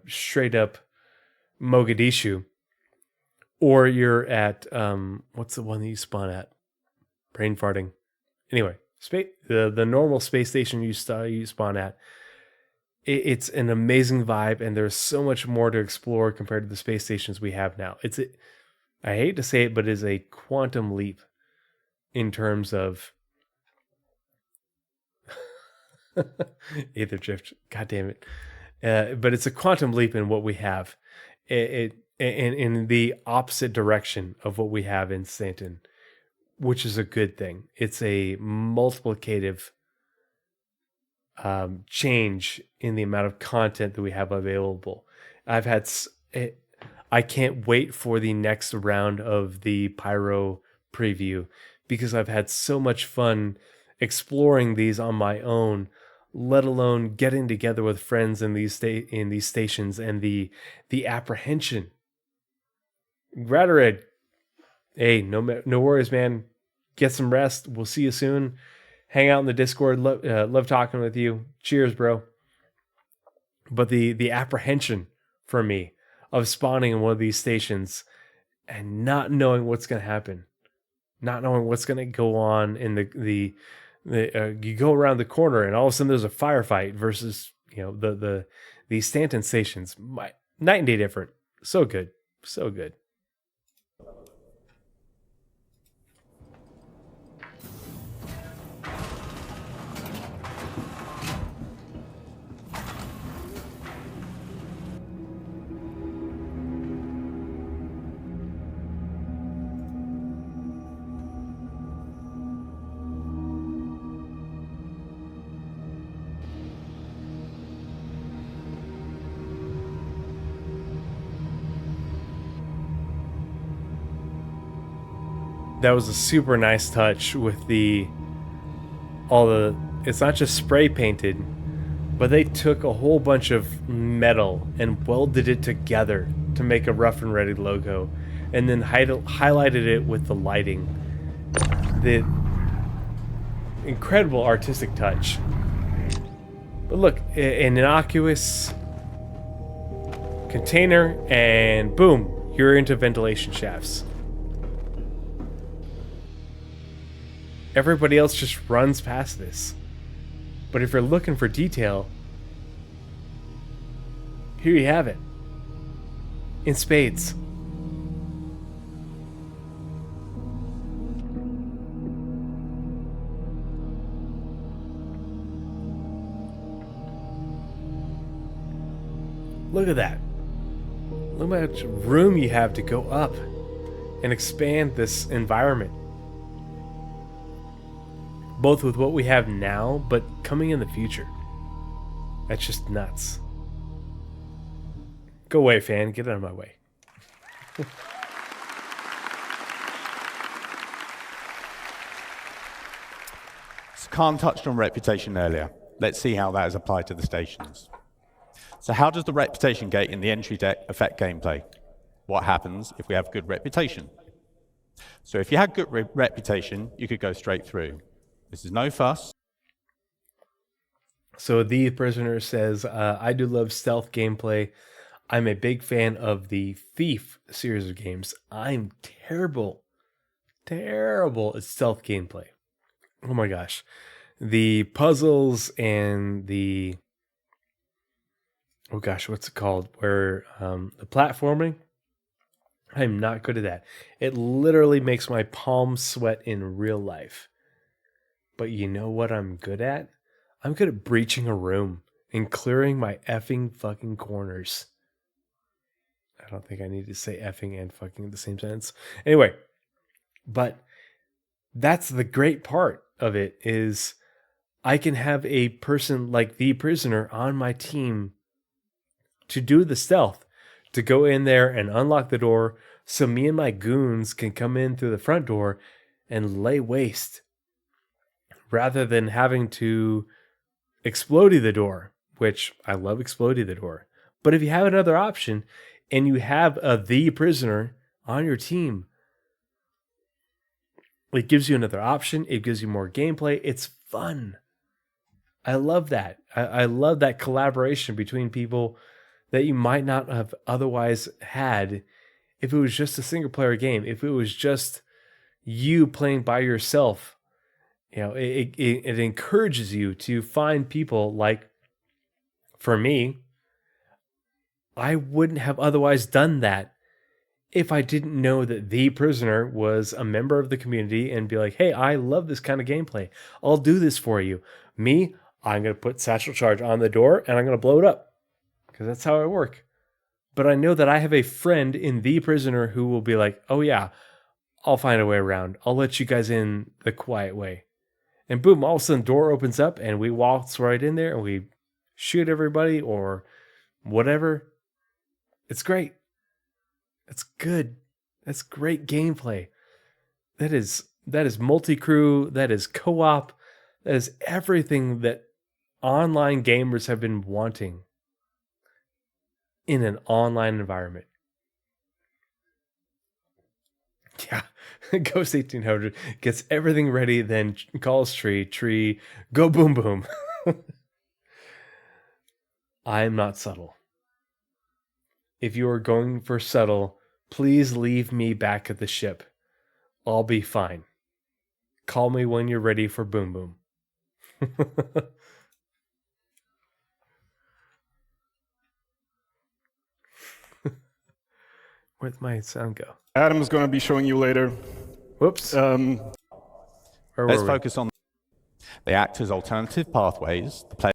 straight up Mogadishu, or you're at, what's the one that you spawn at? Brain farting. Anyway, the normal space station you spawn at, it's an amazing vibe, and there's so much more to explore compared to the space stations we have now. I hate to say it, but it is a quantum leap in terms of Aether Drift. God damn it. But it's a quantum leap in what we have. In the opposite direction of what we have in Stanton, which is a good thing. It's a multiplicative change in the amount of content that we have available. I can't wait for the next round of the Pyro preview because I've had so much fun exploring these on my own, let alone getting together with friends in these stations, and the apprehension. Graterad, hey, no worries, man. Get some rest. We'll see you soon. Hang out in the Discord. Love talking with you. Cheers, bro. But the apprehension for me of spawning in one of these stations and not knowing what's going to happen, not knowing what's going to go on in you go around the corner and all of a sudden there's a firefight versus these Stanton stations, night and day different. So good, so good. That was a super nice touch with it's not just spray painted, but they took a whole bunch of metal and welded it together to make a Rough and Ready logo, and then highlighted it with the lighting. The incredible artistic touch. But look, an innocuous container, and boom, you're into ventilation shafts. Everybody else just runs past this. But if you're looking for detail, here you have it. In spades. Look at that. Look how much room you have to go up and expand this environment. Both with what we have now, but coming in the future. That's just nuts. Go away, fan. Get out of my way. Khan touched on reputation earlier. Let's see how that is applied to the stations. So how does the reputation gate in the entry deck affect gameplay? What happens if we have good reputation? So if you had good reputation, you could go straight through. This is no fuss. So the prisoner says, I do love stealth gameplay. I'm a big fan of the Thief series of games. I'm terrible at stealth gameplay. Oh my gosh. The puzzles and the, oh gosh, what's it called? Where the platforming, I'm not good at that. It literally makes my palms sweat in real life. But you know what I'm good at? I'm good at breaching a room and clearing my effing fucking corners. I don't think I need to say effing and fucking in the same sentence. Anyway, but that's the great part of it is I can have a person like the prisoner on my team to do the stealth, to go in there and unlock the door so me and my goons can come in through the front door and lay waste rather than having to explodey the door, which I love explodey the door. But if you have another option and you have the prisoner on your team, it gives you another option. It gives you more gameplay. It's fun. I love that. I love that collaboration between people that you might not have otherwise had if it was just a single player game. If it was just you playing by yourself, you know, it encourages you to find people like, for me, I wouldn't have otherwise done that if I didn't know that the prisoner was a member of the community and be like, hey, I love this kind of gameplay. I'll do this for you. Me, I'm going to put satchel charge on the door and I'm going to blow it up because that's how I work. But I know that I have a friend in the prisoner who will be like, oh yeah, I'll find a way around. I'll let you guys in the quiet way. And boom, all of a sudden door opens up and we waltz right in there and we shoot everybody or whatever. It's great. That's good. That's great gameplay. That is multi-crew. That is co-op. That is everything that online gamers have been wanting in an online environment. Yeah, Ghost 1800 gets everything ready, then calls Tree, go boom boom. I'm not subtle. If you are going for subtle, please leave me back at the ship. I'll be fine. Call me when you're ready for boom boom. Where'd my sound go? Adam's going to be showing you later. Whoops. Let's focus on they act as alternative pathways. The player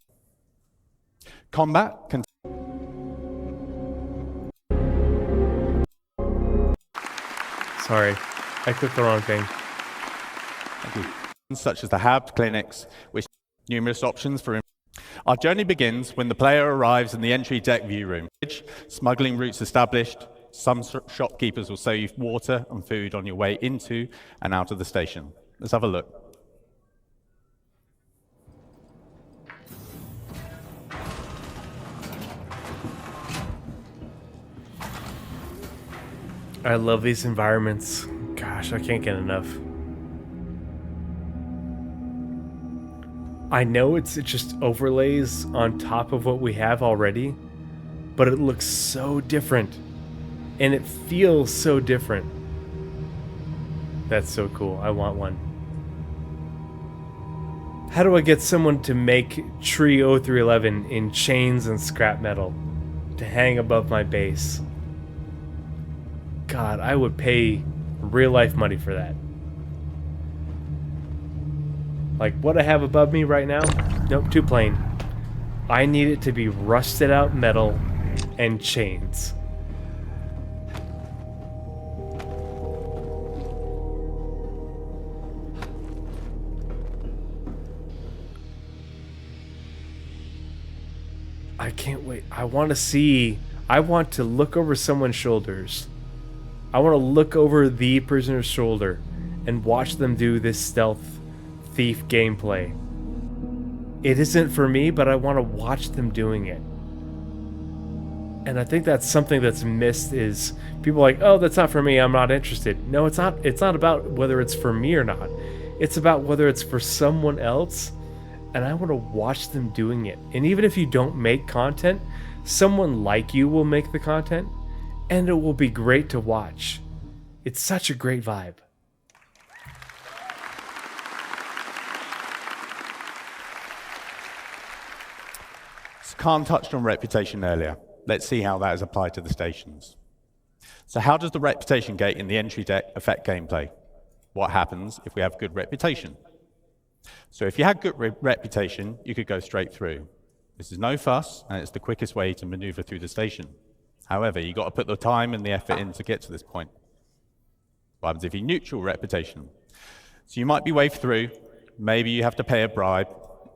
combat can. Sorry, I clicked the wrong thing. Thank you. Such as the hub clinics, which numerous options for. Our journey begins when the player arrives in the entry deck view room. Smuggling routes established. Some shopkeepers will sell you water and food on your way into and out of the station. Let's have a look. I love these environments. Gosh, I can't get enough. I know it's just overlays on top of what we have already, but it looks so different. And it feels so different. That's so cool. I want one. How do I get someone to make Tree 0311 in chains and scrap metal to hang above my base? God, I would pay real life money for that. Like what I have above me right now? Nope, too plain. I need it to be rusted out metal and chains. I can't wait. I want to look over someone's shoulders. I want to look over the prisoner's shoulder and watch them do this stealth thief gameplay. it isn't for me, but I want to watch them doing it. And I think that's something that's missed is people are like, oh, that's not for me, I'm not interested. No, it's not. It's not about whether it's for me or not. It's about whether it's for someone else, and I want to watch them doing it. And even if you don't make content, someone like you will make the content, and it will be great to watch. It's such a great vibe. Khan touched on reputation earlier. Let's see how that is applied to the stations. So how does the reputation gate in the entry deck affect gameplay? What happens if we have good reputation? So if you had good reputation, you could go straight through. This is no fuss, and it's the quickest way to maneuver through the station. However, you've got to put the time and the effort in to get to this point. What happens if you neutral reputation? So you might be waved through, maybe you have to pay a bribe,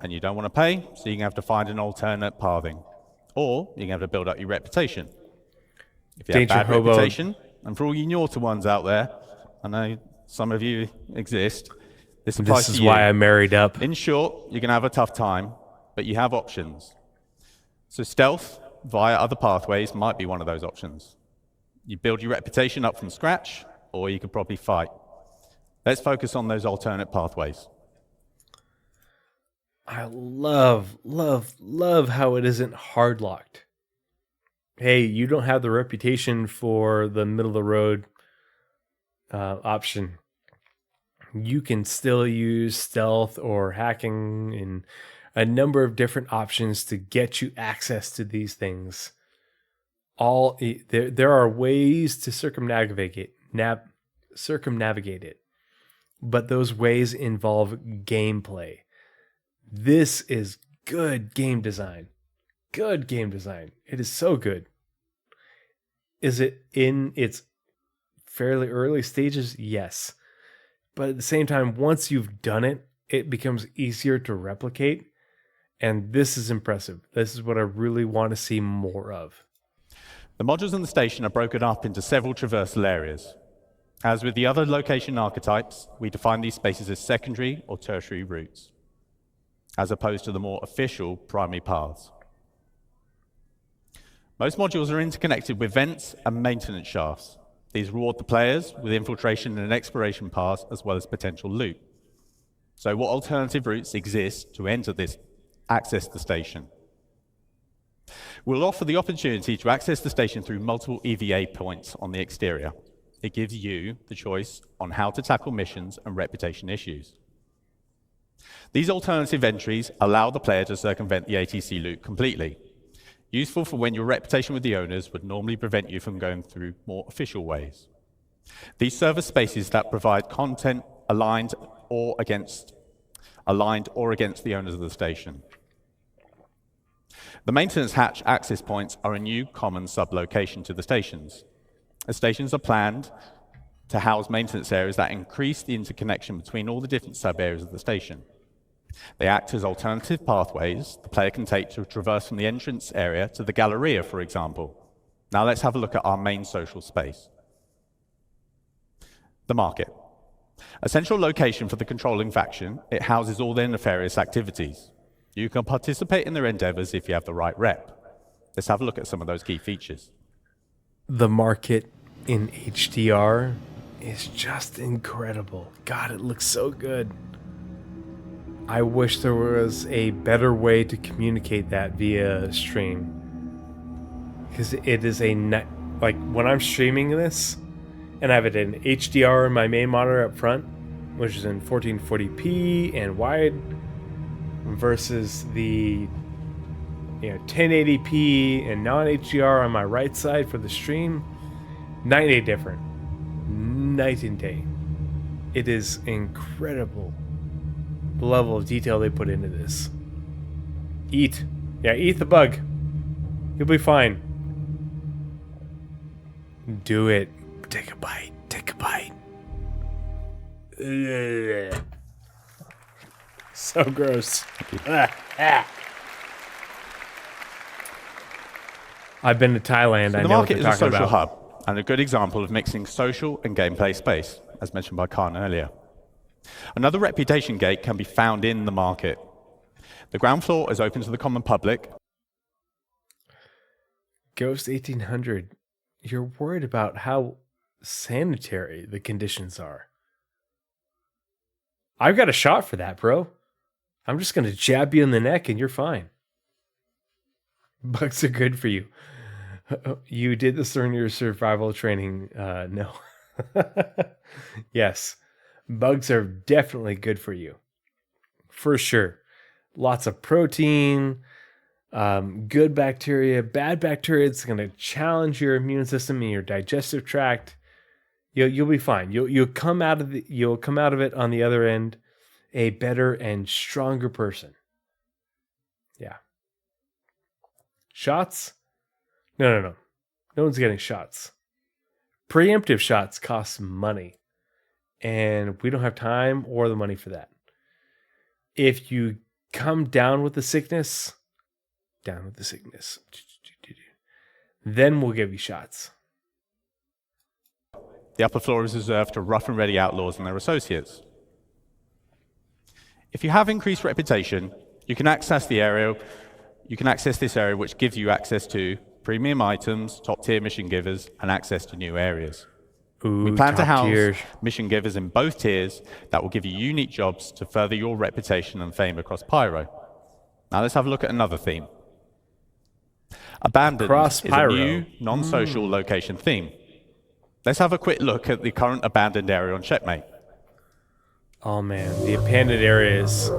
and you don't want to pay, so you're going to have to find an alternate pathing. Or you're going to have to build up your reputation. If you have bad reputation, and for all you naughty ones out there, I know some of you exist, this applies to you. This is why I married up. In short, you're going to have a tough time, but you have options. So stealth via other pathways might be one of those options. You build your reputation up from scratch, or you could probably fight. Let's focus on those alternate pathways. I love how it isn't hard locked. Hey, you don't have the reputation for the middle of the road option. You can still use stealth or hacking and a number of different options to get you access to these things. There are ways to circumnavigate it, but those ways involve gameplay. This is good game design. Good game design. It is so good. Is it in its fairly early stages? Yes. But at the same time, once you've done it, it becomes easier to replicate. And this is impressive. This is what I really want to see more of. The modules in the station are broken up into several traversal areas. As with the other location archetypes, we define these spaces as secondary or tertiary routes, as opposed to the more official primary paths. Most modules are interconnected with vents and maintenance shafts. These reward the players with infiltration and exploration paths, as well as potential loot. So what alternative routes exist to access the station? We'll offer the opportunity to access the station through multiple EVA points on the exterior. It gives you the choice on how to tackle missions and reputation issues. These alternative entries allow the player to circumvent the ATC loop completely, useful for when your reputation with the owners would normally prevent you from going through more official ways. These serve as spaces that provide content aligned or against the owners of the station. The maintenance hatch access points are a new common sub-location to the stations. The stations are planned to house maintenance areas that increase the interconnection between all the different sub-areas of the station. They act as alternative pathways the player can take to traverse from the entrance area to the Galleria, for example. Now let's have a look at our main social space. The market. A central location for the controlling faction, it houses all their nefarious activities. You can participate in their endeavors if you have the right rep. Let's have a look at some of those key features. The market in HDR is just incredible. God, it looks so good. I wish there was a better way to communicate that via stream. Because it is like when I'm streaming this, and I have it in HDR in my main monitor up front, which is in 1440p and wide, versus the 1080p and non-HDR on my right side for the stream, night and day different. Night and day. It is incredible the level of detail they put into this. Eat. Yeah, eat the bug. You'll be fine. Do it. Take a bite. Take a bite. Ugh. So gross. I've been to Thailand. So I the know what market they're is a talking social about. hub and a good example of mixing social and gameplay space, as mentioned by Khan earlier. Another reputation gate can be found in the market. The ground floor is open to the common public. Ghost 1800, you're worried about how sanitary the conditions are. I've got a shot for that, bro. I'm just going to jab you in the neck and you're fine. Bugs are good for you. You did this during your survival training. No. Yes. Bugs are definitely good for you. For sure. Lots of protein, good bacteria, bad bacteria. It's going to challenge your immune system and your digestive tract. You'll be fine. You'll come out of it on the other end a better and stronger person. Yeah. Shots? No. No one's getting shots. Preemptive shots cost money, and we don't have time or the money for that. If you come down with the sickness, then we'll give you shots. The upper floor is reserved to rough and ready outlaws and their associates. If you have increased reputation, you can access this area, which gives you access to premium items, top-tier mission givers, and access to new areas. Ooh, we plan to house tier mission givers in both tiers that will give you unique jobs to further your reputation and fame across Pyro. Now let's have a look at another theme. Abandoned Across is Pyro. a new, non-social location theme. Let's have a quick look at the current abandoned area on Checkmate. Oh man, the abandoned areas.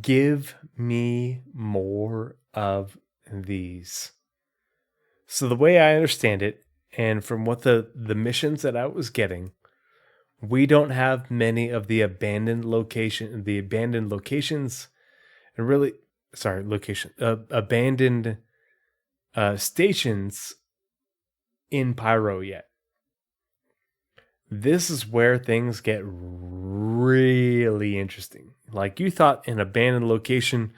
Give me more of these. So the way I understand it, and from what the missions that I was getting, we don't have many of the abandoned locations, and really, abandoned stations in Pyro yet. This is where things get really interesting. Like, you thought an abandoned location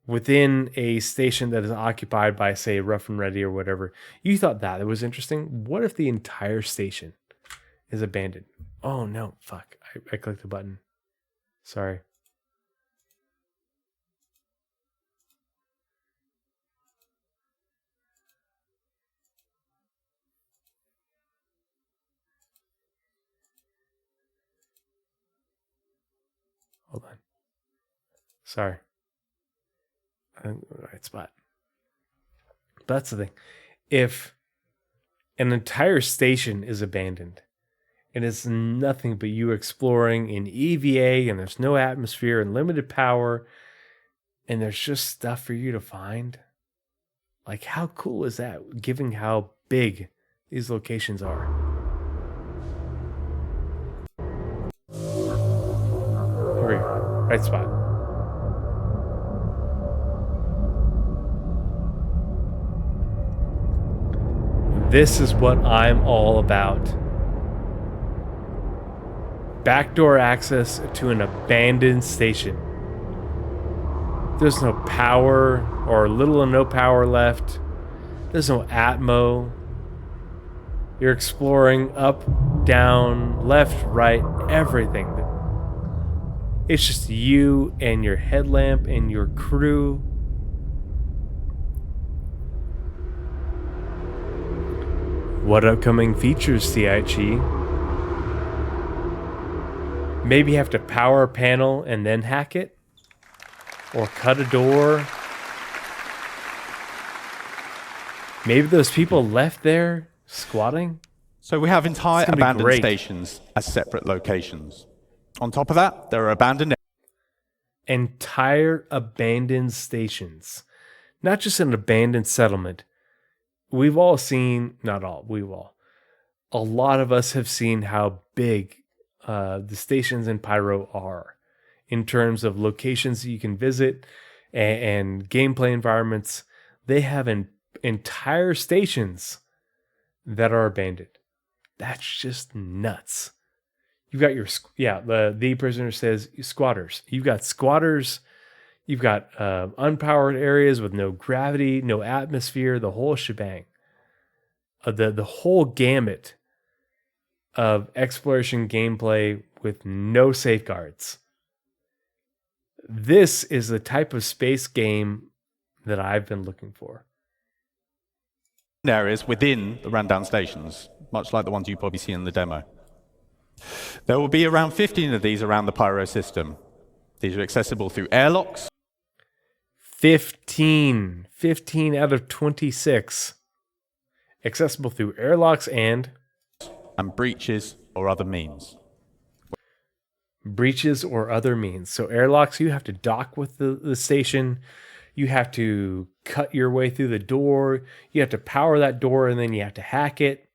within a station that is occupied by, say, Rough and Ready or whatever, you thought that it was interesting. What if the entire station is abandoned? Oh no, fuck. I clicked the button. Sorry. Hold on. Sorry. I think we're in the right spot. But that's the thing. If an entire station is abandoned and it's nothing but you exploring in EVA and there's no atmosphere and limited power and there's just stuff for you to find, like, how cool is that, given how big these locations are? Here we go. Right spot. This is what I'm all about. Backdoor access to an abandoned station. There's no power, or little or no power left. There's no Atmo. You're exploring up, down, left, right, everything. It's just you and your headlamp and your crew. What upcoming features, CIG? Maybe have to power a panel and then hack it? Or cut a door? Maybe those people left there squatting? So we have entire abandoned great. stations as separate locations. On top of that, there are abandoned Entire abandoned stations. Not just an abandoned settlement. We've all seen, not all, a lot of us have seen how big the stations in Pyro are in terms of locations that you can visit and gameplay environments. They have entire stations that are abandoned. That's just nuts. You've got the prisoner says squatters. You've got squatters. You've got unpowered areas with no gravity, no atmosphere, the whole shebang. The whole gamut of exploration gameplay with no safeguards. This is the type of space game that I've been looking for. Areas within the rundown stations, much like the ones you probably see in the demo. There will be around 15 of these around the Pyro system. These are accessible through airlocks. 15 out of 26. Accessible through airlocks and breaches or other means. Breaches or other means. So airlocks, you have to dock with the station. You have to cut your way through the door. You have to power that door, and then you have to hack it.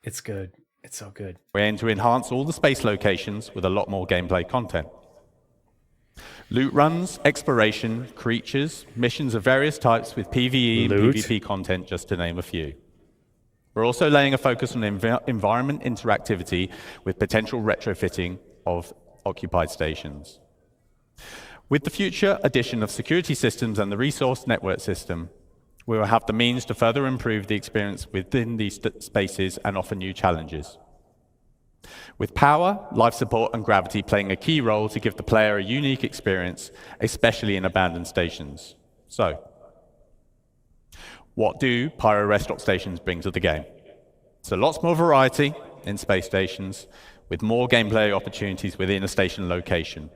It's good. It's so good. We aim to enhance all the space locations with a lot more gameplay content. Loot runs, exploration, creatures, missions of various types with PvE and PvP content, just to name a few. We're also laying a focus on environment interactivity with potential retrofitting of occupied stations. With the future addition of security systems and the resource network system, we will have the means to further improve the experience within these spaces and offer new challenges. With power, life support, and gravity playing a key role to give the player a unique experience, especially in abandoned stations. So, what do Pyro rest stop stations bring to the game? So lots more variety in space stations, with more gameplay opportunities within a station location.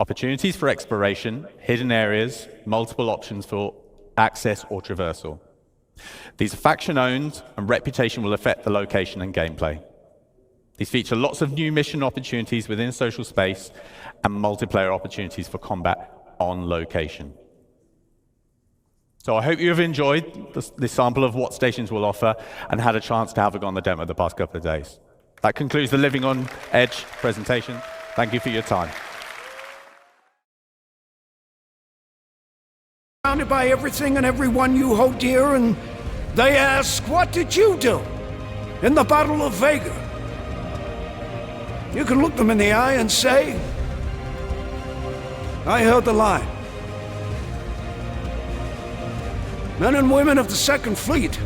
Opportunities for exploration, hidden areas, multiple options for access or traversal. These are faction-owned, and reputation will affect the location and gameplay. These feature lots of new mission opportunities within social space and multiplayer opportunities for combat on location. So I hope you have enjoyed this sample of what stations will offer and had a chance to have a go on the demo the past couple of days. That concludes the Living on Edge presentation. Thank you for your time. Surrounded by everything and everyone you hold dear, and they ask, what did you do in the Battle of Vega? You can look them in the eye and say, I held the line. Men and women of the Second Fleet,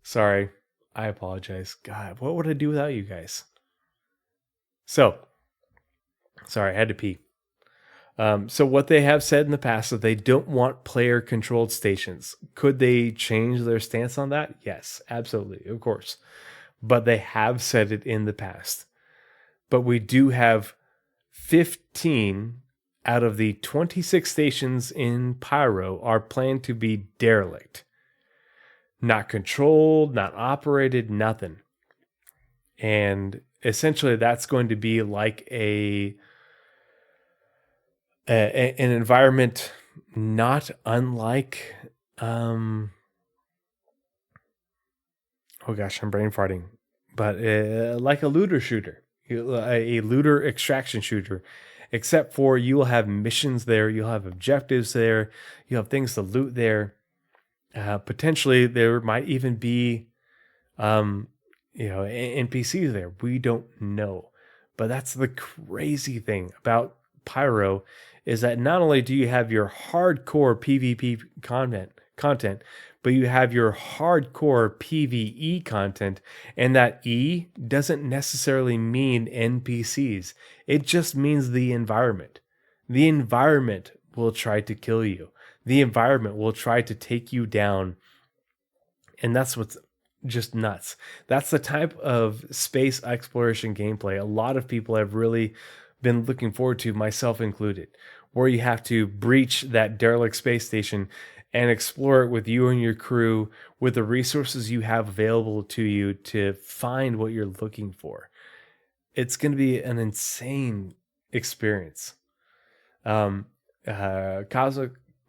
Sorry. I apologize. God, what would I do without you guys? So, sorry, I had to pee. So what they have said in the past is they don't want player-controlled stations. Could they change their stance on that? Yes, absolutely, of course. But they have said it in the past. But we do have 15 out of the 26 stations in Pyro are planned to be derelict. Not controlled, not operated, nothing. And essentially that's going to be like an environment not unlike oh gosh, I'm brain farting, but like a looter shooter, a looter extraction shooter, except for you will have missions there, you'll have objectives there, you have things to loot there. Potentially there might even be NPCs there. We don't know. But that's the crazy thing about Pyro, is that not only do you have your hardcore PvP content, but you have your hardcore PvE content, and that E doesn't necessarily mean NPCs. It just means the environment. The environment will try to kill you. The environment will try to take you down. And that's what's just nuts. That's the type of space exploration gameplay a lot of people have really been looking forward to, myself included, where you have to breach that derelict space station and explore it with you and your crew, with the resources you have available to you to find what you're looking for. it's going to be an insane experience. Cosmic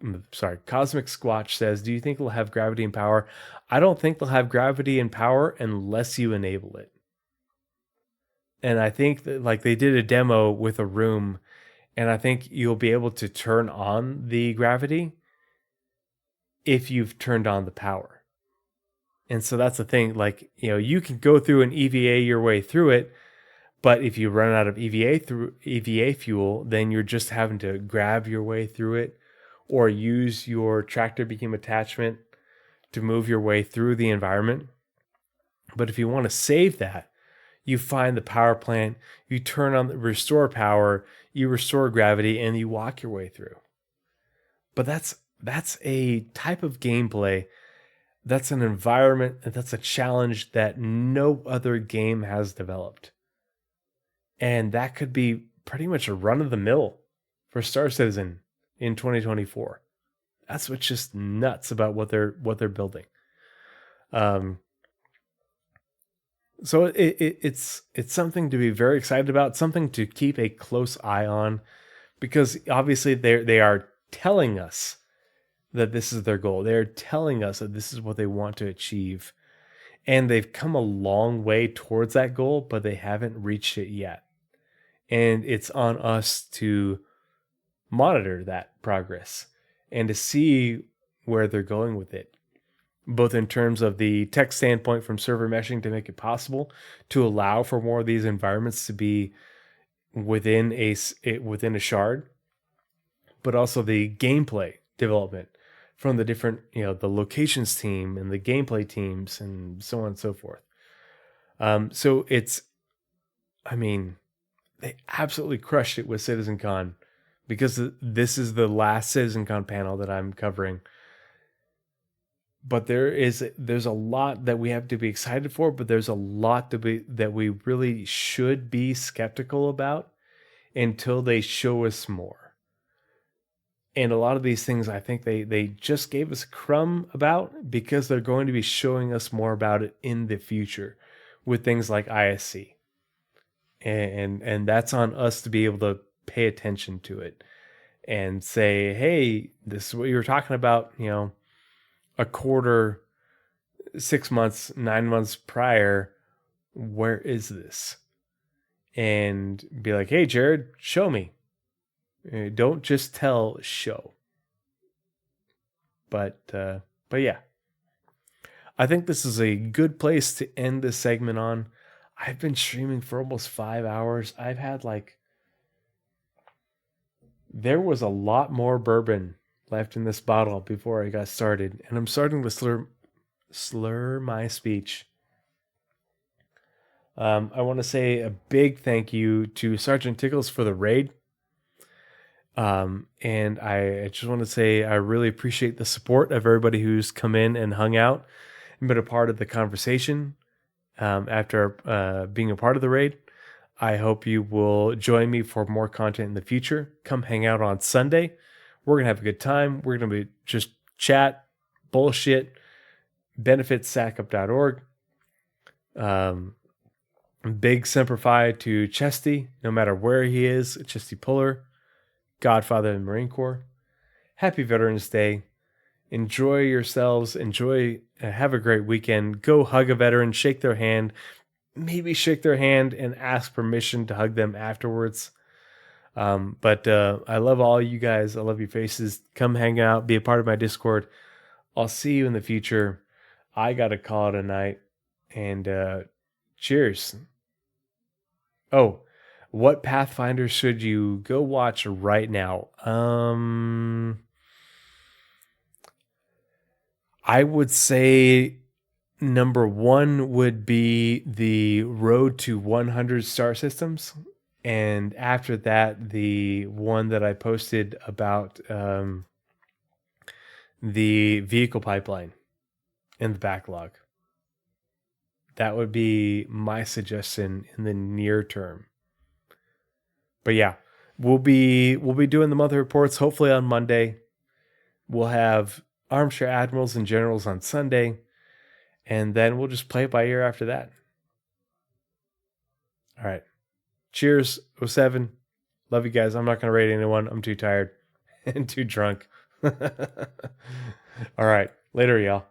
Squatch says, do you think they'll have gravity and power? I don't think they'll have gravity and power unless you enable it. And I think that like they did a demo with a room, and I think you'll be able to turn on the gravity if you've turned on the power. And so that's the thing, like, you can go through and EVA your way through it, but if you run out of EVA fuel, then you're just having to grab your way through it or use your tractor beam attachment to move your way through the environment. But if you want to save that, you find the power plant, you turn on the restore power, you restore gravity, and you walk your way through. But that's a type of gameplay, that's an environment, that's a challenge that no other game has developed. And that could be pretty much a run of the mill for Star Citizen in 2024. That's what's just nuts about what they're building. So it's something to be very excited about, something to keep a close eye on, because obviously they are telling us that this is their goal. They're telling us that this is what they want to achieve. And they've come a long way towards that goal, but they haven't reached it yet. And it's on us to monitor that progress and to see where they're going with it, both in terms of the tech standpoint from server meshing to make it possible to allow for more of these environments to be within a shard, but also the gameplay development from the different, the locations team and the gameplay teams and so on and so forth. So they absolutely crushed it with CitizenCon, because this is the last CitizenCon panel that I'm covering. But there's a lot that we have to be excited for, but there's a lot that we really should be skeptical about until they show us more. And a lot of these things, I think they just gave us a crumb about, because they're going to be showing us more about it in the future with things like ISC. And that's on us to be able to pay attention to it and say, hey, this is what you were talking about, a quarter, 6 months, 9 months prior. Where is this? And be like, hey, Jared, show me. Don't just tell, show. But yeah, I think this is a good place to end this segment on. I've been streaming for almost 5 hours. I've had there was a lot more bourbon left in this bottle before I got started, and I'm starting to slur my speech. I want to say a big thank you to Sergeant Tickles for the raid. And I just want to say I really appreciate the support of everybody who's come in and hung out and been a part of the conversation after being a part of the raid. I hope you will join me for more content in the future. Come hang out on Sunday. We're going to have a good time. We're going to be just chat, bullshit, benefitsacup.org. Big Semper Fi to Chesty, no matter where he is, Chesty Puller, Godfather of the Marine Corps. Happy Veterans Day. Enjoy yourselves. Have a great weekend. Go hug a veteran, shake their hand, maybe shake their hand and ask permission to hug them afterwards. But I love all you guys. I love your faces. Come hang out, be a part of my Discord. I'll see you in the future. I got to call it a night, and cheers. Oh, what Pathfinder should you go watch right now? I would say number one would be the Road to 100 Star Systems. And after that, the one that I posted about the vehicle pipeline in the backlog. That would be my suggestion in the near term. But yeah, we'll be doing the monthly reports hopefully on Monday. We'll have Armchair Admirals and Generals on Sunday, and then we'll just play it by ear after that. All right. Cheers, 07. Love you guys. I'm not going to rate anyone. I'm too tired and too drunk. All right. Later, y'all.